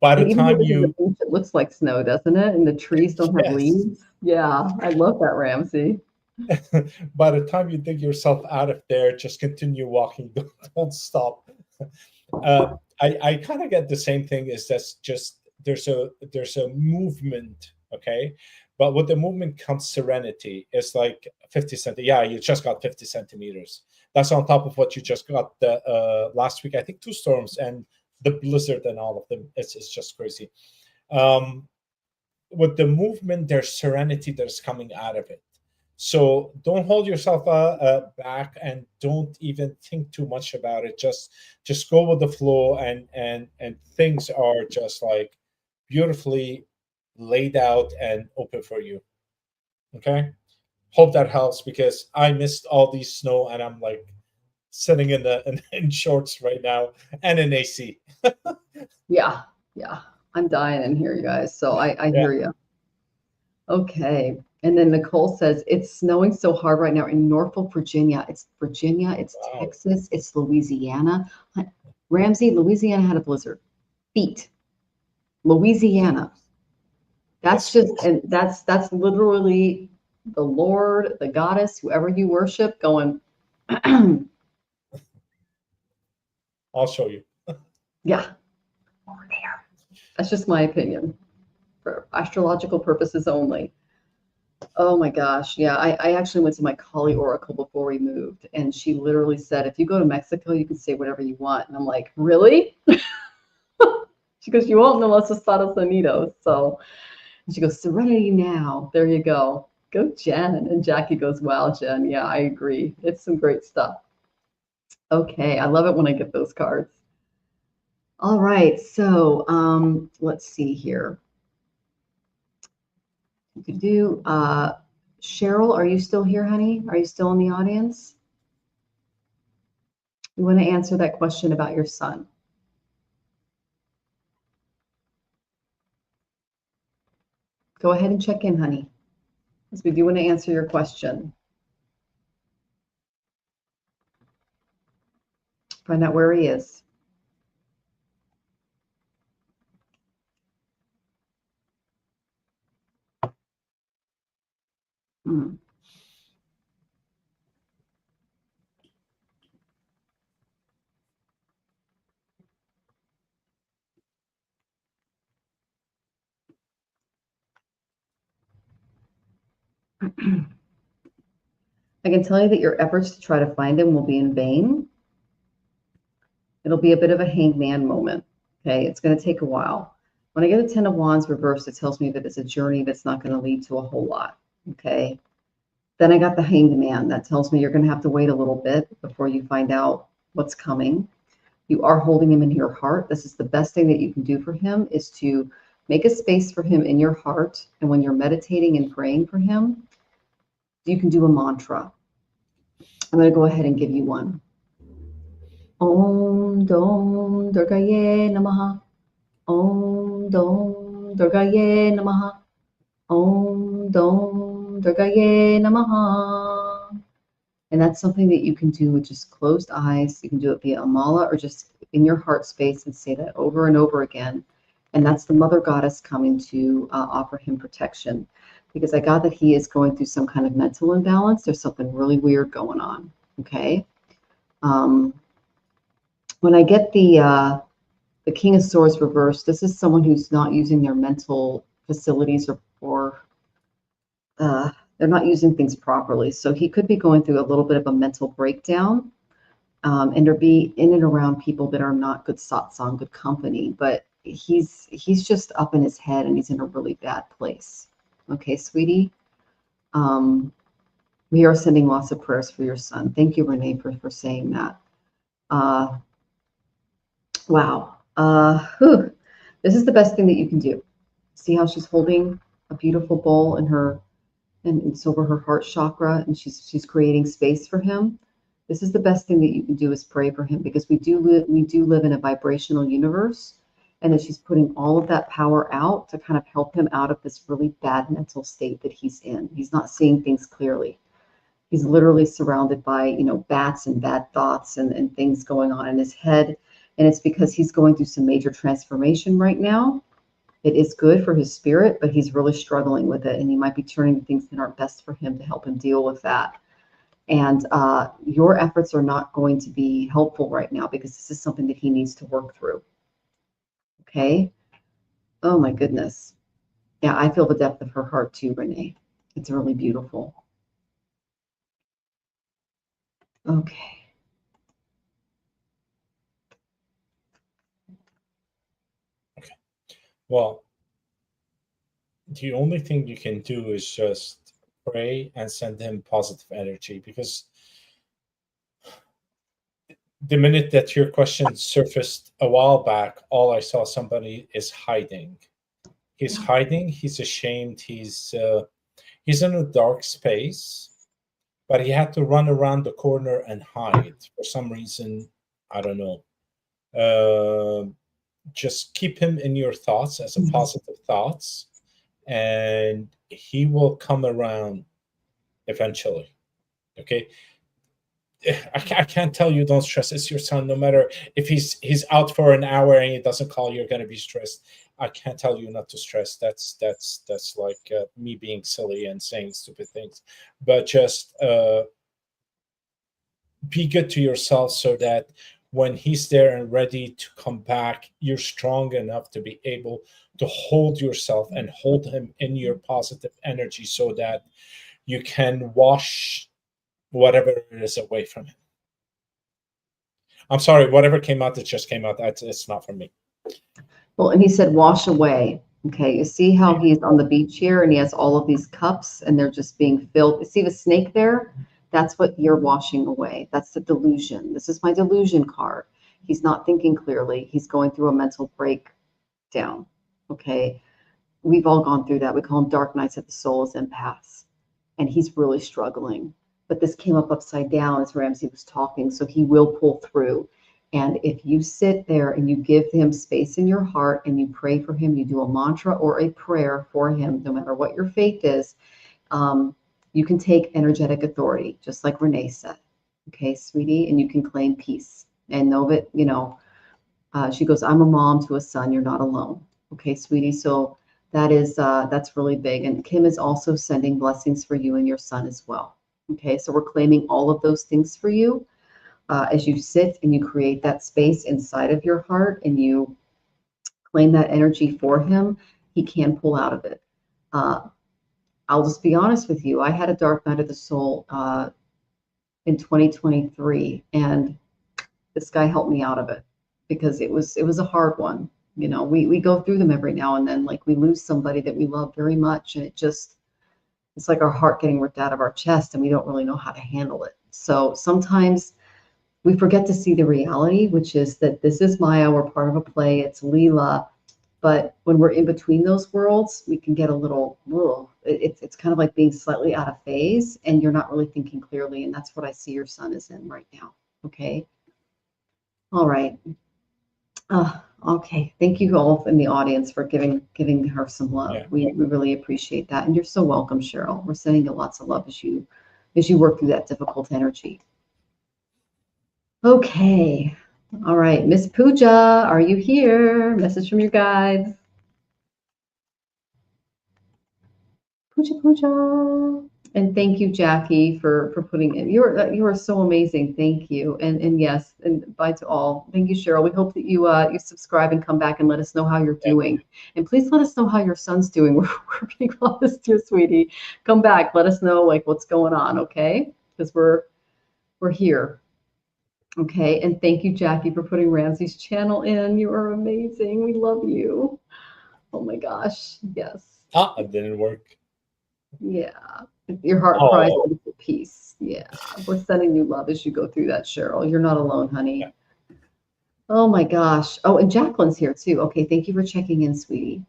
by the And even time living in the you, beach, it looks like snow, doesn't it? And the trees don't have yes, leaves. Yeah, I love that, Ramsey. by the time you dig yourself out of there, just continue walking. Don't stop. I kind of get the same thing. Is that's just there's a movement, okay, but with the movement comes serenity. It's like 50 cent. Yeah, you just got 50 centimeters. That's on top of what you just got the last week. I think 2 storms and the blizzard and all of them. It's just crazy. Um, with the movement, there's serenity that's coming out of it. So don't hold yourself back and don't even think too much about it. Just go with the flow, and things are just like beautifully laid out and open for you. Okay. Hope that helps because I missed all these snow and I'm like sitting in shorts right now and in AC. Yeah, yeah. I'm dying in here, you guys. So I Yeah. hear you. Okay. And then Nicole says it's snowing so hard right now in Norfolk, Virginia. It's Virginia, it's Wow. Texas, it's Louisiana. Ramsey, Louisiana had a blizzard. Feet. Louisiana. That's just, Crazy. and that's literally the Lord, the goddess, whoever you worship, going, I'll show you. yeah, over there. That's just my opinion for astrological purposes only. Oh my gosh. Yeah, I actually went to my Kali Oracle before we moved, and she literally said, if you go to Mexico, you can say whatever you want. And I'm like, really? She goes, you won't know us Estados Unidos. So and she goes, serenity now. There you go. Go, Jen. And Jackie goes, wow, Jen. Yeah, I agree. It's some great stuff. Okay. I love it when I get those cards. All right. So let's see here. You could do Cheryl, are you still here, honey? Are you still in the audience? You want to answer that question about your son. Go ahead and check in, honey, because we do want to answer your question. Find out where he is. Hmm. I can tell you that your efforts to try to find him will be in vain. It'll be a bit of a hangman moment. Okay, it's going to take a while. When I get a 10 of Wands reversed, it tells me that it's a journey that's not going to lead to a whole lot. Okay. Then I got the Hanged Man. That tells me you're going to have to wait a little bit before you find out what's coming. You are holding him in your heart. This is the best thing that you can do for him, is to make a space for him in your heart. And when you're meditating and praying for him, you can do a mantra. I'm going to go ahead and give you one. Om Dom Durgaye Namaha. Om Dom Durgaye Namaha. Om Dom Durgaye Namaha. And that's something that you can do with just closed eyes. You can do it via a mala or just in your heart space and say that over and over again. And that's the mother goddess coming to offer him protection. Because I got that he is going through some kind of mental imbalance. There's something really weird going on. Okay. When I get the King of Swords reversed, this is someone who's not using their mental facilities or they're not using things properly. So he could be going through a little bit of a mental breakdown, and or be in and around people that are not good satsang, good company. But he's just up in his head and he's in a really bad place. Okay, sweetie. We are sending lots of prayers for your son. Thank you, Renee, for saying that. Wow. This is the best thing that you can do. See how she's holding a beautiful bowl in her, and it's over her heart chakra, and she's creating space for him. This is the best thing that you can do, is pray for him, because we do live in a vibrational universe, and that she's putting all of that power out to kind of help him out of this really bad mental state that he's in. He's not seeing things clearly. He's literally surrounded by, bats and bad thoughts and things going on in his head. And it's because he's going through some major transformation right now. It is good for his spirit, but he's really struggling with it. And he might be turning to things that aren't best for him to help him deal with that. And your efforts are not going to be helpful right now, because this is something that he needs to work through. Okay? Oh my goodness. Yeah, I feel the depth of her heart too, Renee. It's really beautiful. Okay. Well, the only thing you can do is just pray and send him positive energy, because the minute that your question surfaced a while back, all I saw somebody is hiding. He's hiding. He's ashamed. He's in a dark space, but he had to run around the corner and hide for some reason. I don't know. Just keep him in your thoughts as a positive thoughts, and he will come around eventually. Okay. I can't tell you don't stress. It's your son. No matter if he's out for an hour and he doesn't call, you're going to be stressed. I can't tell you not to stress. That's like me being silly and saying stupid things. But just be good to yourself, so that when he's there and ready to come back, you're strong enough to be able to hold yourself and hold him in your positive energy, so that you can wash whatever it is away from him. I'm sorry, whatever came out, that just came out. It's not from me. Well, and he said, wash away. Okay, you see how he's on the beach here and he has all of these cups and they're just being filled. You see the snake there? That's what you're washing away. That's the delusion. This is my delusion card. He's not thinking clearly. He's going through a mental breakdown. Okay, we've all gone through that. We call them dark nights of the soul as empaths. And he's really struggling. But this came up upside down as Ramzi was talking, so he will pull through. And if you sit there and you give him space in your heart and you pray for him, you do a mantra or a prayer for him, no matter what your faith is, you can take energetic authority, just like Renee said. Okay, sweetie, and you can claim peace and know that, she goes, I'm a mom to a son, you're not alone. Okay, sweetie, so that's really big. And Kim is also sending blessings for you and your son as well. Okay, so we're claiming all of those things for you. As you sit and you create that space inside of your heart and you claim that energy for him, he can pull out of it. I'll just be honest with you. I had a dark night of the soul in 2023, and this guy helped me out of it, because it was a hard one. We go through them every now and then. Like, we lose somebody that we love very much, and it's like our heart getting ripped out of our chest, and we don't really know how to handle it. So sometimes we forget to see the reality, which is that this is Maya. We're part of a play. It's Leela. But when we're in between those worlds, we can get a little, it's kind of like being slightly out of phase, and you're not really thinking clearly. And that's what I see your son is in right now. Okay. All right. Okay, thank you all in the audience for giving her some love. Yeah. We really appreciate that, and you're so welcome, Cheryl. We're sending you lots of love as you work through that difficult energy. Okay, all right, Miss Pooja, are you here? Message from your guides. Pooja, Pooja. And thank you, Jackie, for putting in. You are so amazing. Thank you. And yes, and bye to all. Thank you, Cheryl. We hope that you subscribe and come back and let us know how you're Yeah. doing. And please let us know how your son's doing. We're being honest, dear sweetie. Come back. Let us know like what's going on, okay? Because we're here. Okay. And thank you, Jackie, for putting Ramzi's channel in. You are amazing. We love you. Oh my gosh. Yes. It didn't work. Yeah. Your heart cries Oh, for peace. Yeah. We're sending you love as you go through that, Cheryl. You're not alone, honey. yeah. Oh my gosh. Oh, and Jacqueline's here too. Okay. Thank you for checking in, sweetie.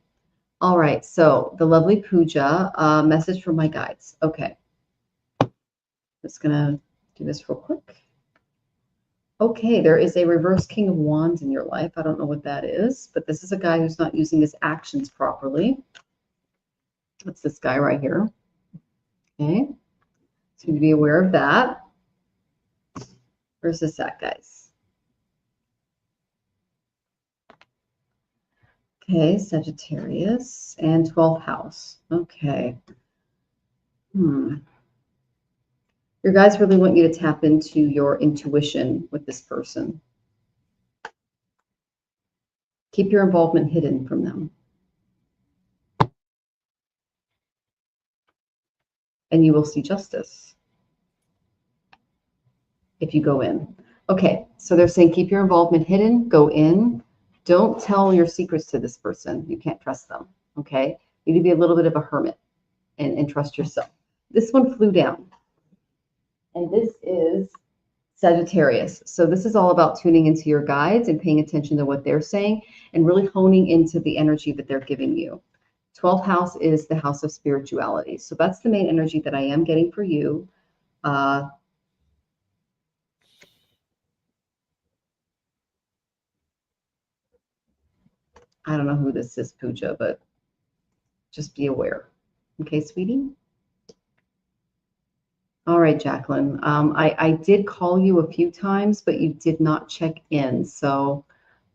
All right. So the lovely Pooja, message from my guides. Okay. Just going to do this real quick. Okay. There is a reverse King of Wands in your life. I don't know what that is, but this is a guy who's not using his actions properly. It's this guy right here. Okay. So you need to be aware of that. Where's this at, guys? Okay, Sagittarius and 12th house. Okay. Your guides really want you to tap into your intuition with this person. Keep your involvement hidden from them. And you will see justice if you go in. Okay, so they're saying keep your involvement hidden, go in. Don't tell your secrets to this person. You can't trust them. Okay? You need to be a little bit of a hermit and trust yourself. This one flew down. And this is Sagittarius. So this is all about tuning into your guides and paying attention to what they're saying and really honing into the energy that they're giving you. 12th house is the house of spirituality. So that's the main energy that I am getting for you. I don't know who this is, Pooja, but just be aware. Okay, sweetie? All right, Jacqueline. I did call you a few times, but you did not check in. So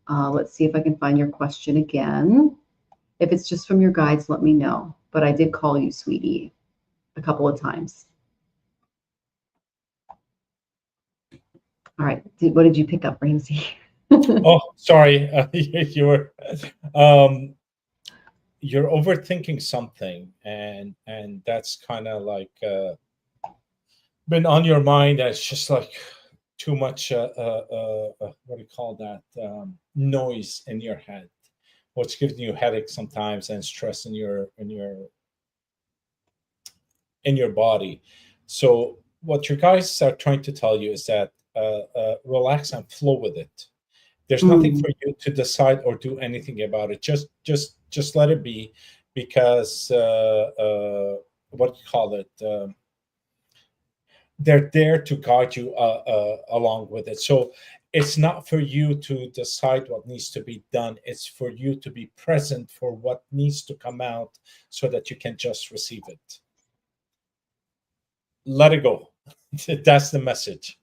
let's see if I can find your question again. If it's just from your guides, let me know. But I did call you, sweetie, a couple of times. All right. What did you pick up, Ramzi? Oh, sorry. You're overthinking something, and that's kind of like been on your mind. It's just like too much. What do you call that? Noise in your head, what's giving you headaches sometimes and stress in your body. So what your guys are trying to tell you is that relax and flow with it. There's nothing for you to decide or do anything about it. Just let it be, because what do you call it? They're there to guide you along with it. So it's not for you to decide what needs to be done. It's for you to be present for what needs to come out so that you can just receive it. Let it go. That's the message.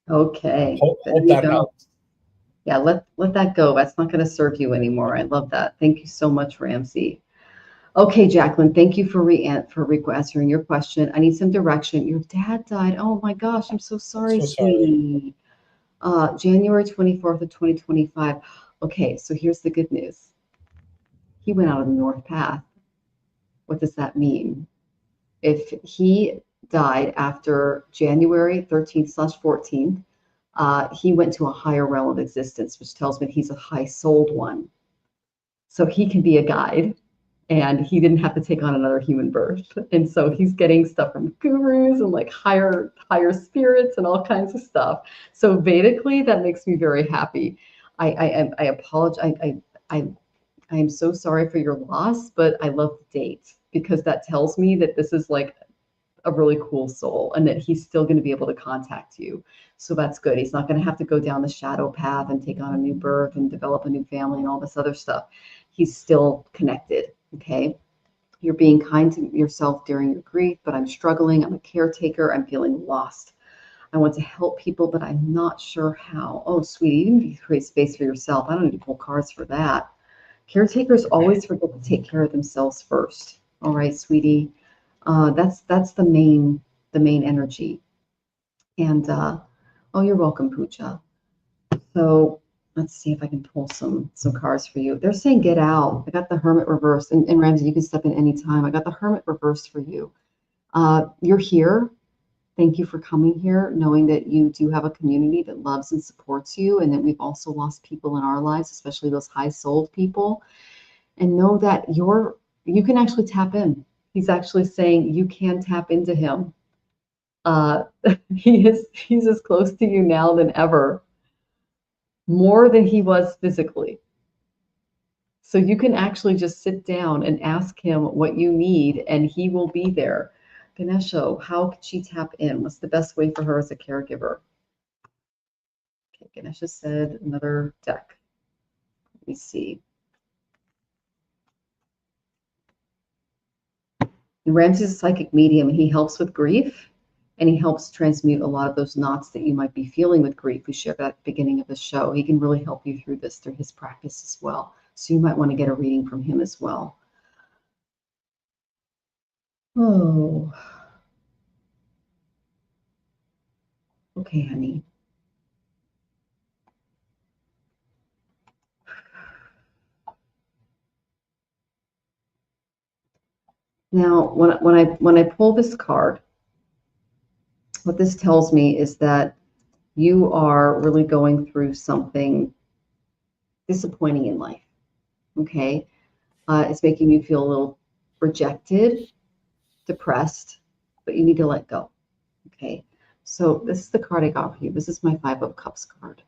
Okay. Hope that helps. Yeah, let that go. That's not going to serve you anymore. I love that. Thank you so much, Ramzi. Okay, Jacqueline, thank you for answering your question. I need some direction. Your dad died. Oh my gosh, I'm so sorry, So sorry. sweetie. January 24th of 2025. Okay, so here's the good news. He went out of the North Path. What does that mean? If he died after January 13th/14th, he went to a higher realm of existence, which tells me he's a high souled one. So he can be a guide, and he didn't have to take on another human birth. And so he's getting stuff from gurus and like higher spirits and all kinds of stuff. So Vedically, that makes me very happy. I apologize. I am so sorry for your loss, but I love the date because that tells me that this is like a really cool soul, and that he's still going to be able to contact you. So that's good. He's not going to have to go down the shadow path and take on a new birth and develop a new family and all this other stuff. He's still connected. Okay. You're being kind to yourself during your grief, but I'm struggling. I'm a caretaker. I'm feeling lost. I want to help people, but I'm not sure how. Oh, sweetie, you need to create space for yourself. I don't need to pull cards for that. Caretakers always forget to take care of themselves first. All right, sweetie. That's the main energy. And oh, you're welcome, Pooja. So let's see if I can pull some cards for you. They're saying get out. I got the Hermit reversed, and Ramzi, you can step in anytime. I got the Hermit reversed for you. You're here. Thank you for coming here, knowing that you do have a community that loves and supports you, and that we've also lost people in our lives, especially those high-souled people. And know that you can actually tap in. He's actually saying you can tap into him. He's as close to you now than ever, more than he was physically. So you can actually just sit down and ask him what you need, and he will be there. Ganesha, how could she tap in? What's the best way for her as a caregiver? Okay, Ganesha said another deck. Let me see. Ramsey's a psychic medium, and he helps with grief, and he helps transmute a lot of those knots that you might be feeling with grief. We shared that at the beginning of the show. He can really help you through this, through his practice as well. So you might want to get a reading from him as well. Oh. Okay, honey. Now, when I pull this card, what this tells me is that you are really going through something disappointing in life. Okay, it's making you feel a little rejected, depressed, but you need to let go. Okay, so this is the card I got for you. This is my Five of Cups card.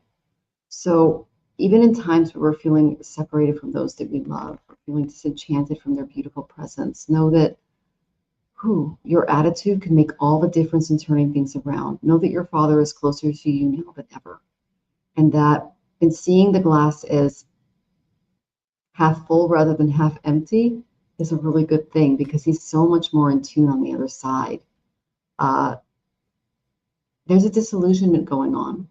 So even in times where we're feeling separated from those that we love, or feeling disenchanted from their beautiful presence, know that your attitude can make all the difference in turning things around. Know that your Father is closer to you now than ever, and that in seeing the glass as half full rather than half empty is a really good thing, because he's so much more in tune on the other side. There's a disillusionment going on,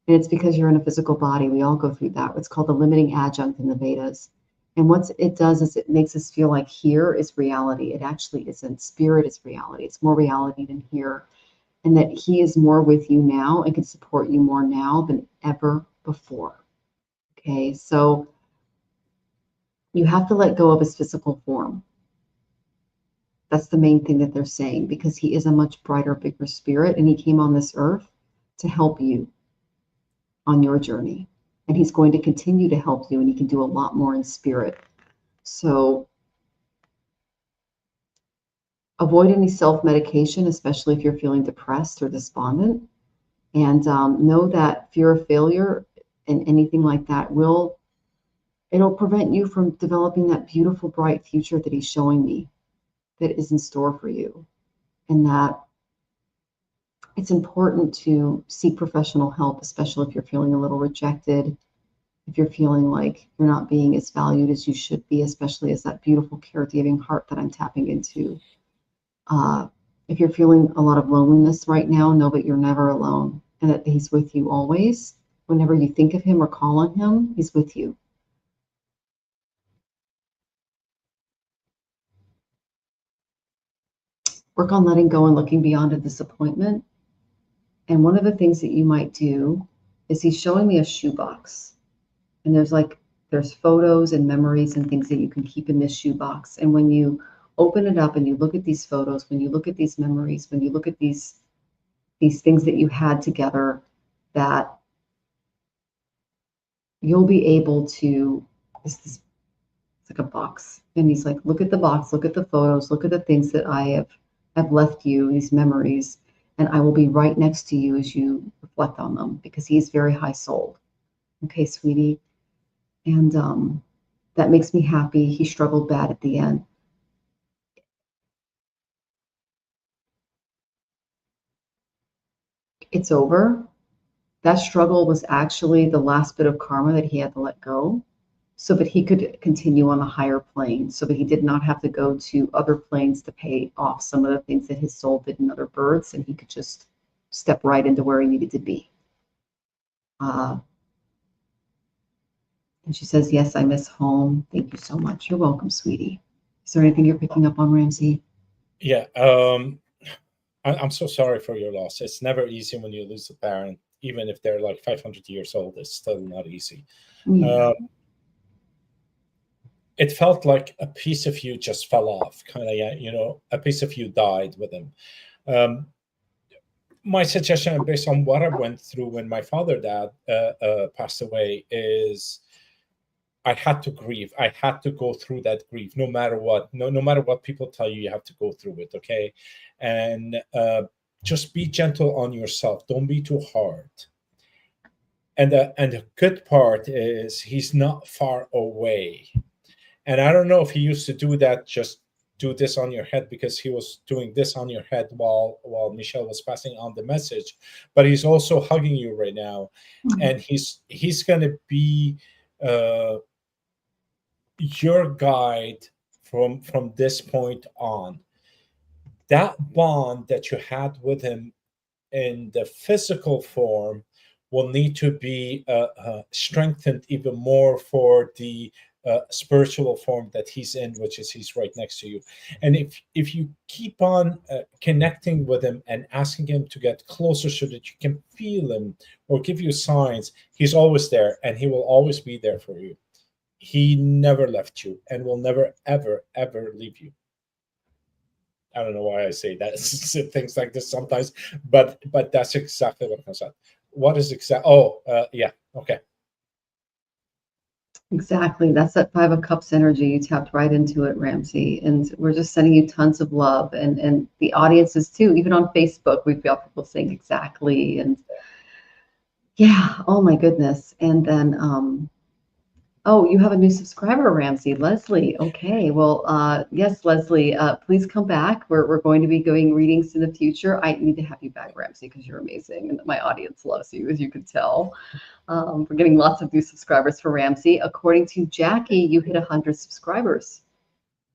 and it's because you're in a physical body. We all go through that. It's called the limiting adjunct in the Vedas. And what it does is it makes us feel like here is reality. It actually isn't. Spirit is reality. It's more reality than here. And that he is more with you now and can support you more now than ever before. Okay, so you have to let go of his physical form. That's the main thing that they're saying, because he is a much brighter, bigger spirit, and he came on this earth to help you on your journey. And he's going to continue to help you, and he can do a lot more in spirit. So avoid any self-medication, especially if you're feeling depressed or despondent. And know that fear of failure and anything like that it'll prevent you from developing that beautiful, bright future that he's showing me that is in store for you. And that it's important to seek professional help, especially if you're feeling a little rejected, if you're feeling like you're not being as valued as you should be, especially as that beautiful caregiving heart that I'm tapping into. If you're feeling a lot of loneliness right now, know that you're never alone, and that he's with you always. Whenever you think of him or call on him, he's with you. Work on letting go and looking beyond a disappointment. And one of the things that you might do is he's showing me a shoebox. And there's photos and memories and things that you can keep in this shoebox. And when you open it up and you look at these photos, when you look at these memories, when you look at these things that you had together, that you'll be able to, it's like a box. And he's like, look at the box, look at the photos, look at the things that I have left you, these memories, and I will be right next to you as you reflect on them, because he's very high souled. Okay, sweetie. And that makes me happy. He struggled bad at the end. It's over. That struggle was actually the last bit of karma that he had to let go so that he could continue on a higher plane, so that he did not have to go to other planes to pay off some of the things that his soul did in other births, and he could just step right into where he needed to be. And she says, yes, I miss home. Thank you so much. You're welcome, sweetie. Is there anything you're picking up on, Ramzi? Yeah. I'm so sorry for your loss. It's never easy when you lose a parent, even if they're like 500 years old. It's still not easy. Yeah. It felt like a piece of you just fell off, kind of, a piece of you died with him. My suggestion, based on what I went through when my dad passed away, is I had to grieve. I had to go through that grief, no matter what. No matter what people tell you, you have to go through it, okay? And just be gentle on yourself. Don't be too hard. And the good part is he's not far away. And I don't know if he used to do that, just do this on your head, because he was doing this on your head while Michelle was passing on the message. But he's also hugging you right now, and he's going to be your guide from this point on. That bond that you had with him in the physical form will need to be strengthened even more for the spiritual form that he's in, which is he's right next to you. And if you keep on connecting with him and asking him to get closer so that you can feel him or give you signs, he's always there, and he will always be there for you. He never left you and will never, ever, ever leave you. I don't know why I say that things like this sometimes, but that's exactly what comes out. What is exact? Oh, yeah. Okay. Exactly. That's that 5 of Cups energy. You tapped right into it, Ramzi. And we're just sending you tons of love, and the audiences too. Even on Facebook, we've got people saying exactly. And yeah, oh my goodness. And then oh, you have a new subscriber, Ramzi. Leslie. Okay. Well, yes, Leslie, please come back. We're going to be doing readings in the future. I need to have you back, Ramzi, because you're amazing. And my audience loves you, as you can tell. We're getting lots of new subscribers for Ramzi. According to Jackie, you hit 100 subscribers.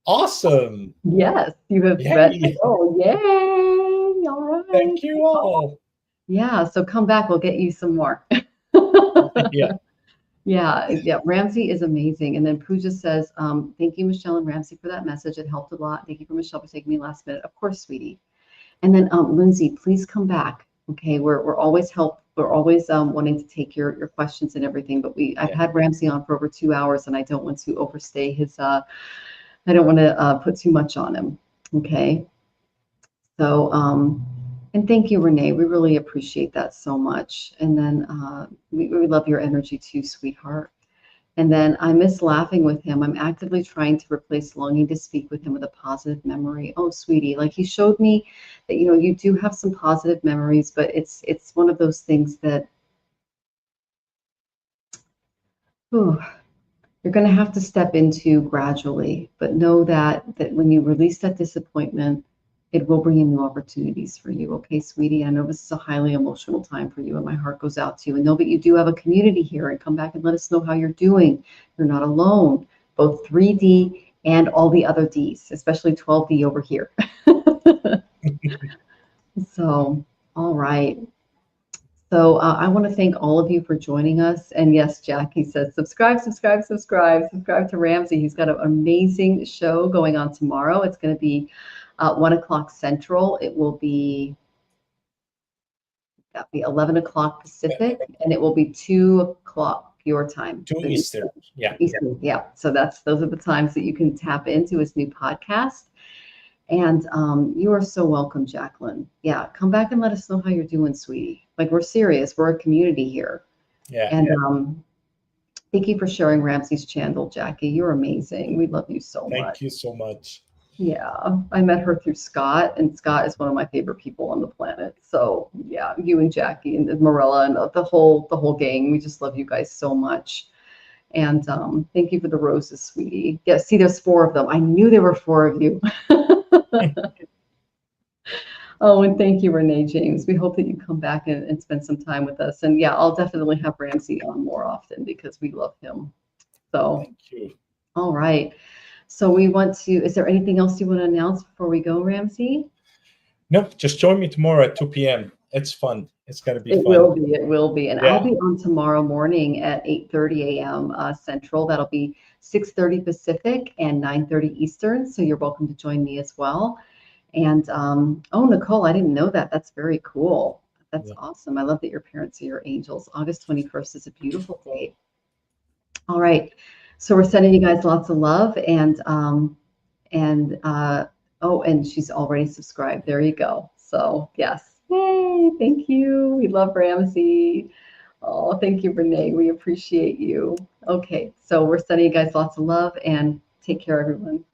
Awesome. Yes, you have read. Oh, yay. All right. Thank you all. Yeah, so come back. We'll get you some more. Yeah. Yeah, Ramzi is amazing. And then Pooja says, thank you, Michelle and Ramzi, for that message. It helped a lot. Thank you for Michelle for taking me last minute. Of course, sweetie. And then Lindsay, please come back. Okay, we're always wanting to take your questions and everything, but I've had Ramzi on for over 2 hours, and I don't want to overstay his I don't want to put too much on him. Okay. So and thank you, Renee. We really appreciate that so much. And then we love your energy too, sweetheart. And then I miss laughing with him. I'm actively trying to replace longing to speak with him with a positive memory. Oh, sweetie, like he showed me that, you do have some positive memories, but it's one of those things that you're going to have to step into gradually. But know that when you release that disappointment, it will bring in new opportunities for you. Okay, sweetie? I know this is a highly emotional time for you, and my heart goes out to you. And know that you do have a community here, and come back and let us know how you're doing. You're not alone, both 3D and all the other Ds, especially 12D over here. So, all right. So I want to thank all of you for joining us. And yes, Jackie says, subscribe to Ramzi. He's got an amazing show going on tomorrow. It's going to be 1 o'clock Central. It will be 11 o'clock Pacific, and it will be 2 o'clock your time. 2 Eastern. Yeah. Eastern. Yeah. So those are the times that you can tap into his new podcast. And you are so welcome, Jacqueline. Yeah, come back and let us know how you're doing, sweetie. Like, we're serious. We're a community here. Yeah. And thank you for sharing Ramzi's channel, Jackie. You're amazing. We love you so much. Thank you so much. Yeah, I met her through Scott, and Scott is one of my favorite people on the planet. So yeah, you and Jackie and Marilla and the whole gang. We just love you guys so much. And thank you for the roses, sweetie. Yeah, see, there's 4 of them. I knew there were 4 of you. Oh, and thank you, Renee James. We hope that you come back and spend some time with us. And yeah, I'll definitely have Ramzi on more often because we love him. So, Thank you. all right. So we want to, is there anything else you want to announce before we go, Ramzi? No, just join me tomorrow at 2 p.m. It's fun. It's going to be It fun. will be, it will be. And I'll Yeah. be on tomorrow morning at 8:30 a.m. Central. That'll be 6:30 Pacific and 9:30 Eastern. So you're welcome to join me as well. And oh, Nicole, I didn't know that. That's very cool. That's Yeah. awesome. I love that your parents are your angels. August 21st is a beautiful date. All right. So we're sending you guys lots of love and oh, and she's already subscribed. There you go. So yes. Yay. Thank you. We love Ramzi. Oh, thank you, Renee. We appreciate you. Okay. So we're sending you guys lots of love and take care, everyone.